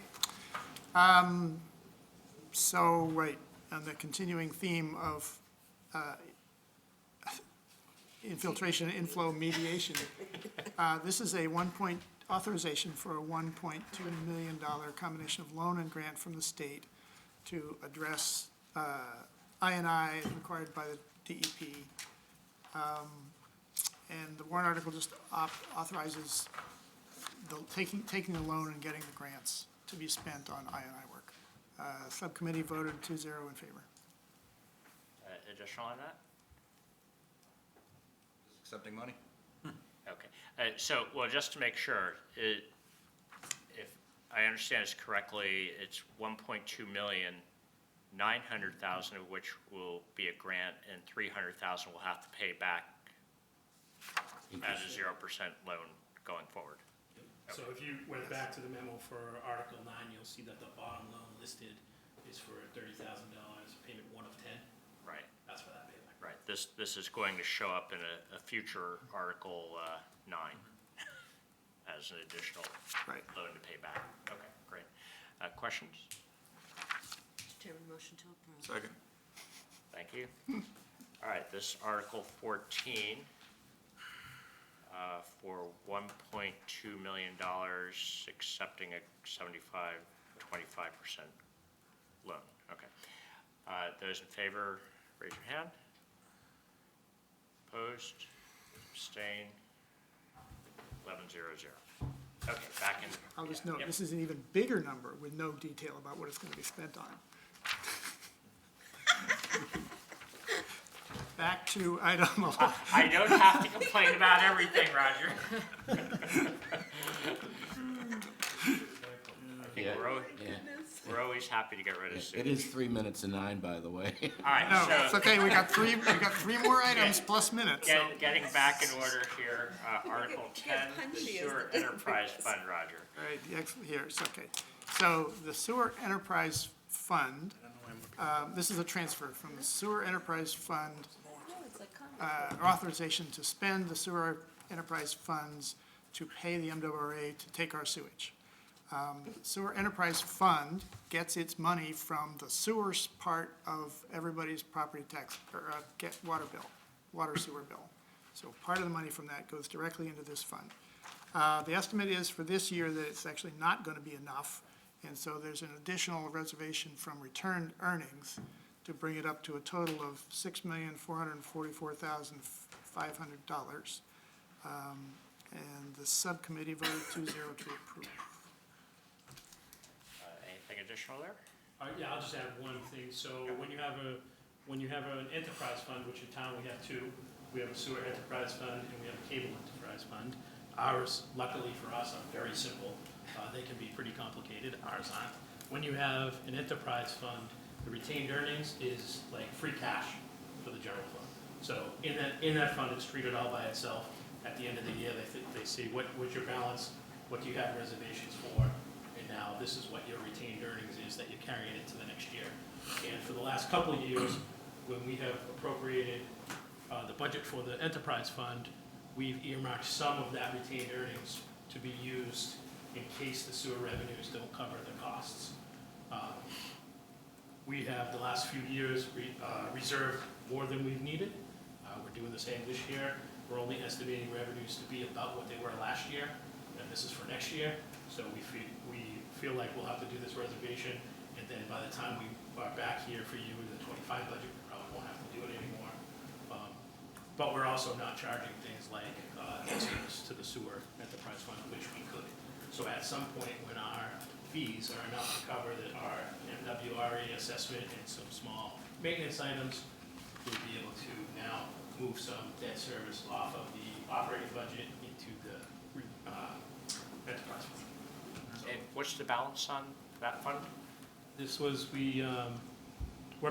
Speaker 2: So, right, on the continuing theme of infiltration, inflow, mediation, this is a authorization for a $1.2 million combination of loan and grant from the state to address I&I required by the DEP. And the warrant article just authorizes taking the loan and getting the grants to be spent on I&I work. Subcommittee voted 2-0 in favor.
Speaker 1: Additional on that?
Speaker 6: Just accepting money?
Speaker 1: Okay, well, just to make sure, if I understand this correctly, it's 1.2 million, 900,000 of which will be a grant, and 300,000 we'll have to pay back as a 0% loan going forward.
Speaker 13: So if you went back to the memo for Article 9, you'll see that the bottom loan listed is for $30,000, payment 1 of 10.
Speaker 1: Right,
Speaker 13: That's for that payment.
Speaker 1: right. This is going to show up in a future Article 9 as an additional
Speaker 2: Right.
Speaker 1: loan to pay back. Okay, great. Questions?
Speaker 7: Mr. Chairman, motion to approve.
Speaker 5: Second.
Speaker 1: Thank you. All right, this Article 14 for $1.2 million, accepting a 25% loan. Okay. Those in favor, raise your hand. Opposed? Abstain? 11-0-0. Okay, back in.
Speaker 2: I'll just note,
Speaker 1: Yep.
Speaker 2: this is an even bigger number with no detail about what it's going to be spent on. Back to item 11.
Speaker 1: I don't have to complain about everything, Roger. I think
Speaker 3: Yeah, yeah.
Speaker 1: we're always happy to get rid of
Speaker 3: It
Speaker 1: sewage.
Speaker 3: is 3 minutes to 9, by the way.
Speaker 1: All right,
Speaker 2: No, it's
Speaker 1: so
Speaker 2: okay, we got three more items plus minutes, so.
Speaker 1: getting back in order here, Article 10, the Sewer Enterprise Fund, Roger.
Speaker 2: All right, here, it's okay. So the Sewer Enterprise Fund, this is a transfer from the Sewer Enterprise Fund, authorization to spend the Sewer Enterprise funds to pay the MWRA to take our sewage. Sewer Enterprise Fund gets its money from the sewers part of everybody's property tax, or water sewer bill. So part of the money from that goes directly into this fund. The estimate is for this year that it's actually not going to be enough, and so there's an additional reservation from returned earnings to bring it up to a total of $6,444,500. And the subcommittee voted 2-0 to approve.
Speaker 1: Anything additional there?
Speaker 13: Yeah, I'll just add one thing. So when you have an enterprise fund, which in town we have two, we have a sewer enterprise fund and we have a cable enterprise fund. Ours, luckily for us, are very simple. They can be pretty complicated. Ours aren't. When you have an enterprise fund, the retained earnings is like free cash for the general fund. So in that fund, it's treated all by itself. At the end of the year, they see what's your balance, what do you have reservations for, and now this is what your retained earnings is that you're carrying into the next year. And for the last couple of years, when we have appropriated the budget for the enterprise fund, we've earmarked some of that retained earnings to be used in case the sewer revenues don't cover the costs. We have, the last few years, reserved more than we've needed. We're doing the same this year. We're only estimating revenues to be about what they were last year, and this is for next year. So we feel like we'll have to do this reservation And then by the time we are back here for you in the 25 budget, we probably won't have to do it anymore. But we're also not charging things like service to the sewer enterprise fund, which we could. So at some point, when our fees are enough to cover our MWRA assessment and some small maintenance items, we'll be able to now move some debt service off of the operating budget into the enterprise fund. So
Speaker 1: And what's the balance on that fund?
Speaker 13: this was, we're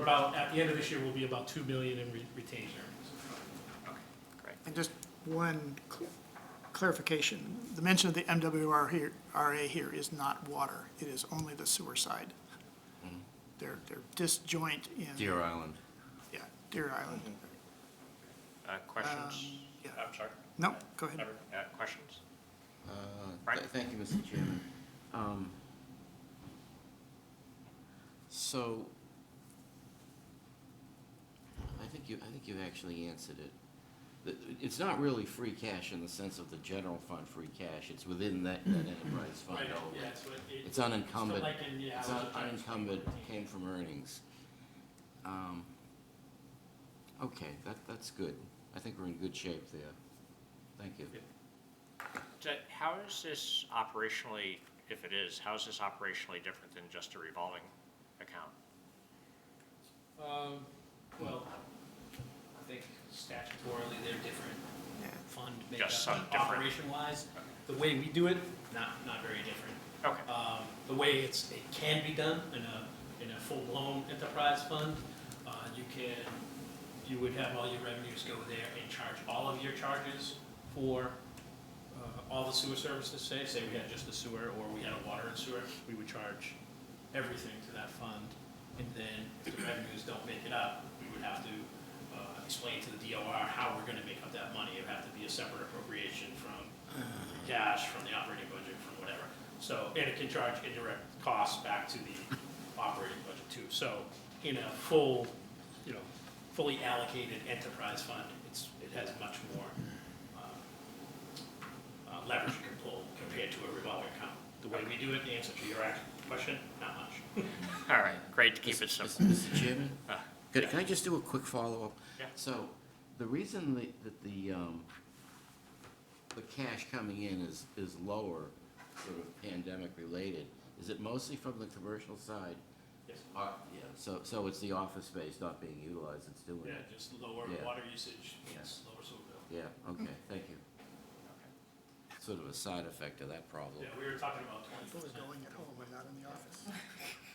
Speaker 13: about, at the end of this year, we'll be about 2 million in retained earnings.
Speaker 1: Okay, great.
Speaker 2: And just one clarification, the mention of the MWRA here is not water, it is only the sewer side. They're disjoint in.
Speaker 3: Deer Island.
Speaker 2: Yeah, Deer Island.
Speaker 1: Questions?
Speaker 2: Yeah.
Speaker 1: I'm sorry.
Speaker 2: No, go ahead.
Speaker 1: Never- questions?
Speaker 3: Th- Thank you, Mr. Chairman. So, I think you've actually answered it. It's not really free cash in the sense of the general fund free cash, it's within that enterprise fund
Speaker 13: Right,
Speaker 3: only.
Speaker 13: yeah, it's what it-
Speaker 3: It's unencumbered,
Speaker 13: Still like in, yeah,
Speaker 3: it's unencumbered, came from earnings. Okay, that's good. I think we're in good shape there. Thank you.
Speaker 1: How is this operationally, if it is, how is this operationally different than just a revolving account?
Speaker 13: Well, I think statutorily, they're different fund makeup.
Speaker 1: Just some
Speaker 13: but
Speaker 1: different-
Speaker 13: Operation-wise, the way we do it, not very different.
Speaker 1: Okay.
Speaker 13: The way it can be done in a full-blown enterprise fund, you would have all your revenues go there and charge all of your charges for all the sewer services, say we had just the sewer, or we had a water and sewer, we would charge everything to that fund. And then if the revenues don't make it up, we would have to explain to the DOR how we're gonna make up that money. It would have to be a separate appropriation from cash, from the operating budget, from whatever. So, and it can charge indirect costs back to the operating budget too. So in a full, fully allocated enterprise fund, it has much more leverage you can pull compared to a revolving account. The way we do it, the answer to your question, not much.
Speaker 1: All right, great to keep it simple.
Speaker 3: Mr. Chairman? Can I just do a quick follow-up?
Speaker 1: Yeah.
Speaker 3: So, the reason that the cash coming in is lower, sort of pandemic-related, is it mostly from the commercial side?
Speaker 13: Yes.
Speaker 3: Yeah, so it's the office space not being utilized that's doing
Speaker 13: Yeah,
Speaker 3: it?
Speaker 13: just lower
Speaker 3: Yeah.
Speaker 13: water usage,
Speaker 3: Yeah.
Speaker 13: means lower sewer bill.
Speaker 3: Yeah, okay, thank you. Sort of a side effect of that problem.
Speaker 13: Yeah, we were talking about
Speaker 2: It was
Speaker 13: 20%,
Speaker 2: going at home and not in the office.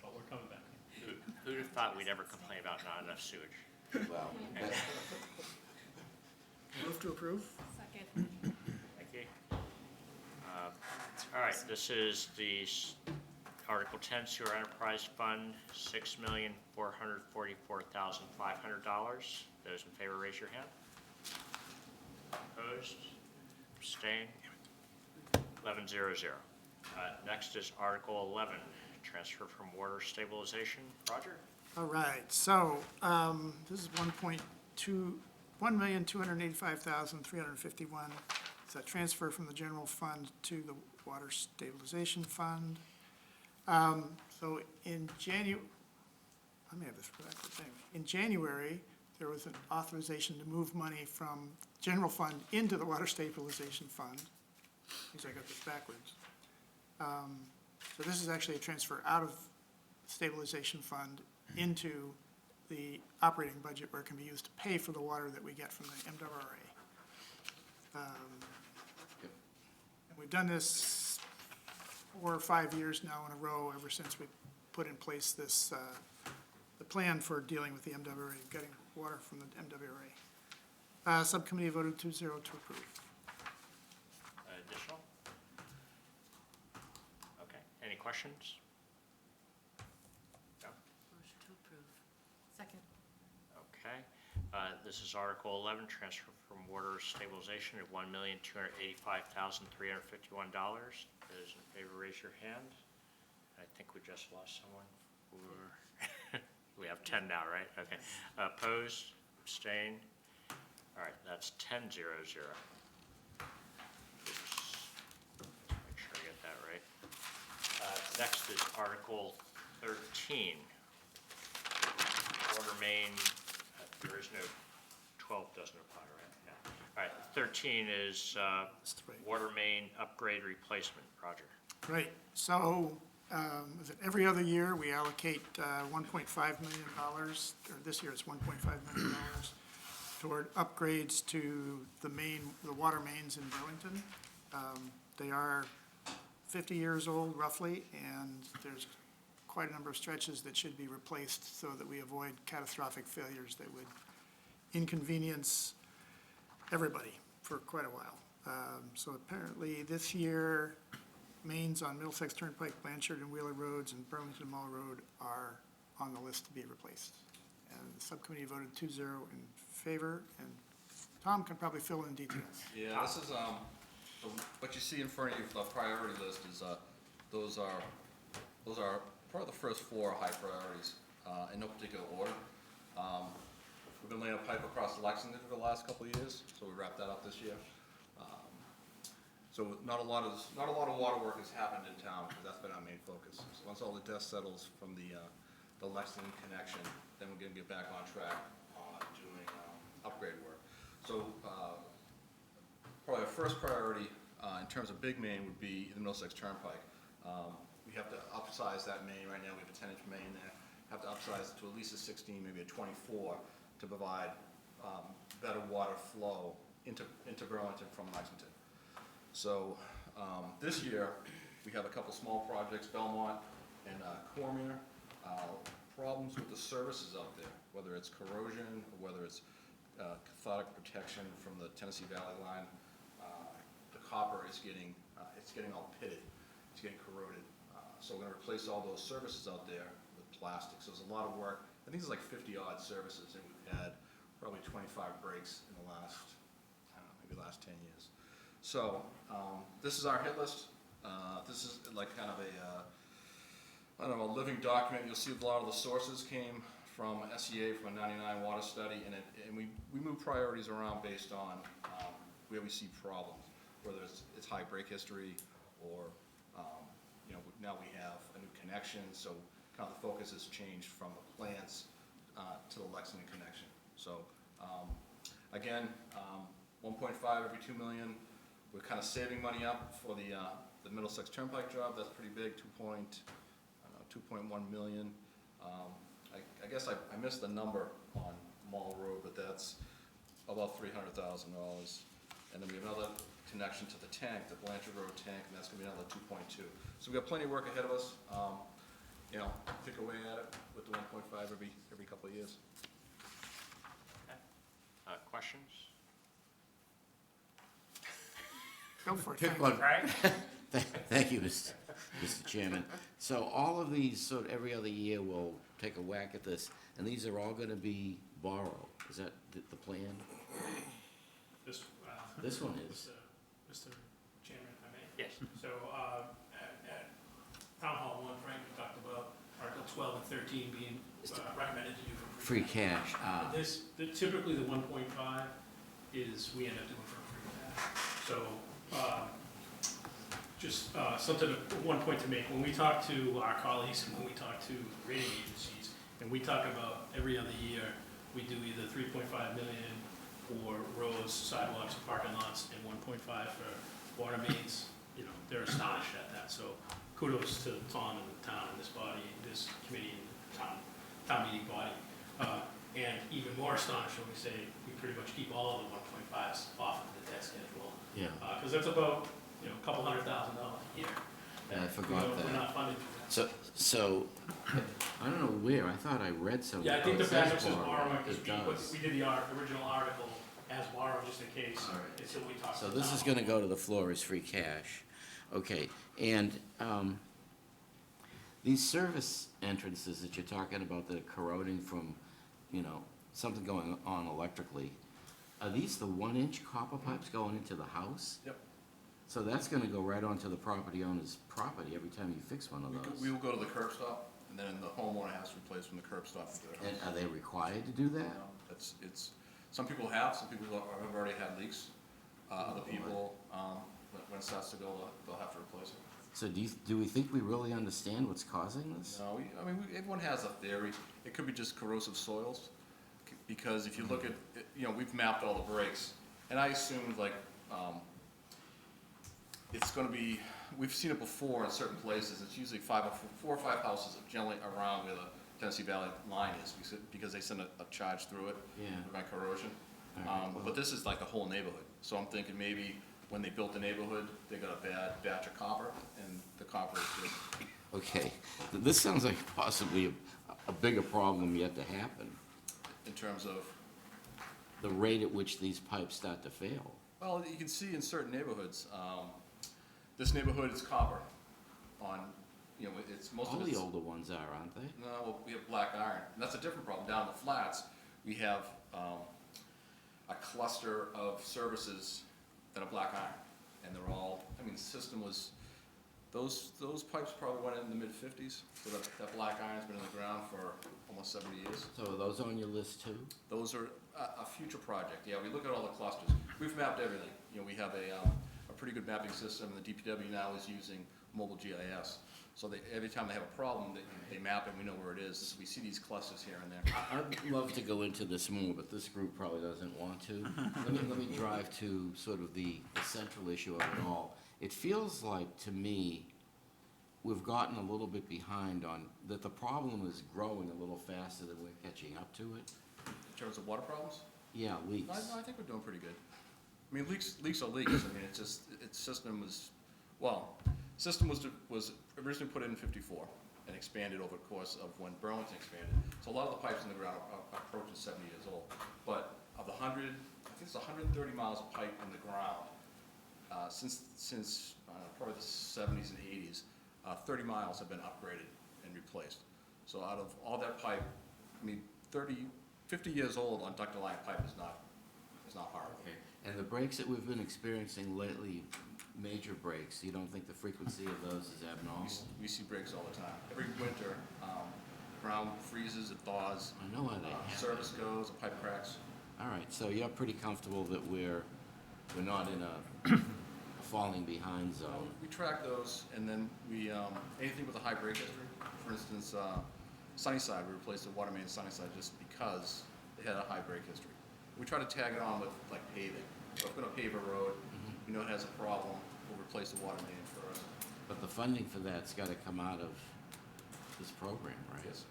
Speaker 13: but we're coming back.
Speaker 1: Who'd have thought we'd ever complain about not enough sewage?
Speaker 3: Well, that-
Speaker 2: Move to approve?
Speaker 14: Second.
Speaker 1: Thank you. All right, this is the Article 10 Sewer Enterprise Fund, $6,444,500. Those in favor, raise your hand. Opposed? Abstain? 11-0-0. Next is Article 11, Transfer from Water Stabilization. Roger?
Speaker 2: All right, so, this is 1,285,351. It's a transfer from the general fund to the water stabilization fund. So in I may have this backwards anyway. In January, there was an authorization to move money from general fund into the water stabilization fund. Seems I got this backwards. So this is actually a transfer out of stabilization fund into the operating budget where it can be used to pay for the water that we get from the MWRA. And we've done this 4 or 5 years now in a row, ever since we put in place this, the plan for dealing with the MWRA, getting water from the MWRA. Subcommittee voted 2-0 to approve.
Speaker 1: Additional? Okay, any questions? No?
Speaker 7: Motion to approve.
Speaker 14: Second.
Speaker 1: Okay. This is Article 11, Transfer from Water Stabilization of $1,285,351. Those in favor, raise your hand. I think we just lost someone. We have 10 now, right? Okay. Opposed? Abstain? All right, that's 10-0-0. Make sure I get that right. Next is Article 13. Water main, there is no, 12 doesn't apply, right? Yeah. All right, 13 is
Speaker 2: right.
Speaker 1: water main upgrade replacement, Roger.
Speaker 2: Right, so, is it every other year, we allocate $1.5 million, or this year it's $1.5 million, toward upgrades to the water mains in Burlington. They are 50 years old roughly, and there's quite a number of stretches that should be replaced so that we avoid catastrophic failures that would inconvenience everybody for quite a while. So apparently this year, mains on Middlesex Turnpike, Blanchard and Wheeler Roads and Burlington Mall Road are on the list to be replaced. And the subcommittee voted 2-0 in favor, and Tom can probably fill in details.
Speaker 6: Yeah, this is, what you see in front of you, the priority list is, those are probably the first 4 high priorities, in no particular order. We've been laying a pipe across Lexington for the last couple of years, so we wrapped that up this year. So not a lot of water work has happened in town, because that's been our main focus. So once all the dust settles from the Lexington connection, then we're gonna get back on track on doing upgrade work. So probably our first priority in terms of big main would be the Middlesex Turnpike. We have to upsize that main. Right now we have a 10-inch main there. Have to upsize it to at least a 16, maybe a 24, to provide better water flow into Burlington from Lexington. So this year, we have a couple small projects, Belmont and Cormier. Problems with the services out there, whether it's corrosion, or whether it's cathodic protection from the Tennessee Valley line. The copper is getting, it's getting all pitted, it's getting corroded. So we're gonna replace all those services out there with plastic. So there's a lot of work. I think there's like 50-odd services, and we've had probably 25 breaks in the last, I don't know, maybe last 10 years. So this is our hit list. This is like kind of a, I don't know, a living document. You'll see a lot of the sources came from SEA, from a 99 water study, and we move priorities around based on where we see problems, whether it's high break history or, you know, now we have a new connection, so kind of the focus has changed from the plants to the Lexington connection. So again, 1.5 every 2 million. We're kind of saving money up for the Middlesex Turnpike job. That's pretty big, 2.1 million. I guess I missed the number on Mall Road, but that's about $300,000. And then we have another connection to the tank, the Blanchard Road tank, and that's gonna be another 2.2. So we've got plenty of work ahead of us. You know, pick away at it with the 1.5 every couple of years.
Speaker 1: Okay. Questions?
Speaker 2: Go for it.
Speaker 3: Pick
Speaker 2: Frank.
Speaker 3: one.
Speaker 1: Right?
Speaker 3: Thank you, Mr. Chairman. So all of these, sort of every other year, we'll take a whack at this, and these are all gonna be borrowed. Is that the plan?
Speaker 13: This,
Speaker 3: This one is.
Speaker 13: Mr. Chairman, if I may.
Speaker 1: Yes.
Speaker 13: So, at Town Hall 1, Frank, we talked about Article 12 and 13 being recommended to do for
Speaker 3: Free cash.
Speaker 13: Typically, the 1.5 is, we end up doing for free cash. So, just one point to make. When we talk to our colleagues and when we talk to rating agencies, and we talk about every other year, we do either 3.5 million for roads, sidewalks, and parking lots, and 1.5 for water mains, you know, they're astonished at that. So kudos to Tom and the town and this body, this committee and town meeting body. And even more astonished when we say we pretty much keep all of the 1.5s off of the debt schedule.
Speaker 3: Yeah.
Speaker 13: Because that's about, you know, a couple $100,000 a year.
Speaker 3: Yeah, I forgot
Speaker 13: We're
Speaker 3: that.
Speaker 13: not funded for that.
Speaker 3: So, I don't know where, I thought I read somewhere.
Speaker 13: Yeah, I think
Speaker 3: Oh,
Speaker 13: the
Speaker 3: it says
Speaker 13: backup says borrowing,
Speaker 3: It
Speaker 13: because
Speaker 3: does.
Speaker 13: we did the original article as borrow, just in case,
Speaker 3: All right.
Speaker 13: until we talk.
Speaker 3: So this is gonna go to the floor as free cash. Okay, and, these service entrances that you're talking about that are corroding from, you know, something going on electrically, are these the 1-inch copper pipes going into the house?
Speaker 6: Yep.
Speaker 3: So that's gonna go right onto the property owner's property every time you fix one of those?
Speaker 6: We will go to the curb stop, and then the homeowner has to replace from the curb stop to their
Speaker 3: And
Speaker 6: house.
Speaker 3: are they required to do that?
Speaker 6: It's, some people have, some people have already had leaks. Other people, when it starts to go, they'll have to replace it.
Speaker 3: So do we think we really understand what's causing this?
Speaker 6: No, everyone has a theory. It could be just corrosive soils, because if you look at, we've mapped all the breaks, and I assumed like, it's gonna be, we've seen it before in certain places, it's usually 4 or 5 houses generally around where the Tennessee Valley line is, because they send a charge through it.
Speaker 3: Yeah.
Speaker 6: To prevent corrosion.
Speaker 3: All right, well-
Speaker 6: But this is like the whole neighborhood, so I'm thinking maybe when they built the neighborhood, they got a bad batch of copper, and the copper is just,
Speaker 3: Okay, this sounds like possibly a bigger problem yet to happen,
Speaker 6: in terms of,
Speaker 3: the rate at which these pipes start to fail.
Speaker 6: well, you can see in certain neighborhoods, this neighborhood is copper on, it's most
Speaker 3: All
Speaker 6: of
Speaker 3: the
Speaker 6: it's.
Speaker 3: older ones are, aren't they?
Speaker 6: No, well, we have black iron, and that's a different problem. Down in the flats, we have a cluster of services that are black iron, and they're all, the system was, those pipes probably went in the mid-50s, so that black iron's been in the ground for almost 70 years.
Speaker 3: So are those on your list too?
Speaker 6: Those are a future project, yeah, we look at all the clusters. We've mapped everything. We have a pretty good mapping system, and the DPW now is using mobile GIS. So every time they have a problem, they map it, we know where it is. We see these clusters here and there.
Speaker 3: I'd love to go into this more, but this group probably doesn't want to. Let me drive to sort of the central issue of it all. It feels like, to me, we've gotten a little bit behind on, that the problem is growing a little faster than we're catching up to it.
Speaker 6: In terms of water problems?
Speaker 3: Yeah, leaks.
Speaker 6: I think we're doing pretty good. Leaks are leaks. It's just, its system was, system was originally put in 54 and expanded over the course of when Burlington expanded. So a lot of the pipes in the ground are approaching 70 years old. But of the 100, I think it's 130 miles of pipe in the ground, since probably the 70s and 80s, 30 miles have been upgraded and replaced. So out of all that pipe, 50 years old on ductile iron pipe is not hard.
Speaker 3: Okay. And the breaks that we've been experiencing lately, major breaks, you don't think the frequency of those is abnormal?
Speaker 6: We see breaks all the time. Every winter, ground freezes, it thaws.
Speaker 3: I know how they happen.
Speaker 6: Service goes, a pipe cracks.
Speaker 3: All right, so you're pretty comfortable that we're not in a falling behind zone.
Speaker 6: We track those, and then we, anything with a high break history, for instance, Sunnyside, we replaced the water main in Sunnyside just because they had a high break history. We try to tag it on with like paving. So if we're gonna pave a road, we know it has a problem, we'll replace the water main first.
Speaker 3: But the funding for that's gotta come out of this program, right?
Speaker 6: Yes.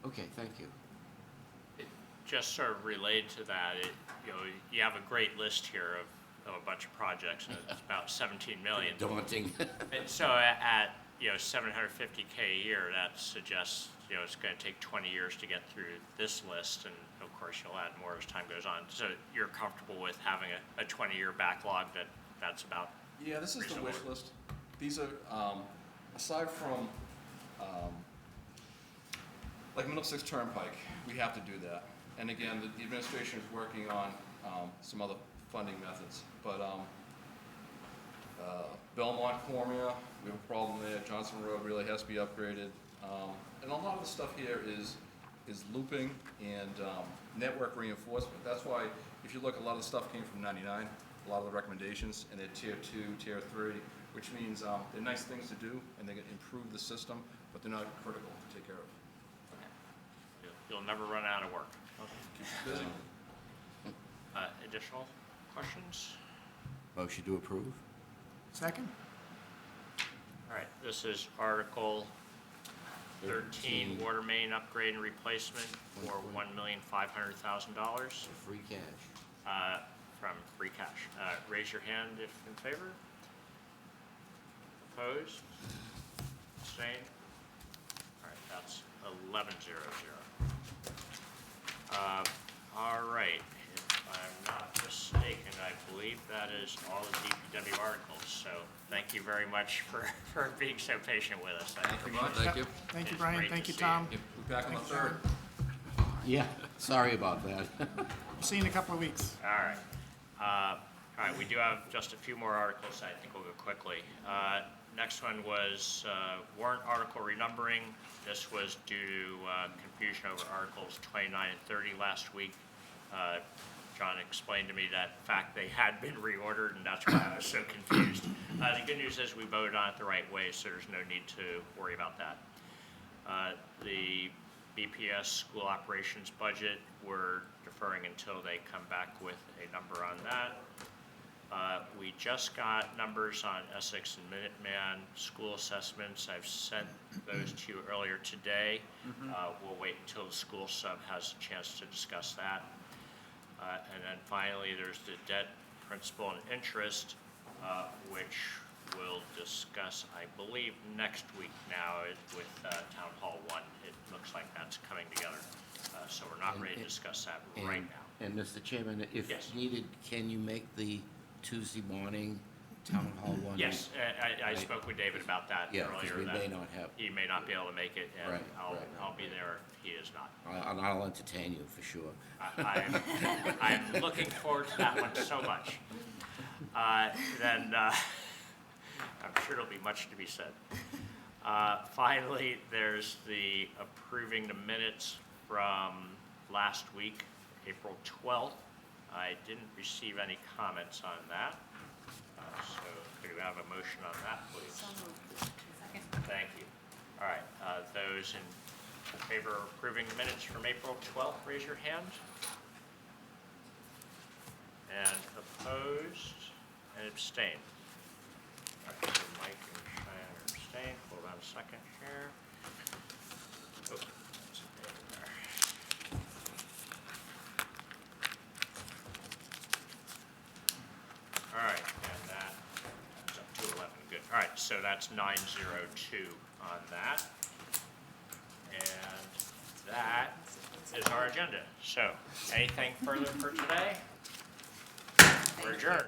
Speaker 3: Okay, thank you.
Speaker 1: Just sort of related to that, you have a great list here of a bunch of projects, and it's about 17 million.
Speaker 3: Daunting.
Speaker 1: And so at, 750K a year, that suggests, it's gonna take 20 years to get through this list, and of course, you'll add more as time goes on. So you're comfortable with having a 20-year backlog that's about?
Speaker 6: Yeah, this is the
Speaker 1: reasonable.
Speaker 6: wish list. These are, aside from, like Middlesex Turnpike, we have to do that. And again, the administration is working on some other funding methods. But Belmont, Cormier, we have a problem there. Johnson Road really has to be upgraded. And a lot of the stuff here is looping and network reinforcement. That's why, if you look, a lot of the stuff came from 99, a lot of the recommendations, and they're tier 2, tier 3, which means they're nice things to do, and they can improve the system, but they're not critical to take care of.
Speaker 1: You'll never run out of work.
Speaker 6: Keeps us busy.
Speaker 1: Additional questions?
Speaker 3: Motion to approve?
Speaker 2: Second?
Speaker 1: All right, this is Article 13, water main upgrade and replacement for $1,500,000
Speaker 3: Free cash.
Speaker 1: from free cash. Raise your hand if in favor. Opposed? Abstained? All right, that's 11-0-0. All right, if I'm not mistaken, I believe that is all the DPW articles. So thank you very much for being so patient with us. I appreciate it.
Speaker 3: Thank you.
Speaker 2: Thank you,
Speaker 1: It's
Speaker 2: Brian.
Speaker 1: great
Speaker 2: Thank
Speaker 1: to
Speaker 2: you,
Speaker 1: see
Speaker 2: Tom.
Speaker 6: We're back on the
Speaker 2: Thank you,
Speaker 6: third.
Speaker 3: Yeah, sorry about that.
Speaker 2: See you in a couple of weeks.
Speaker 1: All right. All right, we do have just a few more articles. I think we'll go quickly. Next one was warrant article renumbering. This was due to confusion over Articles 29 and 30 last week. John explained to me that fact they had been reordered, and that's why I was so confused. The good news is we voted on it the right way, so there's no need to worry about that. The BPS school operations budget, we're deferring until they come back with a number on that. We just got numbers on Essex and Minuteman school assessments. I've sent those to you earlier today. We'll wait until the school sub has a chance to discuss that. And then finally, there's the debt, principal, and interest, which we'll discuss, I believe, next week now with Town Hall 1. It looks like that's coming together. So we're not ready to discuss that right now.
Speaker 3: And Mr. Chairman, if
Speaker 1: Yes.
Speaker 3: needed, can you make the Tuesday morning Town Hall 1?
Speaker 1: Yes, I spoke with David about that
Speaker 3: Yeah,
Speaker 1: earlier.
Speaker 3: because we
Speaker 1: that
Speaker 3: may not have,
Speaker 1: he may not be able to make it, and
Speaker 3: Right,
Speaker 1: I'll
Speaker 3: right.
Speaker 1: be there if he is not.
Speaker 3: I'll entertain you for sure.
Speaker 1: I'm looking forward to that one so much. Then I'm sure there'll be much to be said. Finally, there's the approving the minutes from last week, April 12th. I didn't receive any comments on that. So could we have a motion on that, please? Thank you. All right, those in favor of approving the minutes from April 12th, raise your hand. And opposed and abstained. All right, so Mike and Cheyenne are abstained. Hold on a second here. Oh, that's in there. All right, and that adds up to 11. Good. All right, so that's 902 on that. And that is our agenda. So, anything further for today? We're adjourned.